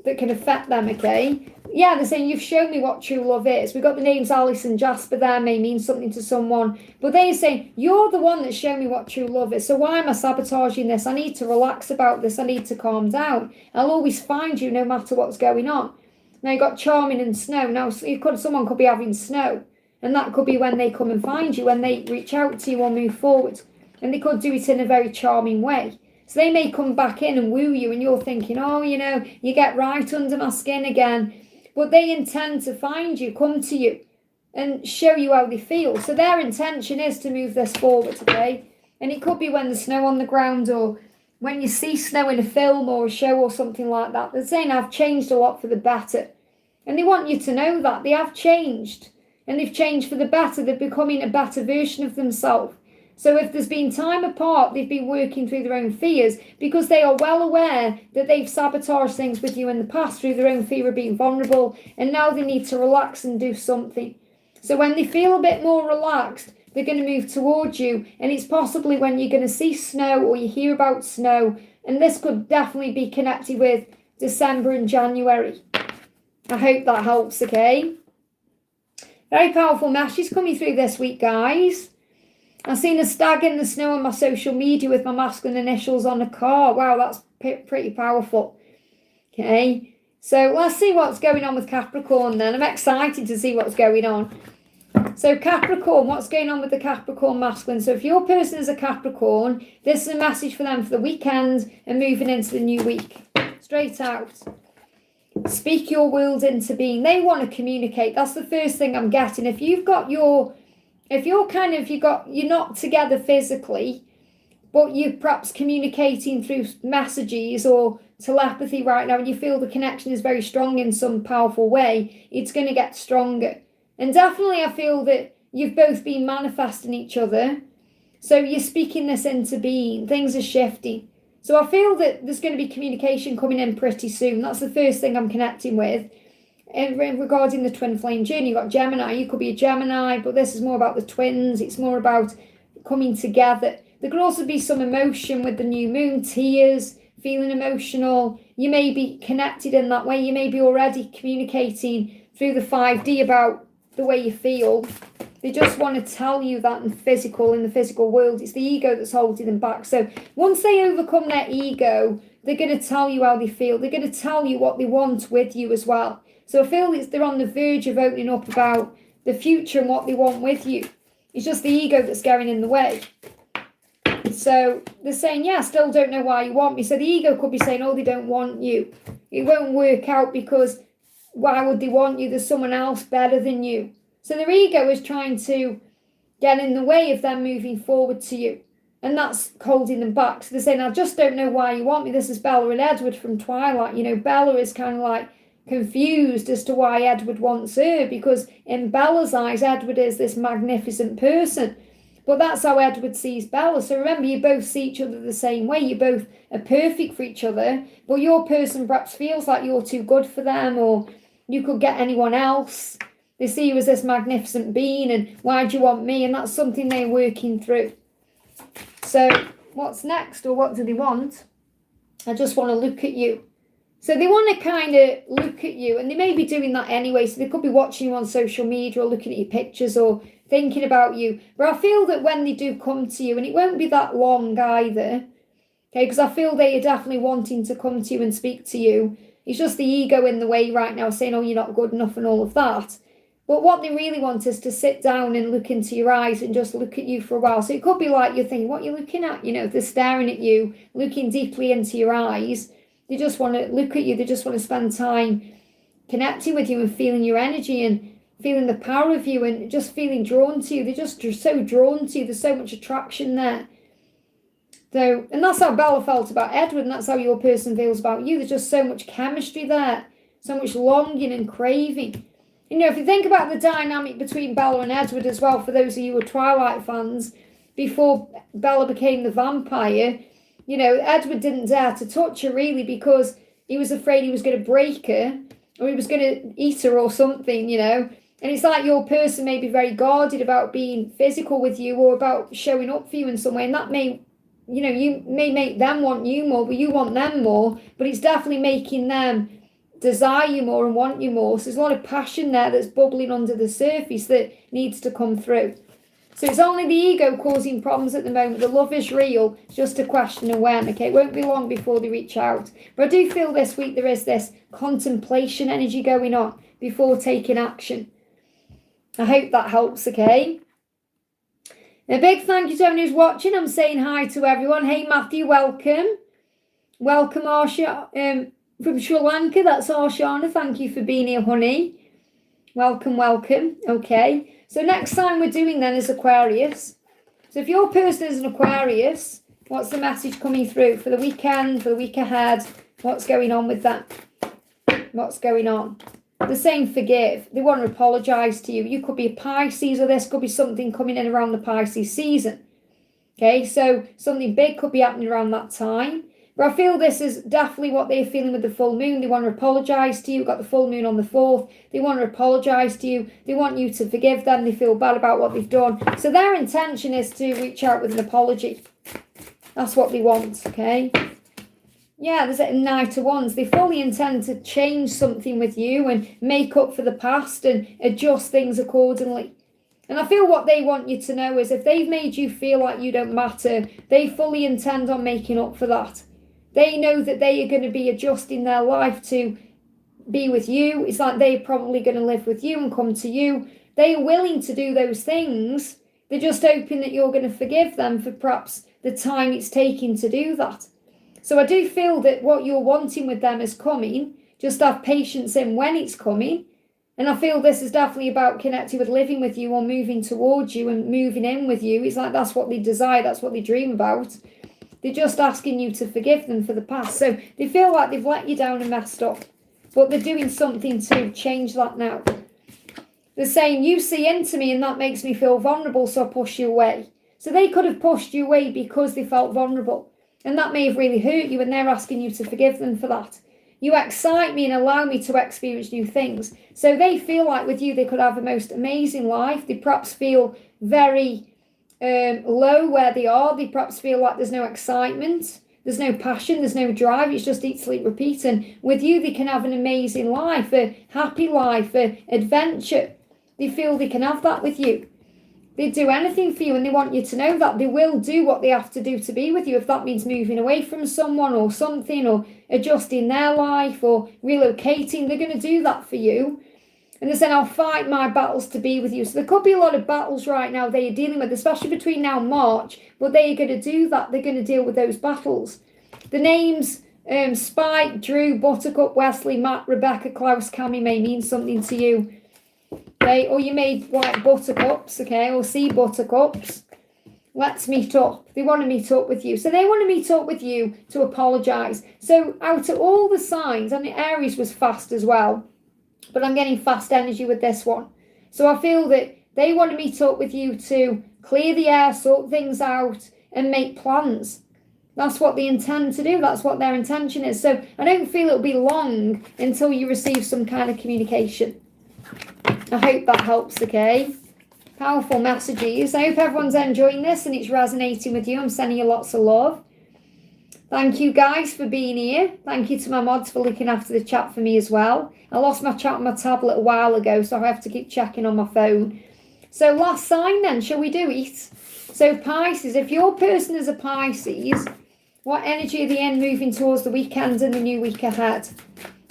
that can affect them, okay? Yeah, they're saying, you've shown me what true love is. We've got the names Alice and Jasper there, may mean something to someone. But they're saying, you're the one that's shown me what true love is. So why am I sabotaging this? I need to relax about this. I need to calm down. I'll always find you no matter what's going on. Now you've got charming and snow. Now someone could be having snow. And that could be when they come and find you, when they reach out to you or move forward. And they could do it in a very charming way. So they may come back in and woo you and you're thinking, oh, you know, you get right under my skin again. But they intend to find you, come to you and show you how they feel. So their intention is to move this forward, okay? And it could be when there's snow on the ground or when you see snow in a film or a show or something like that. They're saying, I've changed a lot for the better. And they want you to know that. They have changed. And they've changed for the better. They're becoming a better version of themselves. So if there's been time apart, they've been working through their own fears because they are well aware that they've sabotaged things with you in the past through their own fear of being vulnerable. And now they need to relax and do something. So when they feel a bit more relaxed, they're going to move towards you. And it's possibly when you're going to see snow or you hear about snow. And this could definitely be connected with December and January. I hope that helps, okay? Very powerful message coming through this week, guys. I've seen a stag in the snow on my social media with my masculine initials on a car. Wow, that's pretty powerful. Okay, so let's see what's going on with Capricorn then. I'm excited to see what's going on. So Capricorn, what's going on with the Capricorn masculine? So if your person is a Capricorn, this is a message for them for the weekend and moving into the new week. Straight out. Speak your world into being. They want to communicate. That's the first thing I'm getting. If you've got your... If you're you're not together physically, but you're perhaps communicating through messages or telepathy right now, and you feel the connection is very strong in some powerful way, it's going to get stronger. And definitely I feel that you've both been manifesting each other. So you're speaking this into being. Things are shifting. So I feel that there's going to be communication coming in pretty soon. That's the first thing I'm connecting with. And regarding the twin flame journey, you've got Gemini. You could be a Gemini, but this is more about the twins. It's more about coming together. There could also be some emotion with the new moon, tears, feeling emotional. You may be connected in that way. You may be already communicating through the 5D about the way you feel. They just want to tell you that in the physical world. It's the ego that's holding them back. So once they overcome their ego, they're going to tell you how they feel. They're going to tell you what they want with you as well. So I feel they're on the verge of opening up about the future and what they want with you. It's just the ego that's getting in the way. So they're saying, yeah, I still don't know why you want me. So the ego could be saying, oh, they don't want you. It won't work out because why would they want you? There's someone else better than you. So their ego is trying to get in the way of them moving forward to you. And that's holding them back. So they're saying, I just don't know why you want me. This is Bella and Edward from Twilight. You know, Bella is kind of like confused as to why Edward wants her, because in Bella's eyes, Edward is this magnificent person. But that's how Edward sees Bella. So remember, you both see each other the same way. You both are perfect for each other. But your person perhaps feels like you're too good for them, or you could get anyone else. They see you as this magnificent being, and why do you want me? And that's something they're working through. So what's next, or what do they want? I just want to look at you. So they want to kind of look at you, and they may be doing that anyway. So they could be watching you on social media or looking at your pictures or thinking about you. But I feel that when they do come to you, and it won't be that long either, okay, because I feel they are definitely wanting to come to you and speak to you. It's just the ego in the way right now saying, oh, you're not good enough and all of that. But what they really want is to sit down and look into your eyes and just look at you for a while. So it could be like you're thinking, what are you looking at? You know, they're staring at you, looking deeply into your eyes. They just want to look at you. They just want to spend time connecting with you and feeling your energy and feeling the power of you and just feeling drawn to you. They're just so drawn to you. There's so much attraction there. So, and that's how Bella felt about Edward, and that's how your person feels about you. There's just so much chemistry there, so much longing and craving. You know, if you think about the dynamic between Bella and Edward as well, for those of you who are Twilight fans, before Bella became the vampire, you know, Edward didn't dare to touch her really because he was afraid he was going to break her or he was going to eat her or something, you know. And it's like your person may be very guarded about being physical with you or about showing up for you in some way. And that may, you know, you may make them want you more, but you want them more. But it's definitely making them desire you more and want you more. So there's a lot of passion there that's bubbling under the surface that needs to come through. So it's only the ego causing problems at the moment. The love is real. It's just a question of when. Okay, it won't be long before they reach out. But I do feel this week there is this contemplation energy going on before taking action. I hope that helps, okay? A big thank you to everyone who's watching. I'm saying hi to everyone. Hey, Matthew, welcome. Welcome, Arsha, from Sri Lanka. That's Arshana. Thank you for being here, honey. Welcome, welcome. Okay. So next time we're doing then is Aquarius. So if your person is an Aquarius, what's the message coming through for the weekend, for the week ahead? What's going on with that? What's going on? They're saying forgive. They want to apologise to you. You could be a Pisces, or this could be something coming in around the Pisces season. Okay, so something big could be happening around that time. But I feel this is definitely what they're feeling with the full moon. They want to apologise to you. We've got the full moon on the 4th. They want to apologise to you. They want you to forgive them. They feel bad about what they've done. So their intention is to reach out with an apology. That's what they want, okay? Yeah, there's a Knight of Wands. They fully intend to change something with you and make up for the past and adjust things accordingly. And I feel what they want you to know is if they've made you feel like you don't matter, they fully intend on making up for that. They know that they are going to be adjusting their life to be with you. It's like they're probably going to live with you and come to you. They are willing to do those things. They're just hoping that you're going to forgive them for perhaps the time it's taking to do that. So I do feel that what you're wanting with them is coming. Just have patience in when it's coming. And I feel this is definitely about connecting with living with you or moving towards you and moving in with you. It's like that's what they desire. That's what they dream about. They're just asking you to forgive them for the past. So they feel like they've let you down and messed up. But they're doing something to change that now. They're saying, you see into me and that makes me feel vulnerable, so I push you away. So they could have pushed you away because they felt vulnerable. And that may have really hurt you, and they're asking you to forgive them for that. You excite me and allow me to experience new things. So they feel like with you they could have the most amazing life. They perhaps feel very low where they are. They perhaps feel like there's no excitement, there's no passion, there's no drive. It's just eat, sleep, repeat. And with you, they can have an amazing life, a happy life, a adventure. they feel they can have that with you. They do anything for you, and they want you to know that they will do what they have to do to be with you. If that means moving away from someone or something, or adjusting their life or relocating, they're going to do that for you. And they're saying, I'll fight my battles to be with you. So there could be a lot of battles right now they are dealing with, especially between now and March, but they are going to do that. They're going to deal with those battles. The names Spike, Drew, Buttercup, Wesley, Matt, Rebecca, Klaus, Cammy may mean something to you. Okay, or you may like buttercups, okay, or see buttercups. Let's meet up. They want to meet up with you. So they want to meet up with you to apologise. So out of all the signs, and Aries was fast as well, but I'm getting fast energy with this one. So I feel that they want to meet up with you to clear the air, sort things out, and make plans. That's what they intend to do. That's what their intention is. So I don't feel it'll be long until you receive some kind of communication. I hope that helps, okay? Powerful messages. I hope everyone's enjoying this and it's resonating with you. I'm sending you lots of love. Thank you guys for being here. Thank you to my mods for looking after the chat for me as well. I lost my chat on my tablet a while ago, so I have to keep checking on my phone. So last sign then, shall we do it? So Pisces, if your person is a Pisces, what energy are they in moving towards the weekend and the new week ahead?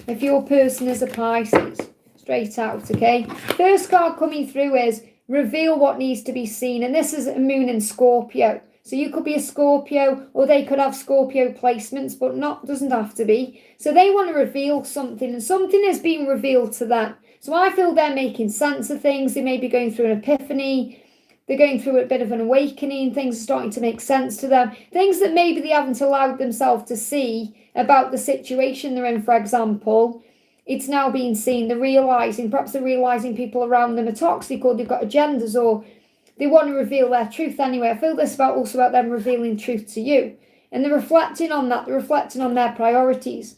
If your person is a Pisces, straight out, okay? First card coming through is reveal what needs to be seen. And this is a moon in Scorpio. So you could be a Scorpio, or they could have Scorpio placements, but doesn't have to be. So they want to reveal something, and something is being revealed to them. So I feel they're making sense of things. They may be going through an epiphany. They're going through a bit of an awakening. Things are starting to make sense to them. Things that maybe they haven't allowed themselves to see about the situation they're in, for example. It's now being seen. Perhaps they're realising people around them are toxic, or they've got agendas, or they want to reveal their truth anyway. I feel this also about them revealing truth to you. And they're reflecting on that. They're reflecting on their priorities.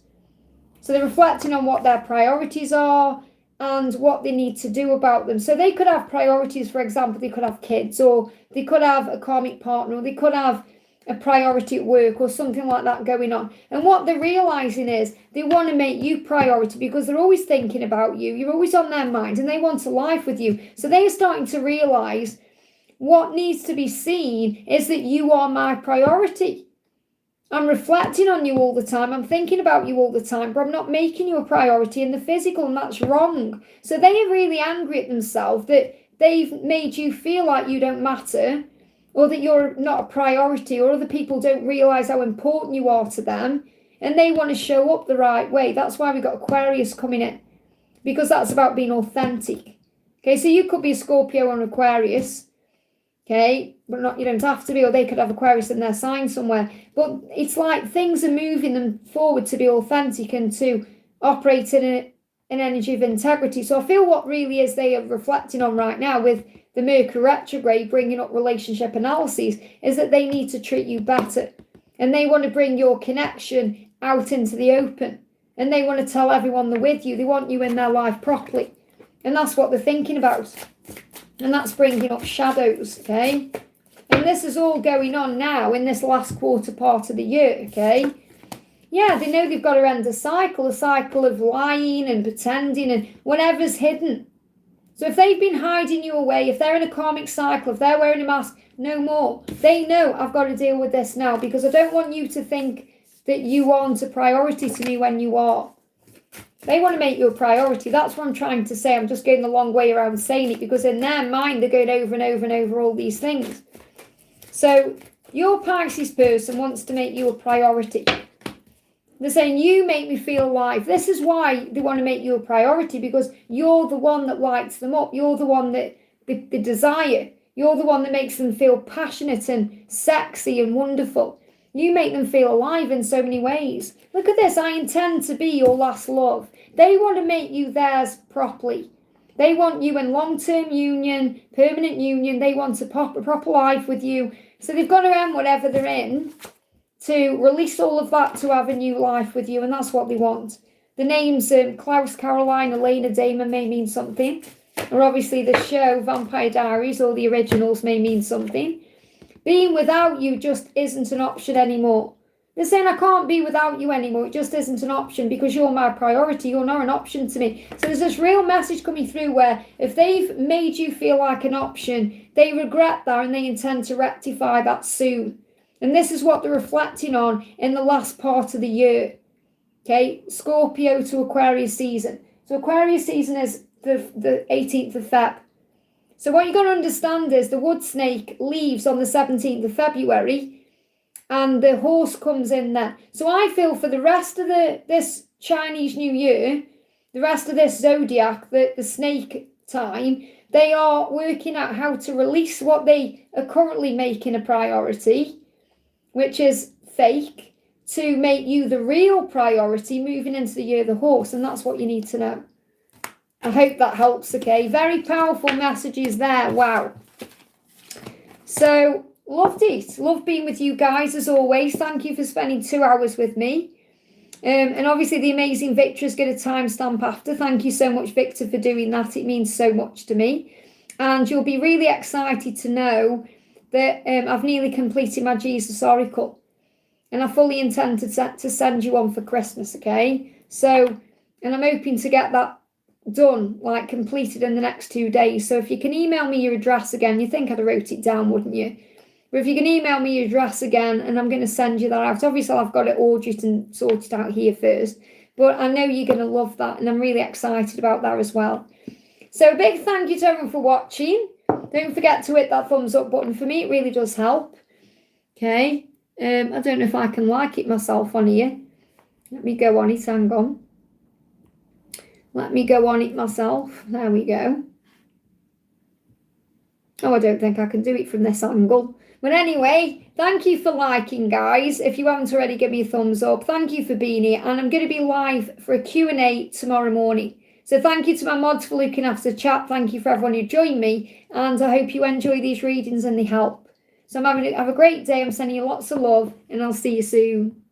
So they're reflecting on what their priorities are and what they need to do about them. So they could have priorities, for example, they could have kids, or they could have a karmic partner, or they could have a priority at work or something like that going on. And what they're realising is they want to make you priority because they're always thinking about you. You're always on their mind and they want a life with you. So they are starting to realise what needs to be seen is that you are my priority. I'm reflecting on you all the time. I'm thinking about you all the time, but I'm not making you a priority in the physical, and that's wrong. So they are really angry at themselves that they've made you feel like you don't matter, or that you're not a priority, or other people don't realise how important you are to them, and they want to show up the right way. That's why we've got Aquarius coming in, because that's about being authentic. Okay, so you could be a Scorpio or an Aquarius, okay, but you don't have to be, or they could have Aquarius in their sign somewhere. But it's like things are moving them forward to be authentic and to operate in an energy of integrity. So I feel what really is they are reflecting on right now with the Mercury retrograde bringing up relationship analyses is that they need to treat you better, and they want to bring your connection out into the open, and they want to tell everyone they're with you. They want you in their life properly, and that's what they're thinking about, and that's bringing up shadows, okay? And this is all going on now in this last quarter part of the year, okay? Yeah, they know they've got to end a cycle of lying and pretending and whatever's hidden. So if they've been hiding you away, if they're in a karmic cycle, if they're wearing a mask, no more. They know I've got to deal with this now, because I don't want you to think that you aren't a priority to me when you are. They want to make you a priority. That's what I'm trying to say. I'm just going the long way around saying it, because in their mind, they're going over and over and over all these things. So your Pisces person wants to make you a priority. They're saying, you make me feel alive. This is why they want to make you a priority, because you're the one that lights them up. You're the one that they desire. You're the one that makes them feel passionate and sexy and wonderful. You make them feel alive in so many ways. Look at this. I intend to be your last love. They want to make you theirs properly. They want you in long-term union, permanent union. They want a proper life with you. So they've got to end whatever they're in to release all of that to have a new life with you, and that's what they want. The names Klaus, Caroline, Elena, Damon may mean something, or obviously the show Vampire Diaries or the originals may mean something. Being without you just isn't an option anymore. They're saying I can't be without you anymore. It just isn't an option because you're my priority. You're not an option to me. So there's this real message coming through where if they've made you feel like an option, they regret that and they intend to rectify that soon. And this is what they're reflecting on in the last part of the year. Okay, Scorpio to Aquarius season. So Aquarius season is the 18th of Feb. So what you've got to understand is the wood snake leaves on the 17th of February. And the horse comes in there. So I feel for the rest of this Chinese New Year, the rest of this zodiac, the snake time, they are working out how to release what they are currently making a priority, which is fake, to make you the real priority moving into the year of the horse. And that's what you need to know. I hope that helps, okay? Very powerful messages there. Wow. So, loved it. Love being with you guys as always. Thank you for spending 2 hours with me. And obviously the amazing Victor's got a timestamp after. Thank you so much, Victor, for doing that. It means so much to me. And you'll be really excited to know that I've nearly completed my Jesus Oracle. And I fully intend to send you one for Christmas, okay? So, and I'm hoping to get that done, like completed in the next 2 days. So if you can email me your address again, you think I'd have wrote it down, wouldn't you? But if you can email me your address again, and I'm going to send you that out. Obviously, I've got it ordered and sorted out here first. But I know you're going to love that, and I'm really excited about that as well. So a big thank you to everyone for watching. Don't forget to hit that thumbs up button. For me, it really does help. Okay. I don't know if I can like it myself on here. Let me go on it. Hang on. Let me go on it myself. There we go. Oh, I don't think I can do it from this angle. But anyway, thank you for liking, guys. If you haven't already, give me a thumbs up. Thank you for being here. And I'm going to be live for a Q&A tomorrow morning. So thank you to my mods for looking after the chat. Thank you for everyone who joined me. And I hope you enjoy these readings and they help. So have a great day. I'm sending you lots of love. And I'll see you soon.